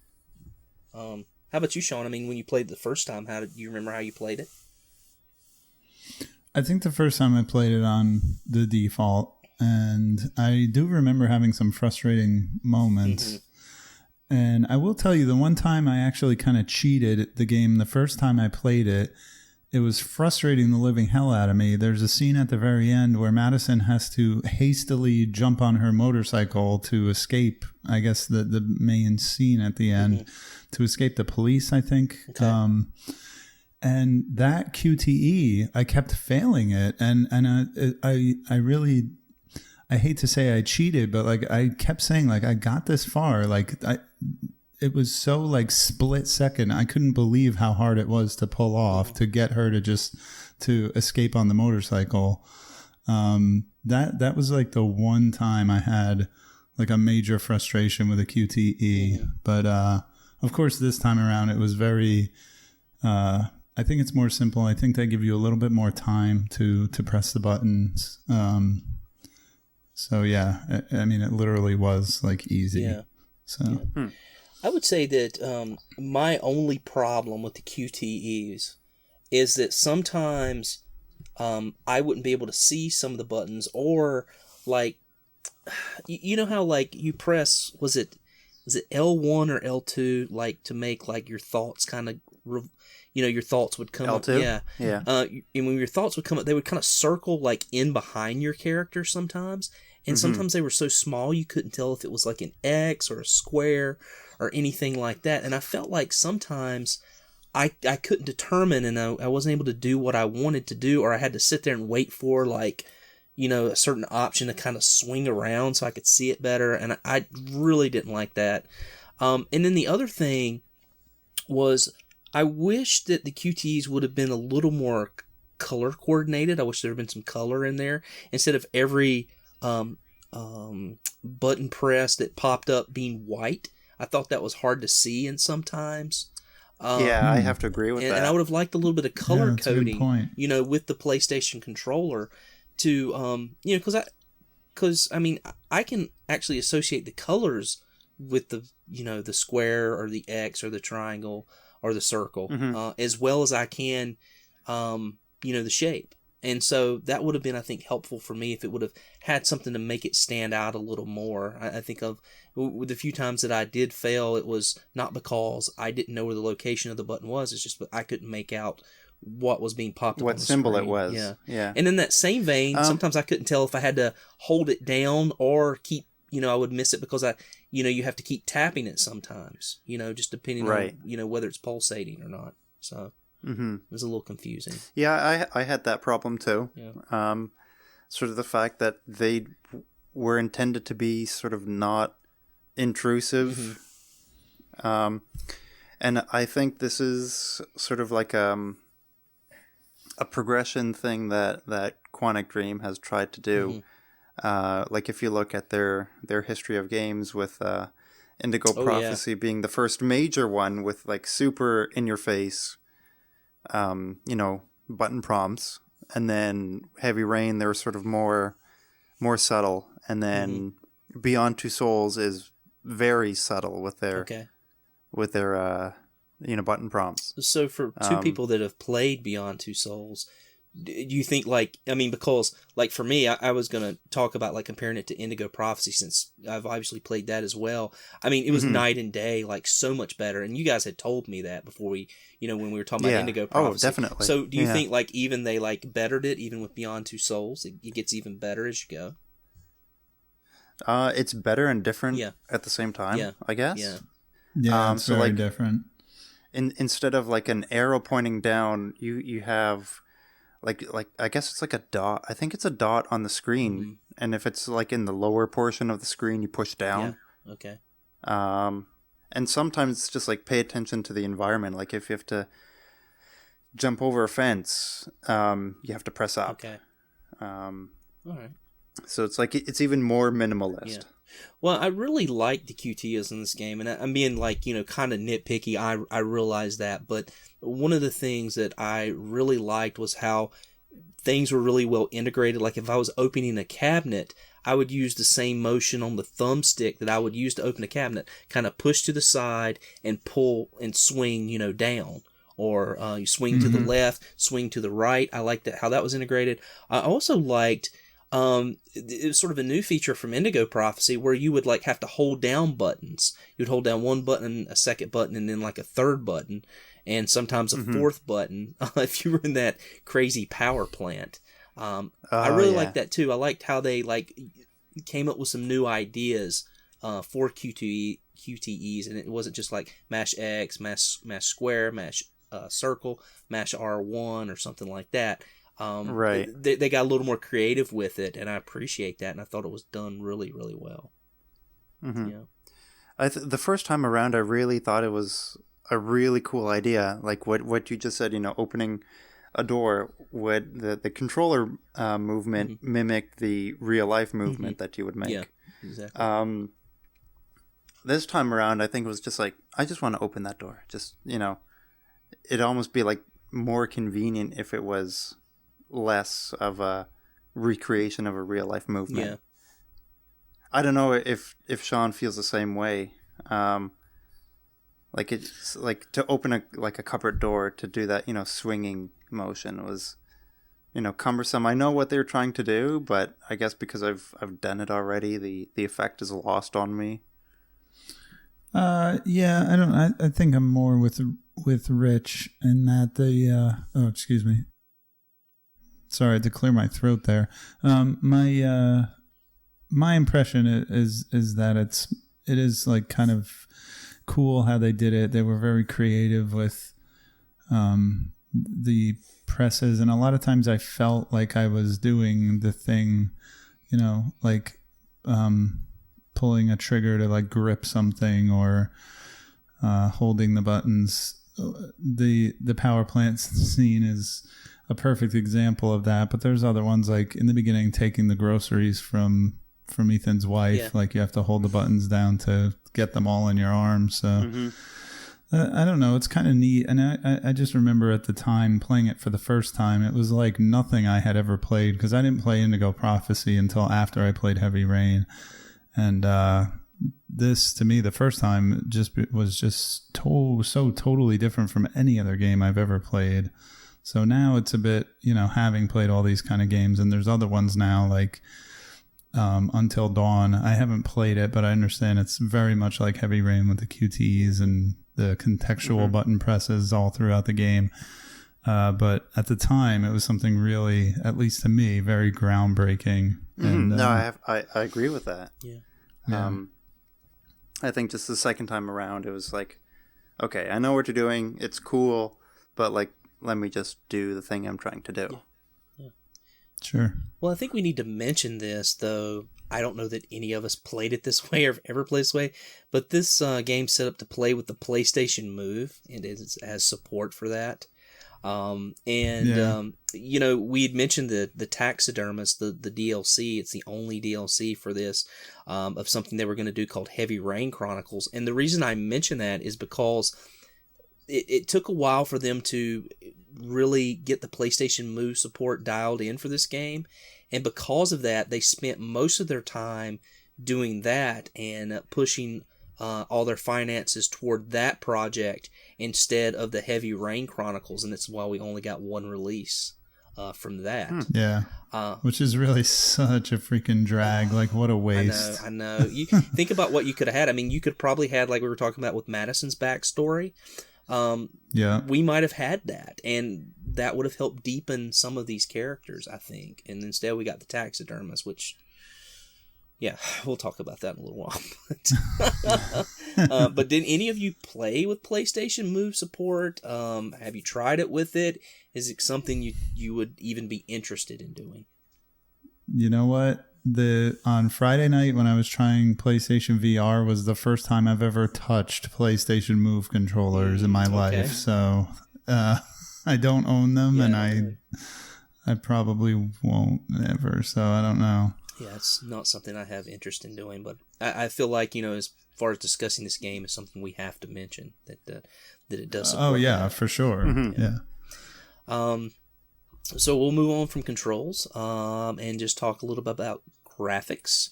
Speaker 2: How about you, Sean? I mean, when you played the first time, how did you remember how you played it?
Speaker 1: I think the first time I played it on the default, and I do remember having some frustrating moments. And I will tell you, the one time I actually kind of cheated the game, the first time I played it, it was frustrating the living hell out of me. There's a scene at the very end where Madison has to hastily jump on her motorcycle to escape, I guess, the main scene at the end, to escape the police, I think.
Speaker 2: Okay.
Speaker 1: And that QTE, I kept failing it. And I really, I hate to say I cheated, but like I kept saying, like, I got this far. Like, it was so like split second. I couldn't believe how hard it was to pull off to get her to escape on the motorcycle. That was like the one time I had like a major frustration with a QTE. But of course, this time around it was very. I think it's more simple. I think they give you a little bit more time to press the buttons. So yeah, I mean, it literally was like easy.
Speaker 2: Yeah.
Speaker 1: So.
Speaker 2: I would say that my only problem with the QTEs is that sometimes I wouldn't be able to see some of the buttons, or like, you know how like you press, was it L1 or L2, like to make like your thoughts kind of, your thoughts would come
Speaker 3: L2?
Speaker 2: up. Yeah.
Speaker 3: Yeah.
Speaker 2: And when your thoughts would come up, they would kind of circle like in behind your character sometimes. And sometimes they were so small you couldn't tell if it was like an X or a square or anything like that. And I felt like sometimes I couldn't determine, and I wasn't able to do what I wanted to do, or I had to sit there and wait for like, a certain option to kind of swing around so I could see it better. And I really didn't like that. And then the other thing was, I wish that the QTs would have been a little more color coordinated. I wish there had been some color in there instead of every button press that popped up being white. I thought that was hard to see, and sometimes.
Speaker 3: Yeah, I have to agree with that.
Speaker 2: And I would have liked a little bit of color
Speaker 1: that's a good
Speaker 2: coding,
Speaker 1: point.
Speaker 2: with the PlayStation controller to, because I mean, I can actually associate the colors with the, the square or the X or the triangle or the circle, as well as I can, the shape. And so that would have been, I think, helpful for me if it would have had something to make it stand out a little more. I think with the few times that I did fail, it was not because I didn't know where the location of the button was. It's just that I couldn't make out what was being popped up on the
Speaker 3: symbol
Speaker 2: screen.
Speaker 3: it was.
Speaker 2: Yeah. And in that same vein, sometimes I couldn't tell if I had to hold it down or keep, I would miss it because you have to keep tapping it sometimes, just depending on, whether it's pulsating or not. So it was a little confusing.
Speaker 3: Yeah, I had that problem too.
Speaker 2: Yeah.
Speaker 3: Sort of the fact that they were intended to be sort of not intrusive. And I think this is sort of like a progression thing that Quantic Dream has tried to do. Like if you look at their history of games with Indigo Prophecy being the first major one with like super in your face, button prompts, and then Heavy Rain, they were sort of more subtle, and then Beyond Two Souls is very subtle with their button prompts.
Speaker 2: So for two people that have played Beyond Two Souls, do you think because for me, I was going to talk about comparing it to Indigo Prophecy since I've obviously played that as well. It was night and day, so much better. And you guys had told me that before we, when we were talking about Indigo Prophecy.
Speaker 3: Oh, definitely.
Speaker 2: So do you think even they bettered it even with Beyond Two Souls? It gets even better as you go?
Speaker 3: It's better and different at the same time, I guess.
Speaker 2: Yeah.
Speaker 1: Yeah, it's very different.
Speaker 3: Instead of an arrow pointing down, you have like I guess it's like a dot. I think it's a dot on the screen, and if it's in the lower portion of the screen, you push down.
Speaker 2: Yeah. Okay.
Speaker 3: And sometimes it's just pay attention to the environment. Like if you have to jump over a fence, you have to press up.
Speaker 2: Okay. All right.
Speaker 3: So it's it's even more minimalist.
Speaker 2: Yeah. Well, I really like the QTEs in this game, and I'm being kind of nitpicky. I realize that, but one of the things that I really liked was how things were really well integrated. Like if I was opening a cabinet, I would use the same motion on the thumbstick that I would use to open a cabinet, kind of push to the side and pull and swing, down. Or you swing to the left, swing to the right. I liked how that was integrated. I also liked... it was sort of a new feature from Indigo Prophecy where you would have to hold down buttons. You'd hold down one button, a second button, and then a third button, and sometimes a fourth button if you were in that crazy power plant. I really liked that too. I liked how they came up with some new ideas for QTEs, and it wasn't just mash X, mash square, mash circle, mash R1 or something like that.
Speaker 3: Right.
Speaker 2: They got a little more creative with it, and I appreciate that, and I thought it was done really, really well.
Speaker 3: Yeah. The first time around, I really thought it was a really cool idea. Like what you just said, opening a door, would the controller movement mimic the real life movement that you would make.
Speaker 2: Yeah, exactly.
Speaker 3: This time around, I think it was just I just want to open that door. Just, it'd almost be more convenient if it was less of a recreation of a real life movement.
Speaker 2: Yeah.
Speaker 3: I don't know if Sean feels the same way. It's to open a cupboard door to do that, swinging motion was, cumbersome. I know what they're trying to do, but I guess because I've done it already, the effect is lost on me.
Speaker 1: Yeah, I think I'm more with Rich in that excuse me. Sorry, I had to clear my throat there. My impression is that it is kind of cool how they did it. They were very creative with the presses, and a lot of times I felt like I was doing the thing, pulling a trigger to grip something or holding the buttons. The power plant scene is a perfect example of that, but there's other ones in the beginning taking the groceries from Ethan's wife.
Speaker 2: Yeah.
Speaker 1: You have to hold the buttons down to get them all in your arm. So I don't know, it's kind of neat. And I just remember at the time playing it for the first time, it was like nothing I had ever played, because I didn't play Indigo Prophecy until after I played Heavy Rain. And this to me the first time was just so totally different from any other game I've ever played. So now it's a bit, having played all these kind of games, and there's other ones now like Until Dawn. I haven't played it, but I understand it's very much like Heavy Rain with the QTEs and the contextual button presses all throughout the game. But at the time, it was something really, at least to me, very groundbreaking. And,
Speaker 3: no, I agree with that.
Speaker 2: Yeah.
Speaker 3: I think just the second time around, it was like, okay, I know what you're doing. It's cool, but like, let me just do the thing I'm trying to do.
Speaker 2: Yeah.
Speaker 1: Sure.
Speaker 2: Well, I think we need to mention this, though. I don't know that any of us played it this way or ever played this way, but this game's set up to play with the PlayStation Move, and it has support for that. We had mentioned the Taxidermist, the DLC. It's the only DLC for this, of something they were going to do called Heavy Rain Chronicles. And the reason I mention that is because it took a while for them to really get the PlayStation Move support dialed in for this game. And because of that, they spent most of their time doing that and pushing all their finances toward that project instead of the Heavy Rain Chronicles, and that's why we only got one release from that.
Speaker 1: Yeah, which is really such a freaking drag. Like, what a waste.
Speaker 2: I know. You think about what you could have had. I mean, you could probably had, like we were talking about with Madison's backstory. We might have had that, and that would have helped deepen some of these characters, I think. And instead, we got the Taxidermist, which... Yeah, we'll talk about that in a little while. But did any of you play with PlayStation Move support? Have you tried it with it? Is it something you would even be interested in doing?
Speaker 1: You know what? On Friday night when I was trying PlayStation VR was the first time I've ever touched PlayStation Move controllers in my life. So I don't own them, and I probably won't ever. So I don't know.
Speaker 2: Yeah, it's not something I have interest in doing, but I feel like, as far as discussing this game is something we have to mention, that it does support.
Speaker 1: Oh, yeah, that. For sure.
Speaker 3: Mm-hmm.
Speaker 1: Yeah.
Speaker 2: So we'll move on from controls and just talk a little bit about graphics.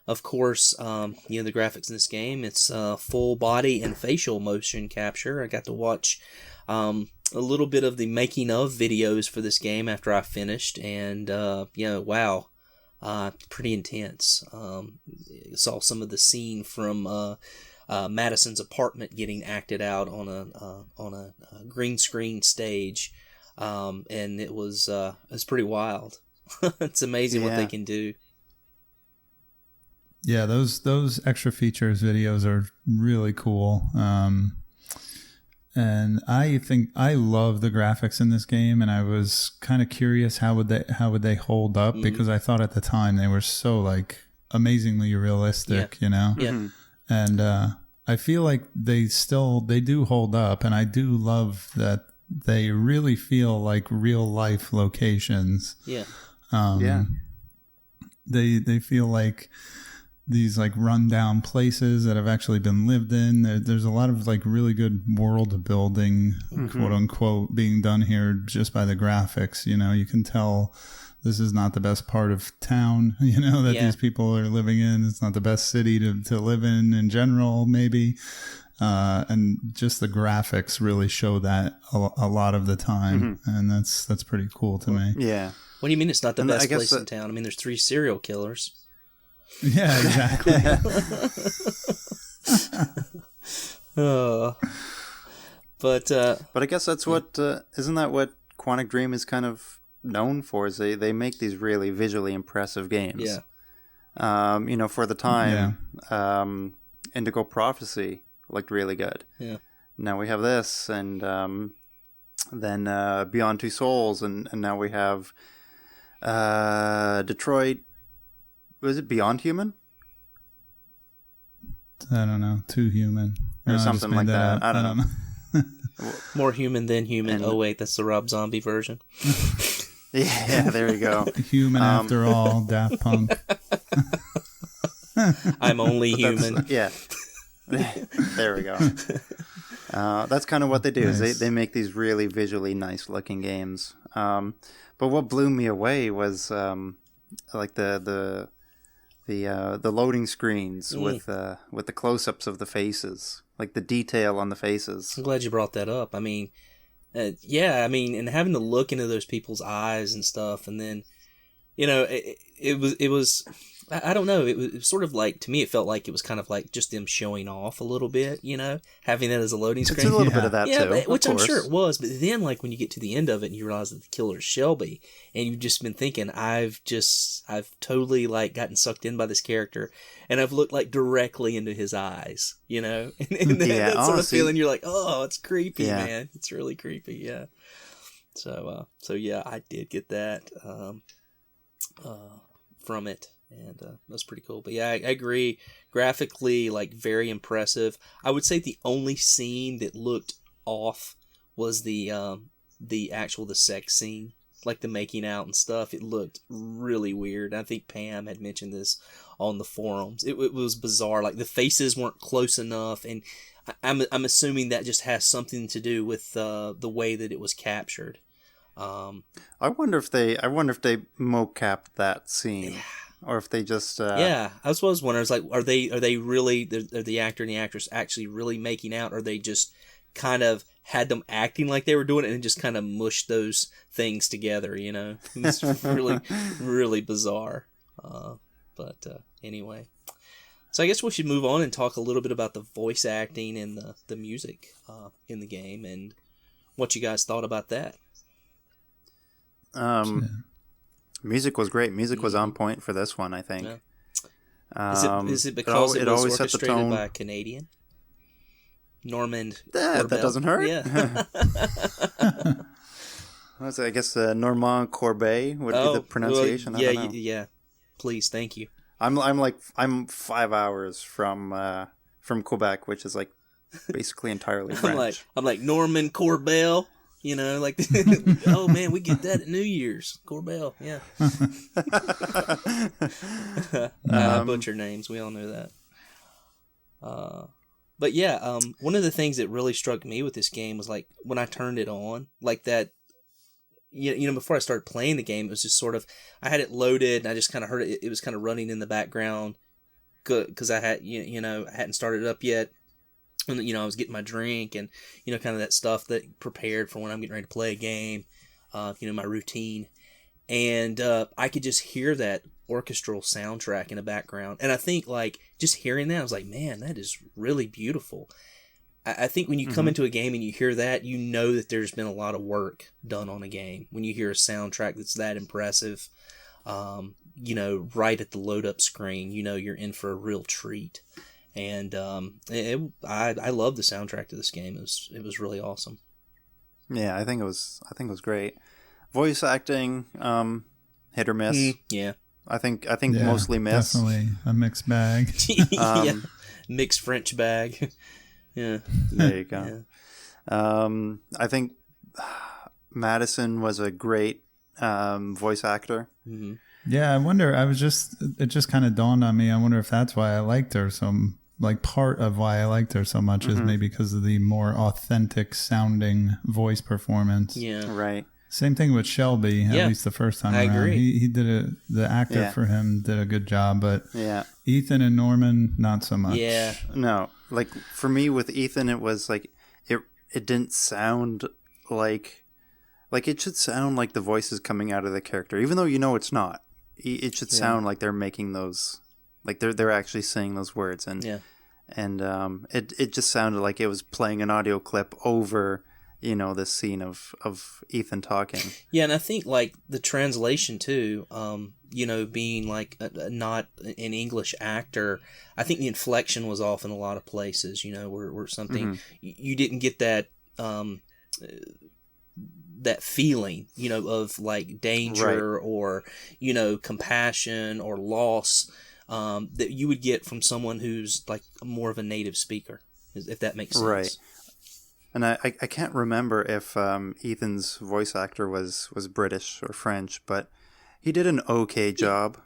Speaker 2: Of course, the graphics in this game, it's full body and facial motion capture. I got to watch a little bit of the making of videos for this game after I finished, and, wow. Pretty intense. Saw some of the scene from Madison's apartment getting acted out on a green screen stage, and it was pretty wild. It's amazing what they can do.
Speaker 1: Yeah, those extra features videos are really cool. And I think I love the graphics in this game, and I was kind of curious how would they hold up, because I thought at the time they were so like amazingly realistic,
Speaker 2: Yeah.
Speaker 1: And I feel like they do hold up, and I do love that they really feel like real life locations.
Speaker 2: Yeah.
Speaker 1: They feel like these like rundown places that have actually been lived in. There's a lot of like really good world building, quote unquote, being done here just by the graphics. You can tell this is not the best part of town, that these people are living in. It's not the best city to live in general, maybe. And just the graphics really show that a lot of the time. And that's pretty cool to me.
Speaker 3: Yeah.
Speaker 2: What do you mean it's not the best place in town? I mean, there's 3 serial killers.
Speaker 1: Yeah, exactly.
Speaker 2: But
Speaker 3: I guess that's what isn't that what Quantic Dream is kind of known for? Is they make these really visually impressive games.
Speaker 2: Yeah.
Speaker 3: For the time, Indigo Prophecy looked really good.
Speaker 2: Yeah.
Speaker 3: Now we have this, and then Beyond Two Souls, and now we have Detroit. Was it Beyond Human?
Speaker 1: I don't know. Too Human.
Speaker 3: Or something like that. I don't know.
Speaker 2: More human than human. Oh, wait, that's the Rob Zombie version.
Speaker 3: Yeah, there we go.
Speaker 1: Human after all, Daft Punk.
Speaker 2: I'm only human.
Speaker 3: Yeah. There we go. That's kind of what they do.
Speaker 1: Nice.
Speaker 3: Is they make these really visually nice looking games. But what blew me away was like the the loading screens with the close-ups of the faces, like the detail on the faces.
Speaker 2: I'm glad you brought that up. I mean, yeah, I mean, and having to look into those people's eyes and stuff, and then, it was. I don't know. It was sort of like, to me, it felt like it was kind of like just them showing off a little bit, having that as a loading screen.
Speaker 3: It's a little bit of that too,
Speaker 2: which
Speaker 3: of
Speaker 2: I'm sure
Speaker 3: course.
Speaker 2: it was. But then, like when you get to the end of it and you realize that the killer is Shelby, and you've just been thinking, I've totally like gotten sucked in by this character, and I've looked like directly into his eyes, and that sort of feeling. You're like, oh, it's creepy, man. It's really creepy, yeah. So yeah, I did get that from it. And that's pretty cool. But yeah, I agree. Graphically, like, very impressive. I would say the only scene that looked off was the sex scene, like the making out and stuff. It looked really weird. I think Pam had mentioned this on the forums. It was bizarre. Like, the faces weren't close enough, and I'm assuming that just has something to do with the way that it was captured.
Speaker 3: I wonder if they mocapped that scene. Or if they just
Speaker 2: I was wondering, it's like, are they really, are the actor and the actress actually really making out, or they just kind of had them acting like they were doing it and just kind of mushed those things together, It's really, really bizarre. But anyway, so I guess we should move on and talk a little bit about the voice acting and the music in the game and what you guys thought about that.
Speaker 3: Music was great. Music was on point for this one, I think.
Speaker 2: Yeah. Is it because it was orchestrated by a Canadian? Normand
Speaker 3: that doesn't hurt.
Speaker 2: Yeah.
Speaker 3: I guess Normand Corbeil would be the pronunciation.
Speaker 2: Well, yeah. Please, thank you.
Speaker 3: I'm 5 hours from Quebec, which is like basically entirely French.
Speaker 2: I'm like Normand Corbeil. Like, oh man, we get that at New Year's. Corbell, yeah. I butcher names. We all know that. But yeah, one of the things that really struck me with this game was like when I turned it on, like that. Before I started playing the game, it was just sort of, I had it loaded and I just kind of heard it. It was kind of running in the background because I had I hadn't started it up yet. And, I was getting my drink and, kind of that stuff that prepared for when I'm getting ready to play a game, my routine. And I could just hear that orchestral soundtrack in the background. And I think, like, just hearing that, I was like, man, that is really beautiful. I think when you come into a game and you hear that, you know that there's been a lot of work done on a game. When you hear a soundtrack that's that impressive, right at the load-up screen, you're in for a real treat. And I love the soundtrack to this game. It was really awesome.
Speaker 3: Yeah, I think it was great. Voice acting, hit or miss.
Speaker 2: Yeah,
Speaker 3: I think mostly miss.
Speaker 1: Definitely a mixed bag.
Speaker 2: Yeah, mixed French bag. Yeah,
Speaker 3: there you go. Yeah. I think Madison was a great voice actor.
Speaker 2: Mm-hmm.
Speaker 1: Yeah, I wonder. It just kind of dawned on me. I wonder if that's why I liked her part of why I liked her so much is maybe because of the more authentic sounding voice performance.
Speaker 2: Yeah.
Speaker 3: Right.
Speaker 1: Same thing with Shelby, at least the first time around.
Speaker 2: Agree.
Speaker 1: He did the actor for him did a good job, but Ethan and Norman, not so much.
Speaker 2: Yeah.
Speaker 3: No. Like, for me with Ethan, it was like, it didn't sound like it should sound like the voice is coming out of the character, even though it's not. It should sound like they're making those, like they're actually saying those words, and it just sounded like it was playing an audio clip over this scene of Ethan talking.
Speaker 2: Yeah, and I think like the translation too, being like not an English actor, I think the inflection was off in a lot of places. Where something you didn't get that. That feeling, of like danger or, compassion or loss that you would get from someone who's like more of a native speaker, if that makes sense. Right.
Speaker 3: And I can't remember if Ethan's voice actor was British or French, but he did an okay job.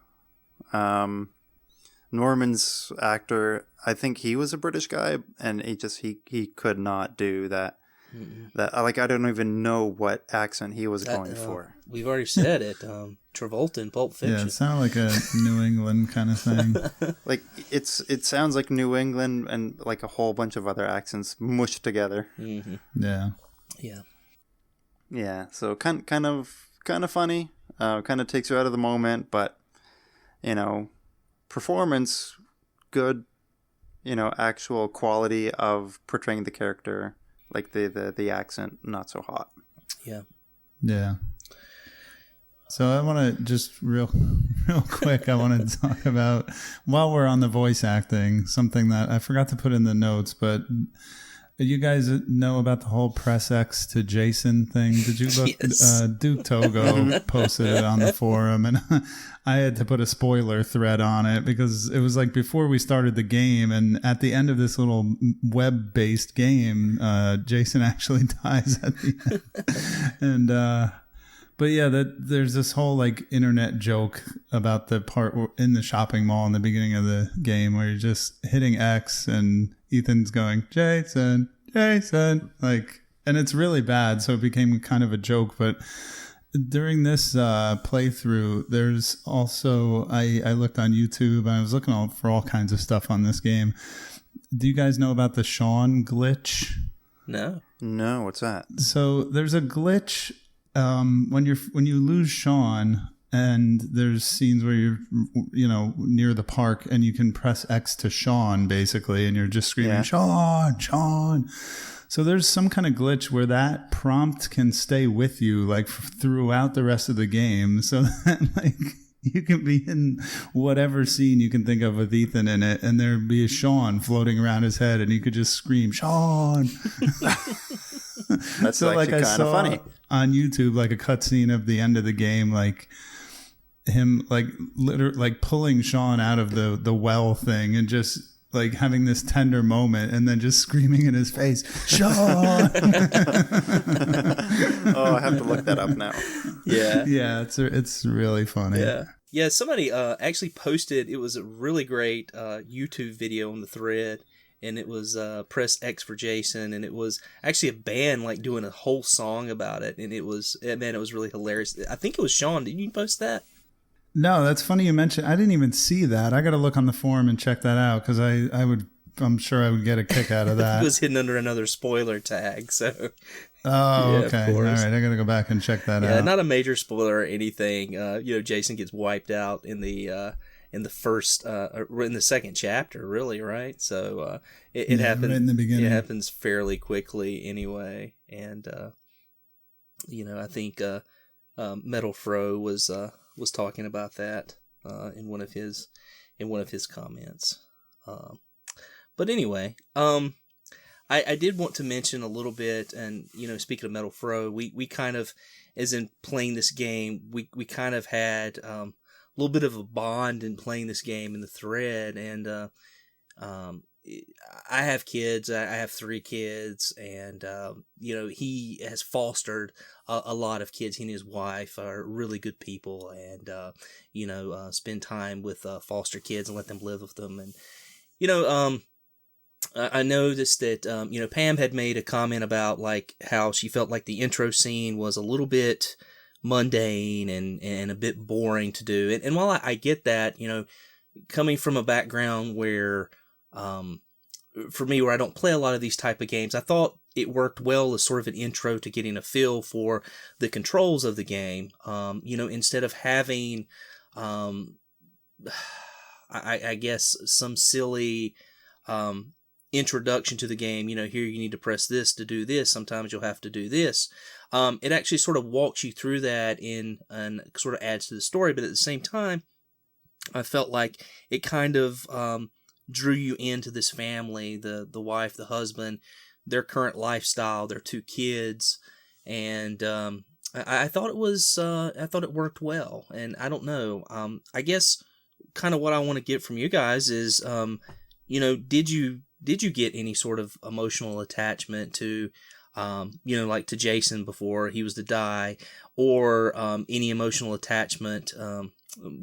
Speaker 3: Norman's actor, I think he was a British guy, and he could not do that That like I don't even know what accent he was going for.
Speaker 2: We've already said it. Travolta in Pulp
Speaker 1: Yeah,
Speaker 2: Fiction.
Speaker 1: it sounded like a New England kind of thing.
Speaker 3: Like it sounds like New England and like a whole bunch of other accents mushed together.
Speaker 2: Mm-hmm.
Speaker 1: Yeah.
Speaker 2: Yeah.
Speaker 3: Yeah, so kind of funny. Kind of takes you out of the moment, but performance good. Actual quality of portraying the character, like the accent, not so hot.
Speaker 2: Yeah.
Speaker 1: Yeah. So I want to just real quick, I want to talk about, while we're on the voice acting, something that I forgot to put in the notes, but you guys know about the whole press X to Jason thing? Did you look?
Speaker 2: Yes.
Speaker 1: Duke Togo posted it on the forum, and I had to put a spoiler thread on it because it was like before we started the game, and at the end of this little web-based game, Jason actually dies at the end. And but yeah, there's this whole like internet joke about the part in the shopping mall in the beginning of the game where you're just hitting X and Ethan's going, Jason, like, and it's really bad. So it became kind of a joke. But during this playthrough, there's also, I looked on YouTube and I was looking for all kinds of stuff on this game. Do you guys know about the Sean glitch?
Speaker 2: No.
Speaker 3: No, what's that?
Speaker 1: So there's a glitch when you lose Sean, and there's scenes where you're near the park and you can press X to Sean basically, and you're just screaming, Sean. So there's some kind of glitch where that prompt can stay with you like throughout the rest of the game, so that like you can be in whatever scene you can think of with Ethan in it, and there'd be a Sean floating around his head, and you could just scream, Sean.
Speaker 3: That's
Speaker 1: so like I saw
Speaker 3: funny
Speaker 1: on YouTube like a cutscene of the end of the game, like him like literally like pulling Sean out of the well thing and just like having this tender moment and then just screaming in his face, Sean.
Speaker 3: Oh, I have to look that up now.
Speaker 1: Yeah, it's really funny.
Speaker 2: Yeah, somebody actually posted, it was a really great YouTube video on the thread, and it was Press X for Jason, and it was actually a band like doing a whole song about it, and it was really hilarious. I think it was Sean. Did you post that?
Speaker 1: No, that's funny you mentioned. I didn't even see that. I got to look on the forum and check that out because I'm sure I would get a kick out of that.
Speaker 2: It was hidden under another spoiler tag, so.
Speaker 1: Oh,
Speaker 2: yeah,
Speaker 1: okay. All right, I got to go back and check that out.
Speaker 2: Yeah, not a major spoiler or anything. Jason gets wiped out in the first in the second chapter, really, right? So it happens
Speaker 1: right in the beginning.
Speaker 2: It happens fairly quickly anyway, and I think Metal Fro was talking about that in one of his comments. But anyway, I did want to mention a little bit, and speaking of Metal Fro, we kind of, as in playing this game, we kind of had a little bit of a bond in playing this game in the thread, and I have kids. I have 3 kids, and he has fostered a lot of kids. He and his wife are really good people, and spend time with foster kids and let them live with them. And I noticed that Pam had made a comment about like how she felt like the intro scene was a little bit mundane and a bit boring to do. And while I get that, coming from a background where for me, where I don't play a lot of these type of games, I thought it worked well as sort of an intro to getting a feel for the controls of the game. Instead of having, I guess, some silly introduction to the game. Here you need to press this to do this. Sometimes you'll have to do this. It actually sort of walks you through that and sort of adds to the story. But at the same time, I felt like it kind of drew you into this family, the wife, the husband, their current lifestyle, their 2 kids, and I thought it worked well. And I don't know, I guess kind of what I want to get from you guys is, did you get any sort of emotional attachment to, like to Jason before he was to die, or any emotional attachment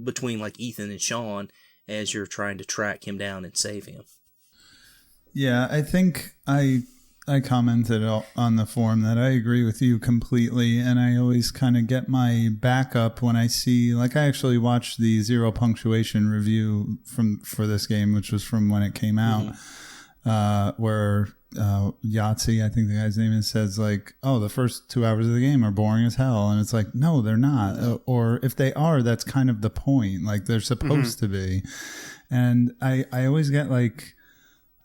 Speaker 2: between like Ethan and Sean as you're trying to track him down and save him?
Speaker 1: Yeah, I think I I commented on the forum that I agree with you completely, and I always kind of get my backup when I see, like, I actually watched the Zero Punctuation review for this game, which was from when it came out, where Yahtzee, I think the guy's name is, says like, oh, the first 2 hours of the game are boring as hell, and it's like, no, they're not, or if they are, that's kind of the point, like they're supposed to be. And I always get like,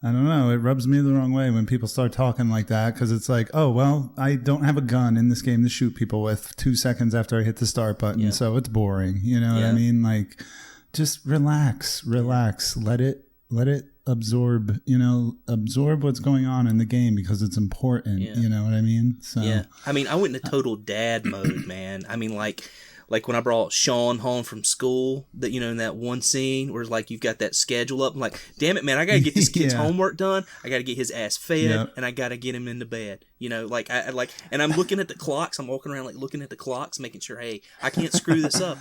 Speaker 1: I don't know, it rubs me the wrong way when people start talking like that, because it's like, oh, well, I don't have a gun in this game to shoot people with 2 seconds after I hit the start button, so it's boring. You know what I mean? Like, just relax, let it absorb, absorb what's going on in the game, because it's important. You know what I mean? So
Speaker 2: I mean, I went into total dad mode, man. I mean, like when I brought Sean home from school, that in that one scene where like you've got that schedule up, I'm like, damn it, man, I gotta get this kid's homework done. I gotta get his ass fed, and I gotta get him into bed. Like I like, and I'm looking at the clocks. I'm walking around like looking at the clocks, making sure, hey, I can't screw this up.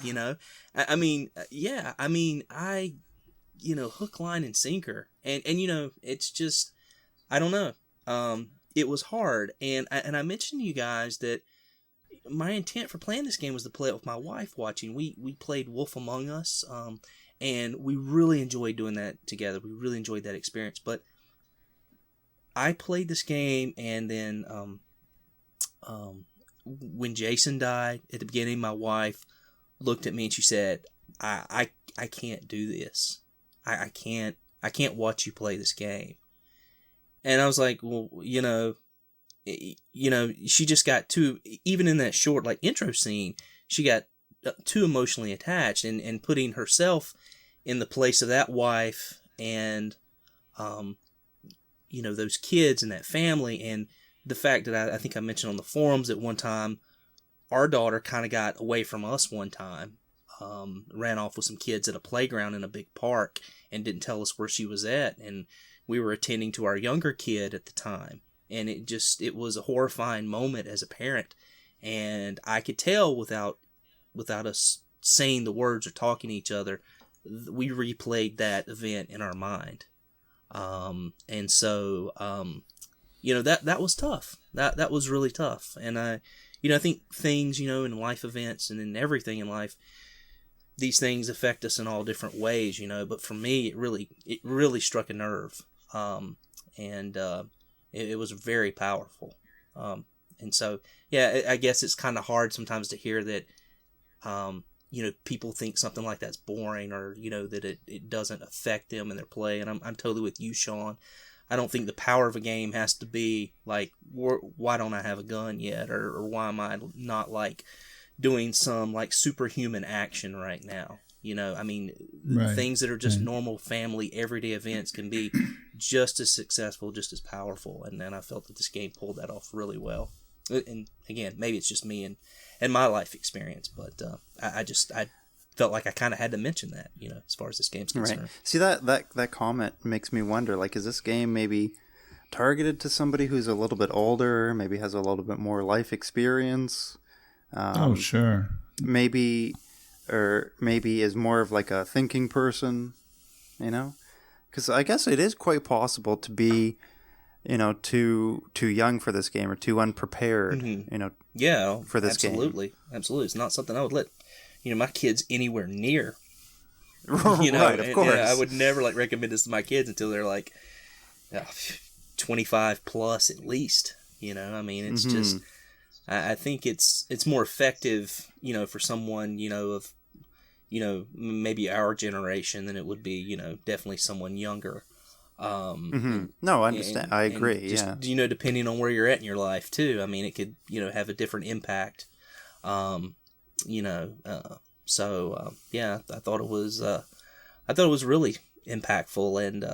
Speaker 2: I mean, hook, line, and sinker, and it's just, I don't know. It was hard, and I mentioned to you guys that my intent for playing this game was to play it with my wife watching. We played Wolf Among Us, and we really enjoyed doing that together. We really enjoyed that experience. But I played this game, and then when Jason died at the beginning, my wife looked at me and she said, I can't do this. I can't watch you play this game. And I was like, well, she just got too, even in that short like intro scene, she got too emotionally attached, and putting herself in the place of that wife and those kids and that family, and the fact that I think I mentioned on the forums at one time, our daughter kind of got away from us one time, ran off with some kids at a playground in a big park and didn't tell us where she was at, and we were attending to our younger kid at the time. And it was a horrifying moment as a parent. And I could tell without us saying the words or talking to each other, we replayed that event in our mind. And so, that was tough. That was really tough. And I think things, in life events and in everything in life, these things affect us in all different ways, but for me, it really struck a nerve. It was very powerful. And so, I guess it's kind of hard sometimes to hear that, people think something like that's boring, or, that it doesn't affect them in their play. And I'm totally with you, Sean. I don't think the power of a game has to be like, why don't I have a gun yet? Or why am I not like doing some like superhuman action right now? Things that are just normal family everyday events can be just as successful, just as powerful. And then I felt that this game pulled that off really well. And again, maybe it's just me and my life experience, but I felt like I kind of had to mention that, as far as this game's concerned.
Speaker 3: Right. See, that comment makes me wonder, like, is this game maybe targeted to somebody who's a little bit older, maybe has a little bit more life experience?
Speaker 1: Sure.
Speaker 3: Maybe is more of like a thinking person, because I guess it is quite possible to be, too young for this game, or too unprepared, for this game.
Speaker 2: Absolutely. It's not something I would let, my kids anywhere near.
Speaker 3: Right, of course.
Speaker 2: I would never like recommend this to my kids until they're like 25 plus at least. It's just, I think it's more effective, for someone, of, maybe our generation than it would be, definitely someone younger.
Speaker 3: No, I understand. I agree.
Speaker 2: Just, depending on where you're at in your life too. I mean, it could, have a different impact. So I thought it was really impactful, and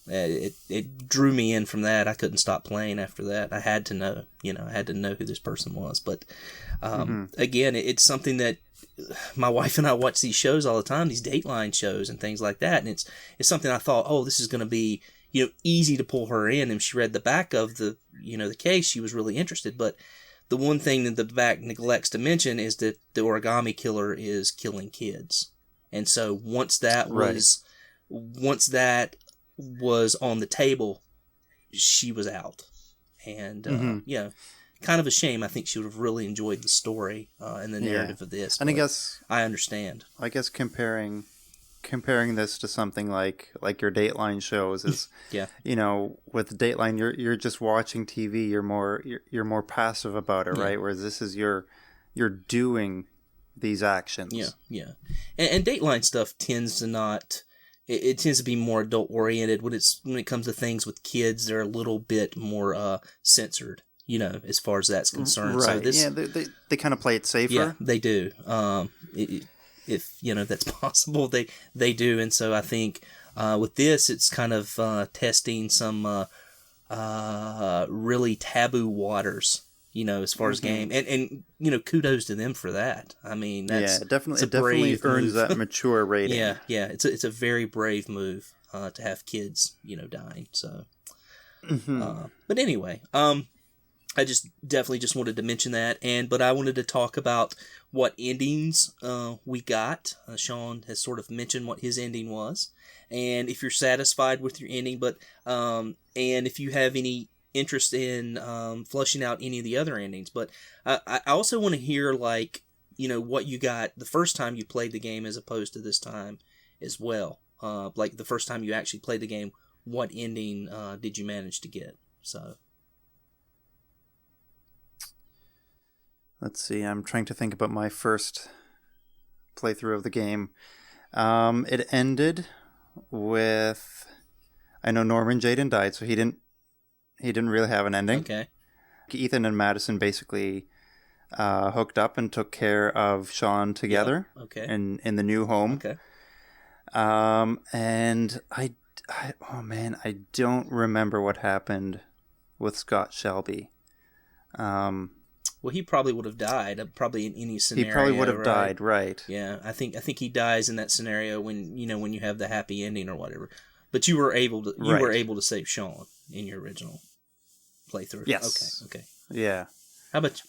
Speaker 2: it drew me in from that. I couldn't stop playing after that. I had to know, who this person was. But again, it's something that my wife and I watch these shows all the time, these Dateline shows and things like that. And it's something I thought, oh, this is going to be, easy to pull her in. And she read the back of the case. She was really interested. But the one thing that the back neglects to mention is that the origami killer is killing kids. And so once that was on the table, she was out. And, kind of a shame. I think she would have really enjoyed the story and the narrative of this.
Speaker 3: And I
Speaker 2: understand.
Speaker 3: I guess comparing this to something like your Dateline shows is, with Dateline, you're just watching TV. You're more passive about it, right? Whereas this is you're doing these actions.
Speaker 2: Yeah. And Dateline stuff tends to not. It tends to be more adult oriented when it comes to things with kids. They're a little bit more censored, as far as that's concerned.
Speaker 3: Right.
Speaker 2: So
Speaker 3: they kind of play it safer.
Speaker 2: Yeah, they do. If that's possible, they do. And so I think with this, it's kind of testing some really taboo waters. As far as game, and kudos to them for that. I mean,
Speaker 3: it definitely earns that mature rating.
Speaker 2: Yeah, it's a very brave move to have kids, dying. So, but anyway, I definitely wanted to mention that, but I wanted to talk about what endings we got. Sean has sort of mentioned what his ending was, and if you're satisfied with your ending, and if you have any interest in flushing out any of the other endings. But I also want to hear, what you got the first time you played the game as opposed to this time as well. Like the first time you actually played the game, what ending did you manage to get? So
Speaker 3: let's see. I'm trying to think about my first playthrough of the game. It ended with, I know Norman Jaden died, so he didn't really have an ending.
Speaker 2: Okay.
Speaker 3: Ethan and Madison basically hooked up and took care of Sean together.
Speaker 2: Yeah. Okay.
Speaker 3: In the new home.
Speaker 2: Okay.
Speaker 3: And I don't remember what happened with Scott Shelby.
Speaker 2: Well, he probably would have died. Probably in any scenario.
Speaker 3: He probably would have
Speaker 2: right?
Speaker 3: died, right?
Speaker 2: Yeah, I think he dies in that scenario when you have the happy ending or whatever. But you were able to save Sean in your original playthrough.
Speaker 3: Yes.
Speaker 2: Okay.
Speaker 3: Yeah.
Speaker 2: How about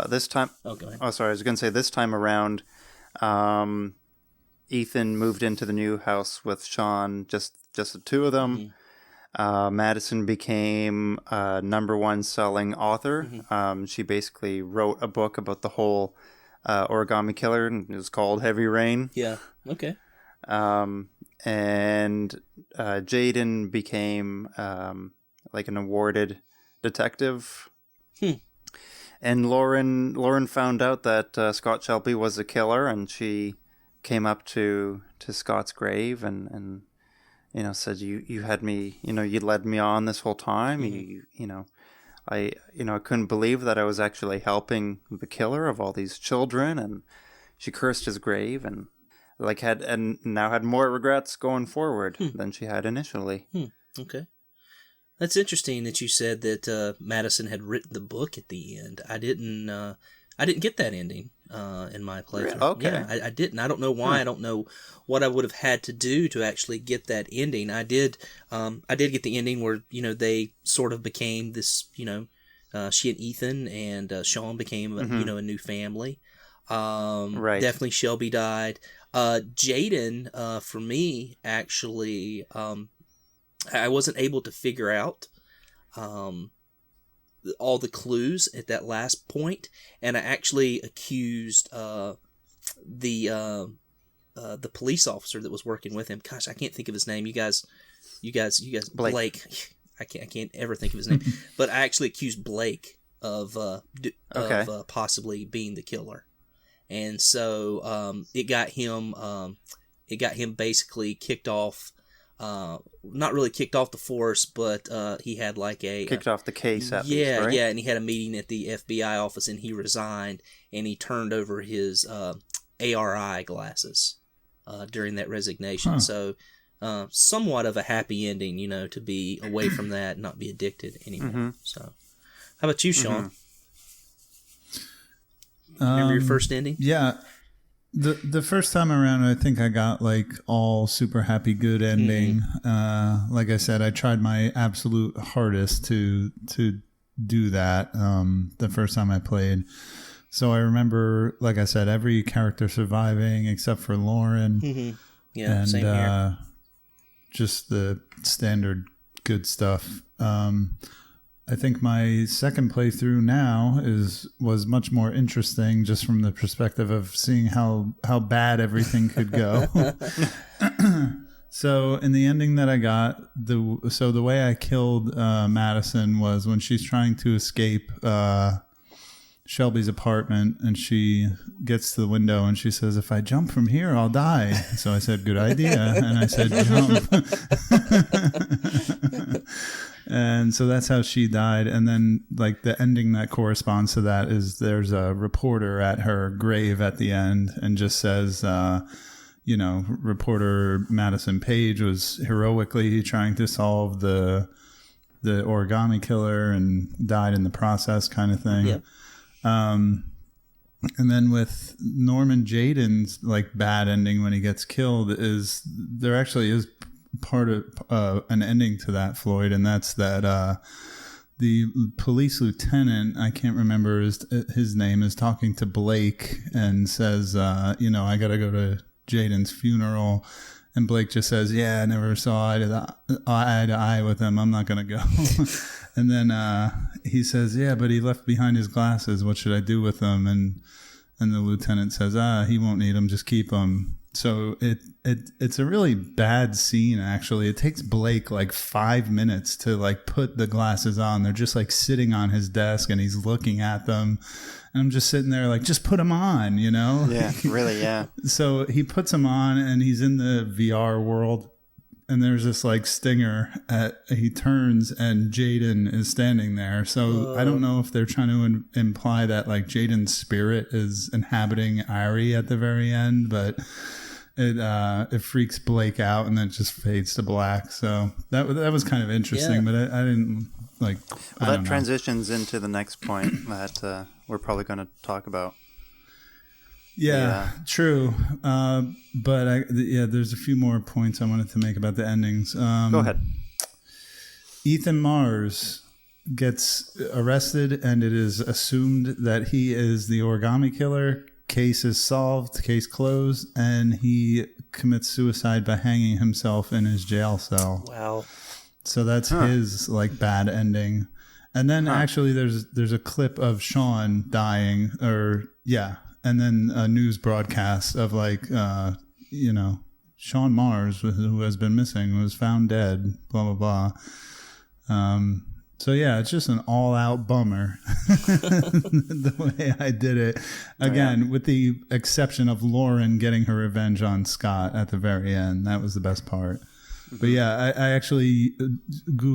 Speaker 3: this time?
Speaker 2: Oh, go ahead.
Speaker 3: Oh, sorry. I was going to say this time around, Ethan moved into the new house with Sean, just the two of them. Mm-hmm. Madison became a #1 selling author. Mm-hmm. She basically wrote a book about the whole origami killer, and it was called Heavy Rain.
Speaker 2: Yeah. Okay.
Speaker 3: And Jaden became like an awarded detective. And Lauren found out that Scott Shelby was a killer, and she came up to Scott's grave and said, you had me, you led me on this whole time. Mm-hmm. I couldn't believe that I was actually helping the killer of all these children, and she cursed his grave and now had more regrets going forward than she had initially.
Speaker 2: Okay. That's interesting that you said that Madison had written the book at the end. I didn't get that ending in my playthrough.
Speaker 3: Okay.
Speaker 2: Yeah, I didn't. I don't know why. I don't know what I would have had to do to actually get that ending. I did get the ending where they sort of became this. She and Ethan and Sean became a new family.
Speaker 3: Right.
Speaker 2: Definitely Shelby died. Jaden, for me, actually, I wasn't able to figure out all the clues at that last point, and I actually accused the police officer that was working with him. Gosh, I can't think of his name. You guys, Blake. I can't ever think of his name, but I actually accused Blake of possibly being the killer. And so it got him basically kicked off, not really kicked off the force, but he had
Speaker 3: kicked off the case at least, right?
Speaker 2: Yeah, and he had a meeting at the FBI office, and he resigned, and he turned over his ARI glasses during that resignation. So somewhat of a happy ending, to be away from that and not be addicted anymore. Mm-hmm. So how about you, Sean? Mm-hmm. Remember your first ending?
Speaker 1: Yeah. The first time around, I think I got all super happy good ending. Like I said, I tried my absolute hardest to do that the first time I played. So I remember, like I said, every character surviving except for Lauren.
Speaker 2: Mm-hmm. Yeah,
Speaker 1: and
Speaker 2: same here.
Speaker 1: Just the standard good stuff. I think my second playthrough now was much more interesting, just from the perspective of seeing how bad everything could go. So in the ending that I got, the way I killed Madison was when she's trying to escape Shelby's apartment, and she gets to the window and she says, "If I jump from here, I'll die." So I said, "Good idea," and I said, "Jump." And so that's how she died. And then, like, the ending that corresponds to that is there's a reporter at her grave at the end and just says, reporter Madison Page was heroically trying to solve the origami killer and died in the process, kind of thing.
Speaker 2: Yep.
Speaker 1: And then with Norman Jaden's like bad ending when he gets killed, is there actually is part of an ending to that, Floyd, and that's that the police lieutenant, I can't remember his name, is talking to Blake and says, I gotta go to Jaden's funeral, and Blake just says, "Yeah, I never saw eye to eye with him. I'm not gonna go." And then he says, "Yeah, but he left behind his glasses. What should I do with them?" And the lieutenant says, "He won't need them. Just keep them." So it's a really bad scene, actually. It takes Blake like 5 minutes to like put the glasses on. They're just like sitting on his desk and he's looking at them. And I'm just sitting there like, just put them on,
Speaker 3: Yeah, really, yeah.
Speaker 1: So he puts them on and he's in the VR world. And there's this like stinger he turns and Jaden is standing there. So I don't know if they're trying to imply that like Jaden's spirit is inhabiting Ari at the very end, but it freaks Blake out and then it just fades to black. So that was kind of interesting, but I didn't like.
Speaker 3: Well, that transitions into the next point that we're probably going to talk about.
Speaker 1: Yeah, true. But there's a few more points I wanted to make about the endings.
Speaker 3: Go ahead.
Speaker 1: Ethan Mars gets arrested, and it is assumed that he is the origami killer. Case is solved, case closed, and he commits suicide by hanging himself in his jail cell.
Speaker 2: Wow.
Speaker 1: So that's his like bad ending. And then actually there's a clip of Sean dying, and then a news broadcast of like, Sean Mars, who has been missing, was found dead, blah, blah, blah. So, yeah, it's just an all-out bummer, the way I did it. Again, with the exception of Lauren getting her revenge on Scott at the very end. That was the best part. Mm-hmm. But, yeah, I actually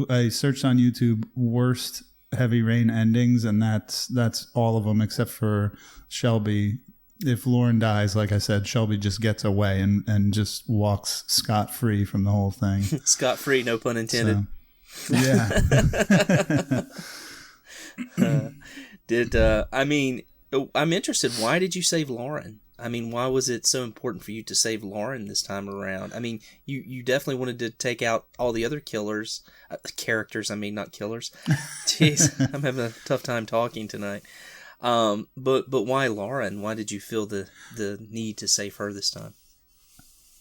Speaker 1: I searched on YouTube worst Heavy Rain endings, and that's all of them except for Shelby. If Lauren dies, like I said, Shelby just gets away and just walks scot-free from the whole thing.
Speaker 2: Scot-free, no pun intended.
Speaker 1: So, yeah.
Speaker 2: I'm interested. Why did you save Lauren? I mean, why was it so important for you to save Lauren this time around? I mean, you definitely wanted to take out all the other characters, not killers. Jeez, I'm having a tough time talking tonight. But why Lauren? Why did you feel the need to save her this time?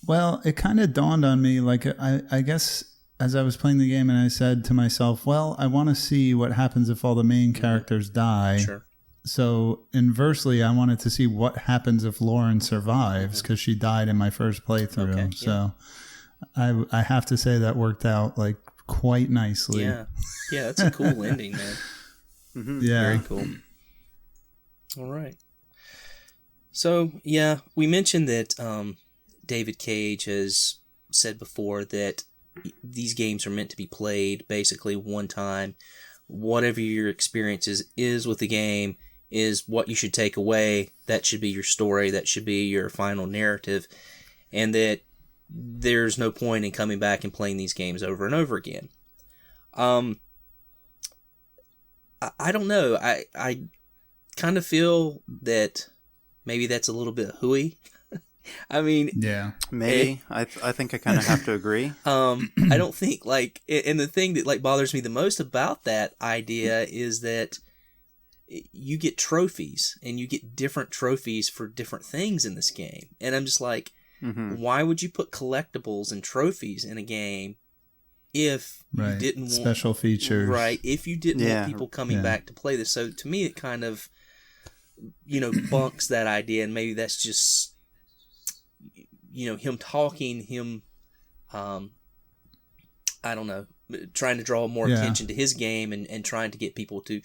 Speaker 1: Well, it kind of dawned on me, like, I guess as I was playing the game and I said to myself, well, I want to see what happens if all the main characters die.
Speaker 2: Sure.
Speaker 1: So inversely, I wanted to see what happens if Lauren survives because she died in my first playthrough. Okay, so I have to say that worked out like quite nicely.
Speaker 2: Yeah, that's a cool ending, man.
Speaker 1: Mm-hmm. Yeah,
Speaker 2: very cool. All right. So we mentioned that David Cage has said before that these games are meant to be played basically one time. Whatever your experience is with the game is what you should take away. That should be your story. That should be your final narrative. And that there's no point in coming back and playing these games over and over again. I don't know. I kind of feel that maybe that's a little bit hooey. I mean,
Speaker 1: yeah,
Speaker 3: maybe. I think I kind of have to agree.
Speaker 2: I don't think and the thing that bothers me the most about that idea is that you get trophies and you get different trophies for different things in this game, and I'm just like, why would you put collectibles and trophies in a game if you
Speaker 1: Right.
Speaker 2: didn't want
Speaker 1: Special features.
Speaker 2: right, if you didn't
Speaker 3: Yeah.
Speaker 2: want people coming
Speaker 1: Yeah.
Speaker 2: back to play this. So to me, it kind of, bunks that idea, and maybe that's just, him talking, I don't know, trying to draw more
Speaker 1: Yeah.
Speaker 2: attention to his game and trying to get people to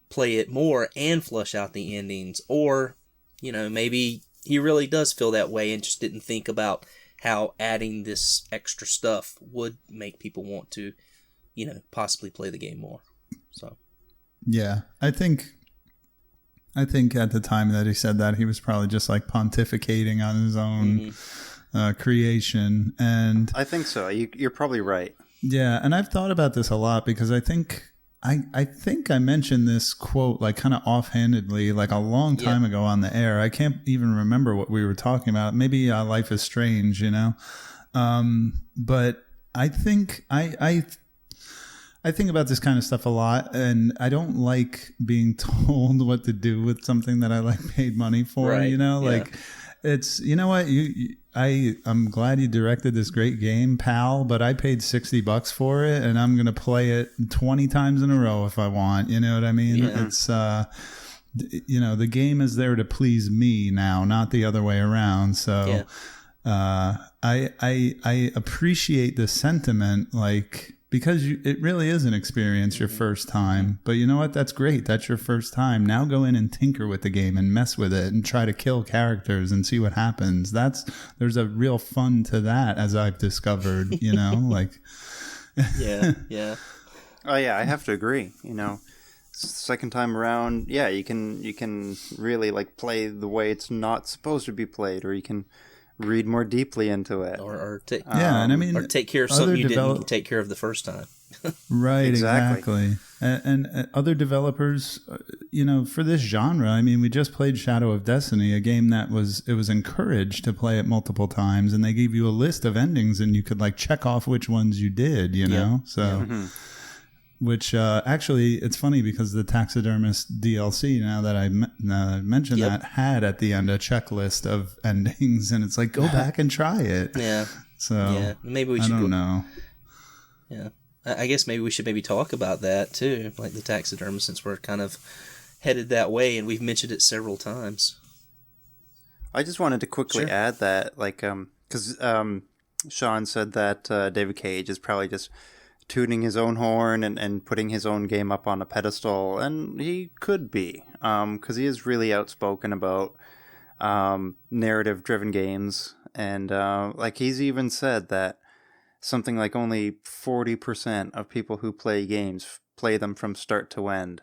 Speaker 2: play it more and flush out the endings. Or, maybe he really does feel that way and just didn't think about how adding this extra stuff would make people want to, possibly play the game more. So,
Speaker 1: Yeah, I think at the time that he said that, he was probably just like pontificating on his own creation. And
Speaker 3: I think so. You're probably right.
Speaker 1: yeah, and I've thought about this a lot because I think I mentioned this quote like kind of offhandedly like a long time ago on the air. I can't even remember what we were talking about. Maybe Life is Strange, but I think I think about this kind of stuff a lot, and I don't like being told what to do with something that I like paid money for.
Speaker 2: Right,
Speaker 1: Like it's what I'm glad you directed this great game, pal, but I paid $60 for it, and I'm gonna play it 20 times in a row if I want. You know what I mean?
Speaker 2: Yeah.
Speaker 1: It's the game is there to please me now, not the other way around. So I appreciate the sentiment, like, because it really is an experience your first time. But you know what? That's great. That's your first time. Now go in and tinker with the game and mess with it and try to kill characters and see what happens. There's a real fun to that, as I've discovered, like.
Speaker 2: yeah.
Speaker 3: Oh yeah, I have to agree. Second time around, yeah, you can really like play the way it's not supposed to be played, or you can read more deeply into it,
Speaker 2: Or take
Speaker 1: and I mean,
Speaker 2: or take care of something you didn't take care of the first time.
Speaker 1: Right,
Speaker 3: Exactly.
Speaker 1: And other developers, for this genre, I mean, we just played Shadow of Destiny, a game that was encouraged to play it multiple times, and they gave you a list of endings, and you could like check off which ones you did, so. Which actually, it's funny because the Taxidermist DLC, now that I mentioned that, had at the end a checklist of endings, and it's like, go back and try it.
Speaker 2: Yeah.
Speaker 1: So
Speaker 2: Maybe we should.
Speaker 1: I don't know.
Speaker 2: Yeah, I guess maybe we should talk about that too, like the Taxidermist, since we're kind of headed that way, and we've mentioned it several times.
Speaker 3: I just wanted to quickly add that, like, because Sean said that David Cage is probably just tooting his own horn and putting his own game up on a pedestal, and he could be, because he is really outspoken about narrative-driven games, and like he's even said that something like only 40% of people who play games play them from start to end,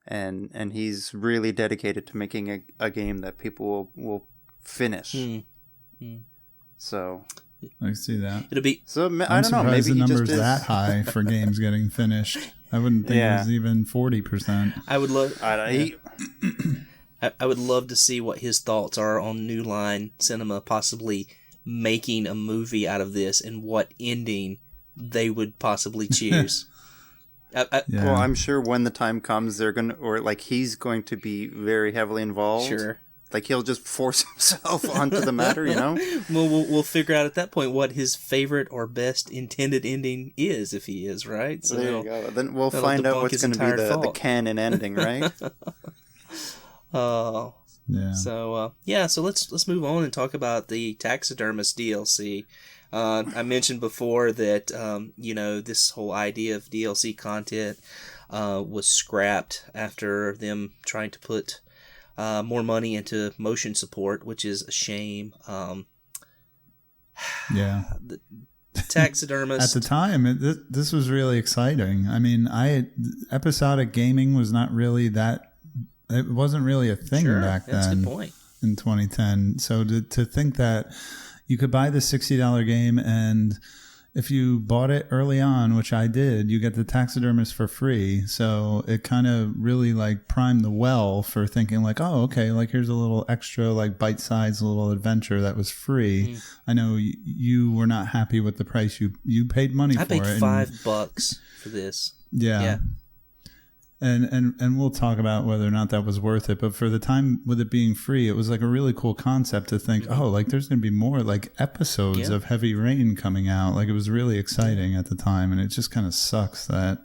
Speaker 3: and he's really dedicated to making a game that people will finish. So
Speaker 1: I see that.
Speaker 2: It'll be.
Speaker 3: So
Speaker 1: I
Speaker 3: I don't know. Maybe
Speaker 1: the
Speaker 3: he
Speaker 1: number's
Speaker 3: just is.
Speaker 1: that high for games getting finished. I wouldn't think it was even 40%.
Speaker 2: I would love.
Speaker 3: I
Speaker 2: would love to see what his thoughts are on New Line Cinema possibly making a movie out of this, and what ending they would possibly choose.
Speaker 3: Well, I'm sure when the time comes, they're gonna, or like he's going to be very heavily involved.
Speaker 2: Sure.
Speaker 3: Like he'll just force himself onto the matter,
Speaker 2: Well, we'll figure out at that point what his favorite or best intended ending is, if he is, right? So
Speaker 3: there you go. Then we'll
Speaker 2: that'll
Speaker 3: find out
Speaker 2: debunk
Speaker 3: what's
Speaker 2: his
Speaker 3: going to be
Speaker 2: entire
Speaker 3: the
Speaker 2: thought.
Speaker 3: canon ending, right?
Speaker 2: Oh.
Speaker 1: Yeah.
Speaker 2: So so let's move on and talk about the Taxidermist DLC. I mentioned before that this whole idea of DLC content was scrapped after them trying to put more money into motion support, which is a shame.
Speaker 1: Yeah.
Speaker 2: The Taxidermist
Speaker 1: At the time, this was really exciting. I mean, episodic gaming was not really that. It wasn't really a thing back then.
Speaker 2: That's a good point.
Speaker 1: In 2010. So to think that you could buy the $60 game, and if you bought it early on, which I did, you get the Taxidermist for free. So it kind of really like primed the well for thinking like, oh, okay, like here's a little extra like bite-sized little adventure that was free. I know you were not happy with the price you paid money for it.
Speaker 2: I paid $5 for this.
Speaker 1: Yeah. And we'll talk about whether or not that was worth it. But for the time with it being free, it was like a really cool concept to think, oh, like there's going to be more like episodes of Heavy Rain coming out. Like it was really exciting at the time, and it just kind of sucks that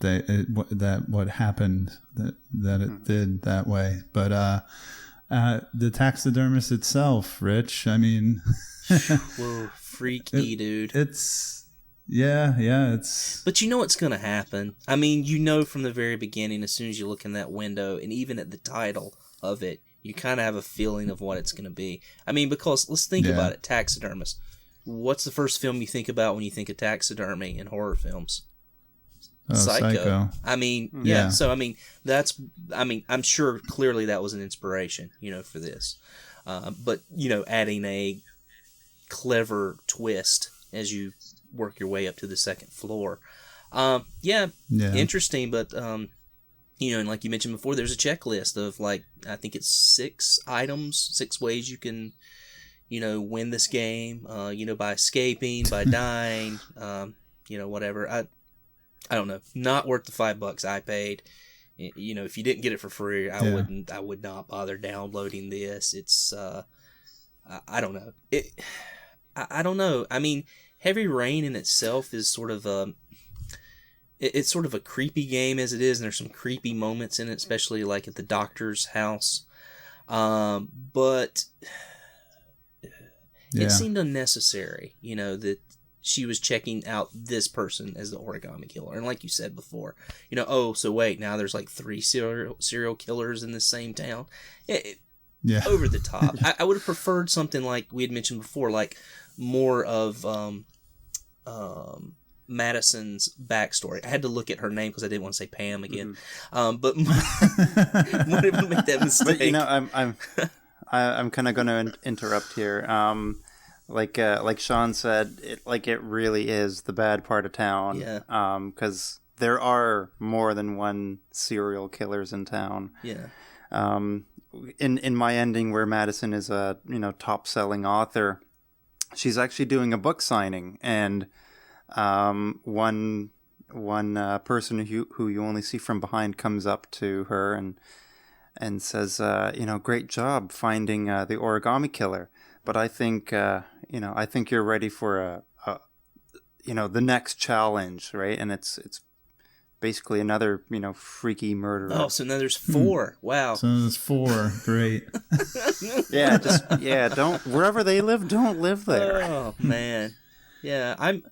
Speaker 1: what happened that it did that way. But the taxidermist itself, Rich, I mean,
Speaker 2: whoa, freaky, dude.
Speaker 1: It's.
Speaker 2: But you know what's going to happen. I mean, you know from the very beginning, as soon as you look in that window, and even at the title of it, you kind of have a feeling of what it's going to be. I mean, because let's think about it, taxidermist. What's the first film you think about when you think of taxidermy in horror films? Psycho. I mean, yeah. So I mean, I'm sure clearly that was an inspiration, for this. But adding a clever twist as you work your way up to the second floor. Interesting, but and like you mentioned before, there's a checklist of like, I think it's 6 items, 6 ways you can, win this game, by escaping, by dying, whatever. I don't know. Not worth the $5 I paid. If you didn't get it for free, I would not bother downloading this. It's, I don't know. I don't know. I mean, Heavy Rain in itself is sort of it's sort of a creepy game as it is, and there's some creepy moments in it, especially like at the doctor's house. But it seemed unnecessary, that she was checking out this person as the origami killer. And like you said before, so wait, now there's like 3 serial killers in the same town. Over the top. I would have preferred something like we had mentioned before, like more of Madison's backstory. I had to look at her name because I didn't want to say Pam again. But might have made that mistake.
Speaker 3: But I'm kind of going to interrupt here. Like Sean said, it really is the bad part of town. Yeah. Because there are more than one serial killers in town. Yeah. In my ending, where Madison is a top-selling author, she's actually doing a book signing, and one person who you only see from behind comes up to her and says, great job finding the origami killer, but I think you're ready for the next challenge, right? And it's basically another freaky murderer.
Speaker 2: Oh, so now there's 4. Wow.
Speaker 1: So there's 4. Great.
Speaker 3: Don't, wherever they live, don't live there.
Speaker 2: Oh man. Yeah, I'm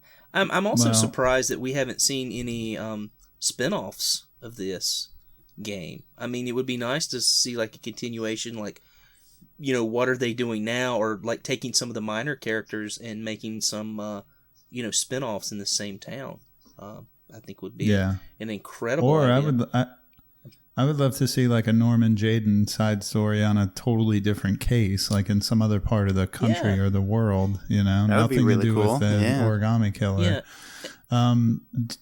Speaker 2: also surprised that we haven't seen any spin-offs of this game. I mean, it would be nice to see like a continuation, like what are they doing now, or like taking some of the minor characters and making some spin-offs in the same town. I think would be an incredible idea.
Speaker 1: I would love to see like a Norman Jayden side story on a totally different case, like in some other part of the country or the world, nothing
Speaker 3: really
Speaker 1: to do
Speaker 3: cool.
Speaker 1: with the origami killer. Yeah.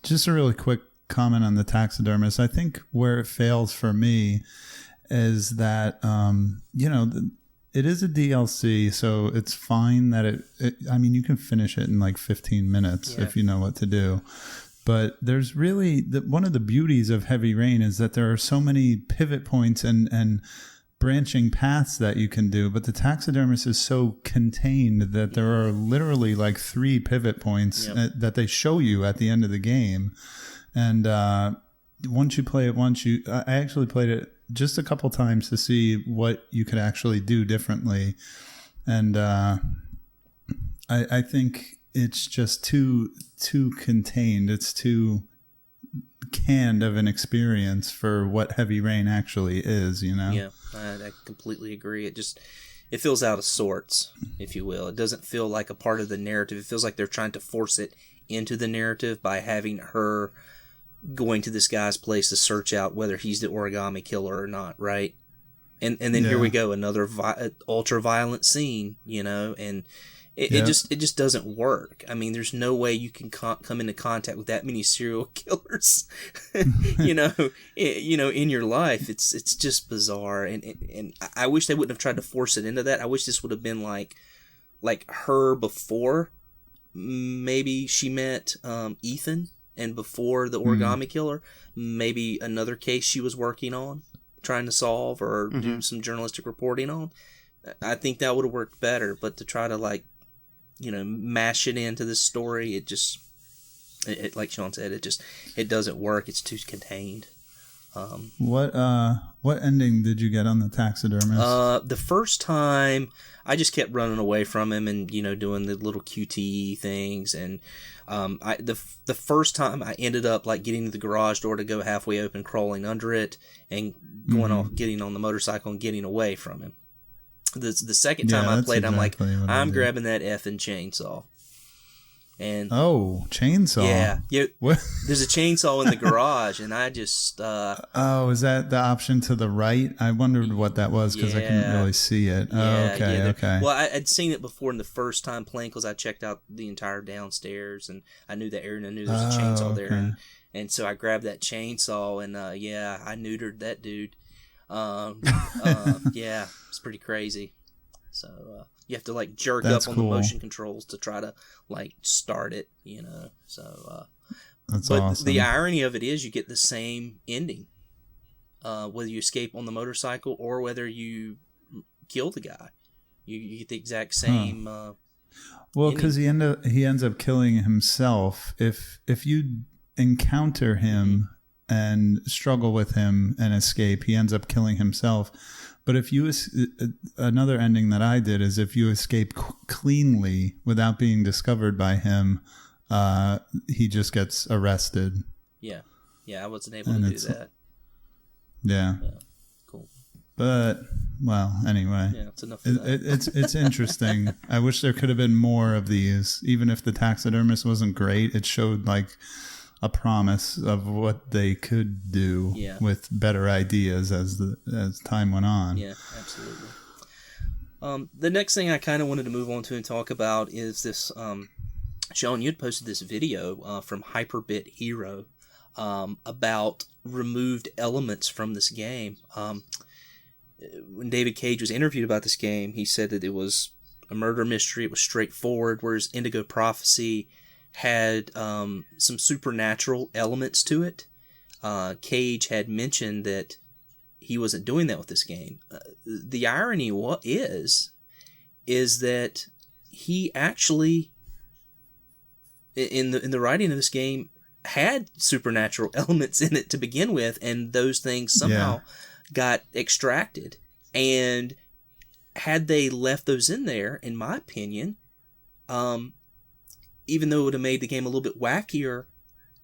Speaker 1: Just a really quick comment on the taxidermist. I think where it fails for me is that, it is a DLC, so it's fine that you can finish it in like 15 minutes if you know what to do. But there's really one of the beauties of Heavy Rain is that there are so many pivot points and branching paths that you can do. But the taxidermist is so contained that there are literally like 3 pivot points that they show you at the end of the game. And once you play it I actually played it just a couple times to see what you could actually do differently. And I think it's just too contained. It's too canned of an experience for what Heavy Rain actually is,
Speaker 2: Yeah, I completely agree. It feels out of sorts, if you will. It doesn't feel like a part of the narrative. It feels like they're trying to force it into the narrative by having her going to this guy's place to search out whether he's the origami killer or not, right? And then here we go, another ultra violent scene, and it just doesn't work. I mean, there's no way you can come into contact with that many serial killers, in your life. It's just bizarre, and I wish they wouldn't have tried to force it into that. I wish this would have been like her before maybe she met Ethan, and before the origami killer, maybe another case she was working on, trying to solve or do some journalistic reporting on, I think that would have worked better. But to try to mash it into this story, it just, like Sean said, it doesn't work. It's too contained.
Speaker 1: What ending did you get on the taxidermist?
Speaker 2: The first time I just kept running away from him and doing the little QTE things, and the first time I ended up like getting to the garage door to go halfway open, crawling under it, and going off, getting on the motorcycle and getting away from him. The second time I played,
Speaker 1: exactly
Speaker 2: I'm grabbing that effing chainsaw. And
Speaker 1: chainsaw.
Speaker 2: Yeah.
Speaker 1: What?
Speaker 2: There's a chainsaw in the garage, and I just.
Speaker 1: Is that the option to the right? I wondered what that was because I couldn't really see it. Okay.
Speaker 2: Well, I'd seen it before in the first time playing because I checked out the entire downstairs, and I knew the area, and I knew there was a chainsaw there, and so I grabbed that chainsaw, and I neutered that dude. It's pretty crazy. So you have to like jerk up on the motion controls to try to like start it, So
Speaker 1: that's
Speaker 2: but
Speaker 1: awesome.
Speaker 2: the irony of it is you get the same ending, whether you escape on the motorcycle or whether you kill the guy. You get the exact same.
Speaker 1: Well, because he ends up killing himself. If you encounter him and struggle with him and escape, he ends up killing himself. But if you, another ending that I did is if you escape cleanly without being discovered by him, he just gets arrested.
Speaker 2: Yeah, I wasn't able to do that.
Speaker 1: Yeah.
Speaker 2: Cool.
Speaker 1: But anyway.
Speaker 2: Yeah, it's enough of that.
Speaker 1: It's interesting. I wish there could have been more of these. Even if the taxidermist wasn't great, it showed like a promise of what they could do with better ideas as time went on.
Speaker 2: Yeah, absolutely. The next thing I kind of wanted to move on to and talk about is this. Sean, you had posted this video from Hyperbit Hero about removed elements from this game. When David Cage was interviewed about this game, he said that it was a murder mystery. It was straightforward, whereas Indigo Prophecy had some supernatural elements to it. Cage had mentioned that he wasn't doing that with this game. The irony is that he actually, in the writing of this game, had supernatural elements in it to begin with, and those things somehow got extracted. And had they left those in there, in my opinion, even though it would have made the game a little bit wackier,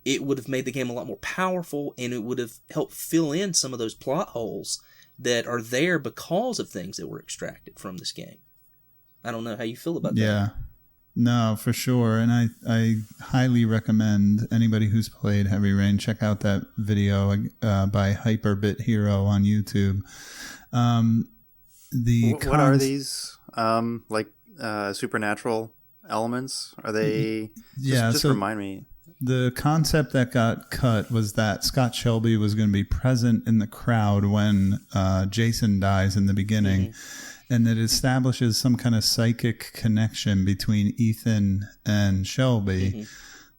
Speaker 2: it would have made the game a lot more powerful, and it would have helped fill in some of those plot holes that are there because of things that were extracted from this game. I don't know how you feel about that.
Speaker 1: Yeah. No, for sure. And I highly recommend anybody who's played Heavy Rain, check out that video by Hyperbit Hero on YouTube.
Speaker 3: What are these? Supernatural elements? Are they? Just remind me.
Speaker 1: The concept that got cut was that Scott Shelby was going to be present in the crowd when Jason dies in the beginning, and that establishes some kind of psychic connection between Ethan and Shelby.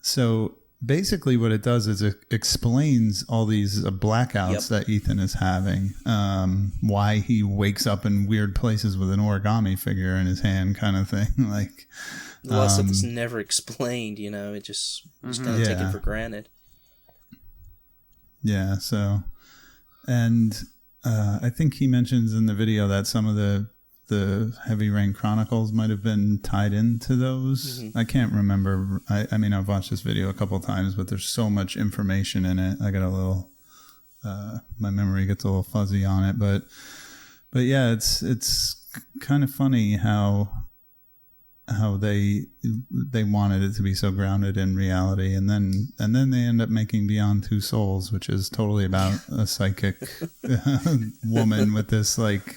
Speaker 1: So basically what it does is it explains all these blackouts that Ethan is having, why he wakes up in weird places with an origami figure in his hand kind of thing. Like,
Speaker 2: a lot of stuff that's never explained, it just kind of taken for granted.
Speaker 1: Yeah, so, and I think he mentions in the video that some of the Heavy Rain Chronicles might have been tied into those. I can't remember. I mean, I've watched this video a couple of times, but there's so much information in it. I got a little, my memory gets a little fuzzy on it, but yeah, it's kind of funny how they wanted it to be so grounded in reality, and then they end up making Beyond Two Souls, which is totally about a psychic woman with this like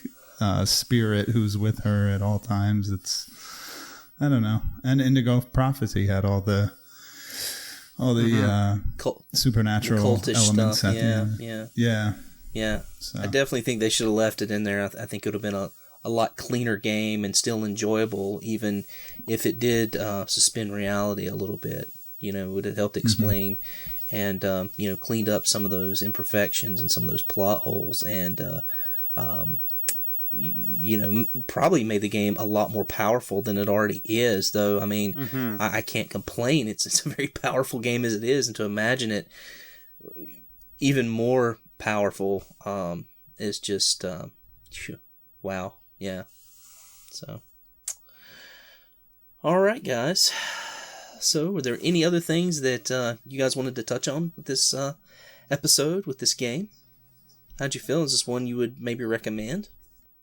Speaker 1: spirit who's with her at all times. It's, I don't know. And Indigo Prophecy had all the supernatural elements
Speaker 2: stuff.
Speaker 1: at the end.
Speaker 2: Yeah. So. I definitely think they should have left it in there. I think it would have been a lot cleaner game and still enjoyable, even if it did suspend reality a little bit. would have helped explain and, cleaned up some of those imperfections and some of those plot holes and, probably made the game a lot more powerful than it already is, though. I mean, I can't complain. It's a very powerful game as it is, and to imagine it even more powerful is just, wow. Yeah. So, all right, guys. So, were there any other things that you guys wanted to touch on with this episode, with this game? How'd you feel? Is this one you would maybe recommend?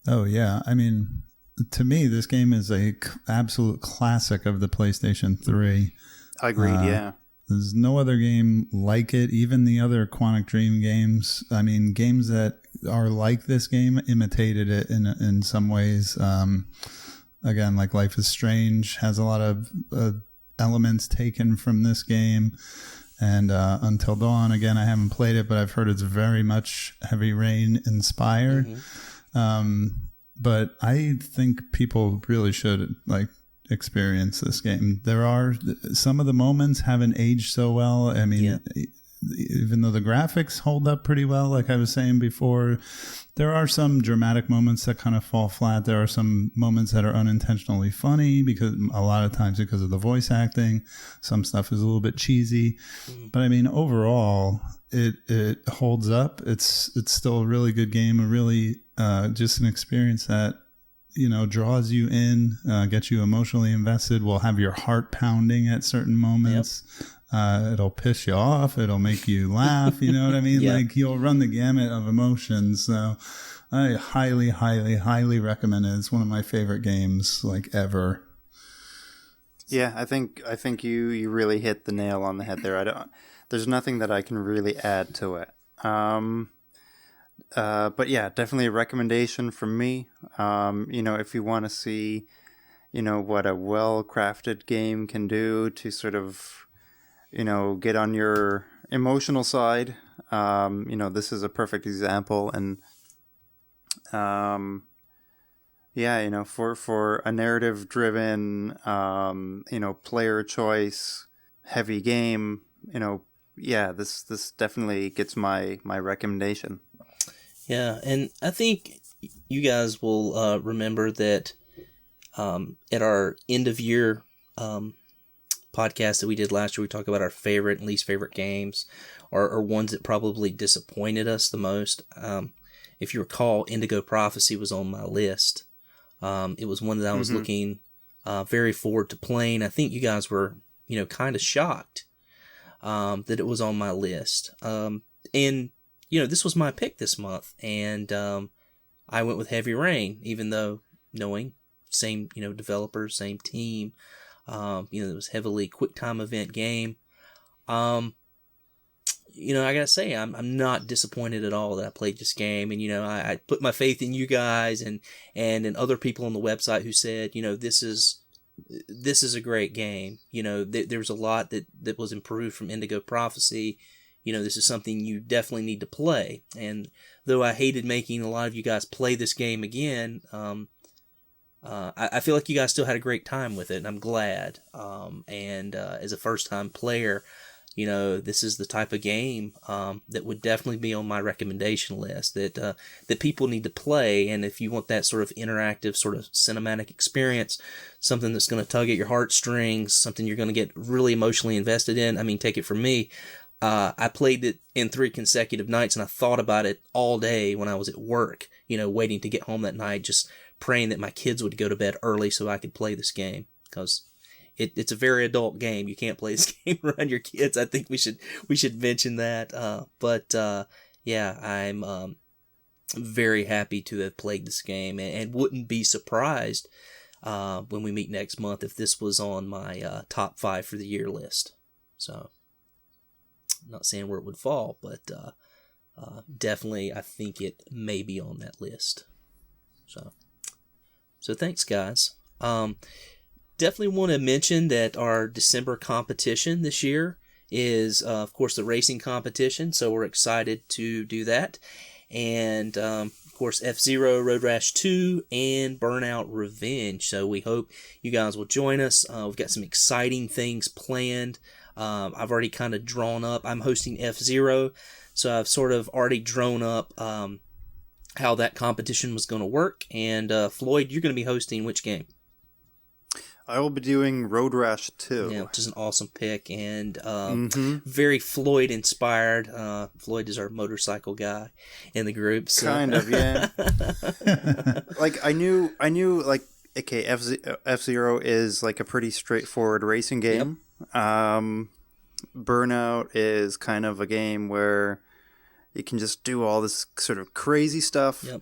Speaker 1: Oh, yeah. I mean, to me, this game is a absolute classic of the PlayStation 3.
Speaker 3: Agreed, yeah.
Speaker 1: There's no other game like it. Even the other Quantic Dream games, I mean, games that are like this game imitated it in some ways. Again, like Life is Strange has a lot of elements taken from this game. And Until Dawn, again, I haven't played it, but I've heard it's very much Heavy Rain inspired. But I think people really should experience this game. There are some of the moments haven't aged so well. I mean, even though the graphics hold up pretty well, like I was saying before, there are some dramatic moments that kind of fall flat. There are some moments that are unintentionally funny because a lot of times because of the voice acting. Some stuff is a little bit cheesy, but I mean, overall, it holds up. It's still a really good game, a really just an experience that draws you in, gets you emotionally invested, will have your heart pounding at certain moments. It'll piss you off. It'll make you laugh. You know what I mean? Like you'll run the gamut of emotions. So I highly, highly, highly recommend it. It's one of my favorite games ever.
Speaker 3: Yeah, I think you really hit the nail on the head there. There's nothing that I can really add to it. But yeah, definitely a recommendation from me. If you want to see, what a well-crafted game can do to sort of, get on your emotional side, this is a perfect example. And, for a narrative-driven, player choice, heavy game, this definitely gets my recommendation.
Speaker 2: Yeah, and I think you guys will remember that at our end-of-year podcast that we did last year, we talked about our favorite and least favorite games, or ones that probably disappointed us the most. If you recall, Indigo Prophecy was on my list. It was one that I was looking very forward to playing. I think you guys were, kind of shocked that it was on my list. And this was my pick this month, and I went with Heavy Rain, even though knowing same, developers, same team, it was heavily quick time event game. I gotta say, I'm not disappointed at all that I played this game, and I put my faith in you guys and in other people on the website who said, this is a great game. There's a lot that was improved from Indigo Prophecy. This is something you definitely need to play. And though I hated making a lot of you guys play this game again, I feel like you guys still had a great time with it, and I'm glad. And as a first-time player, this is the type of game that would definitely be on my recommendation list that people need to play. And if you want that sort of interactive, sort of cinematic experience, something that's going to tug at your heartstrings, something you're going to get really emotionally invested in, I mean, take it from me. I played it in 3 consecutive nights, and I thought about it all day when I was at work, waiting to get home that night, just praying that my kids would go to bed early so I could play this game, because it's a very adult game. You can't play this game around your kids. I think we should mention that. But I'm very happy to have played this game, and wouldn't be surprised when we meet next month if this was on my top 5 for the year list. So, not saying where it would fall, but definitely I think it may be on that list. So thanks, guys. Definitely want to mention that our December competition this year is, of course, the racing competition. So we're excited to do that. And, of course, F-Zero, Road Rash 2, and Burnout Revenge. So we hope you guys will join us. We've got some exciting things planned I've already kind of drawn up. I'm hosting F-Zero, so I've sort of already drawn up how that competition was going to work. And Floyd, you're going to be hosting which game?
Speaker 3: I will be doing Road Rash 2.
Speaker 2: Yeah, which is an awesome pick and very Floyd inspired. Floyd is our motorcycle guy in the group. So.
Speaker 3: Kind of, yeah. Like I knew like okay, F-Zero is like a pretty straightforward racing game. Yep. Burnout is kind of a game where you can just do all this sort of crazy stuff.
Speaker 2: Yep.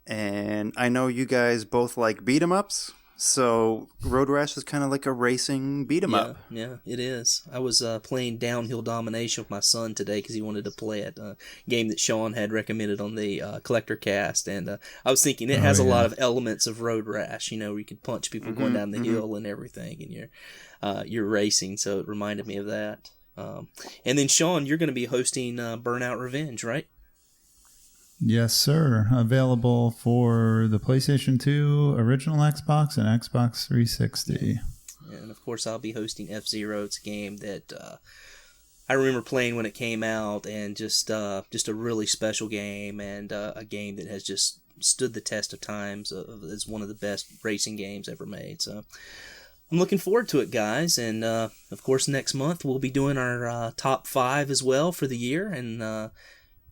Speaker 2: And
Speaker 3: I know you guys both like beat 'em ups. So Road Rash is kind of like a racing beat 'em up.
Speaker 2: Yeah, it is. I was playing Downhill Domination with my son today because he wanted to play it. A game that Sean had recommended on the Collector Cast, and I was thinking it has a lot of elements of Road Rash. You know, where you could punch people going down the hill and everything, and you're racing. So it reminded me of that. And then Sean, you're going to be hosting Burnout Revenge, right?
Speaker 1: Yes, sir. Available for the PlayStation 2, original Xbox, and Xbox 360.
Speaker 2: And of course, I'll be hosting F-Zero. It's a game that I remember playing when it came out, and just a really special game, and a game that has just stood the test of times. It's one of the best racing games ever made. So I'm looking forward to it, guys. And of course, next month we'll be doing our top 5 as well for the year, and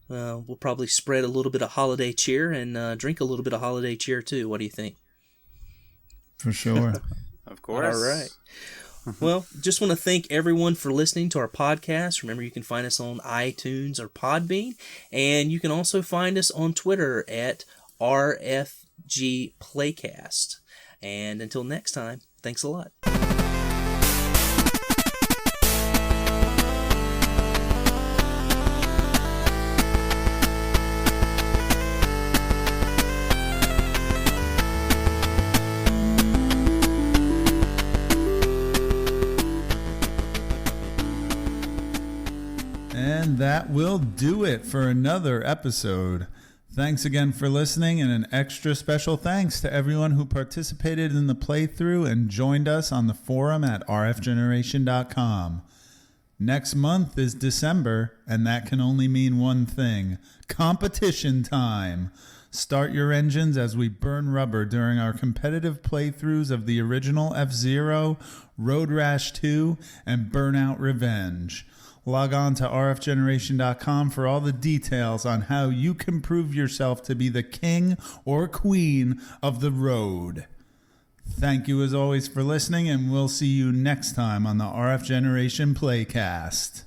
Speaker 2: we'll probably spread a little bit of holiday cheer and drink a little bit of holiday cheer too. What do you think?
Speaker 1: For sure.
Speaker 3: Of course.
Speaker 2: All right. Well, just want to thank everyone for listening to our podcast. Remember, you can find us on iTunes or Podbean, and you can also find us on Twitter at RFG Playcast. And until next time, thanks a lot.
Speaker 1: And that will do it for another episode. Thanks again for listening, and an extra special thanks to everyone who participated in the playthrough and joined us on the forum at rfgeneration.com. Next month is December, and that can only mean one thing: competition time. Start your engines as we burn rubber during our competitive playthroughs of the original F-Zero, Road Rash 2, and Burnout Revenge. Log on to rfgeneration.com for all the details on how you can prove yourself to be the king or queen of the road. Thank you as always for listening, and we'll see you next time on the RF Generation Playcast.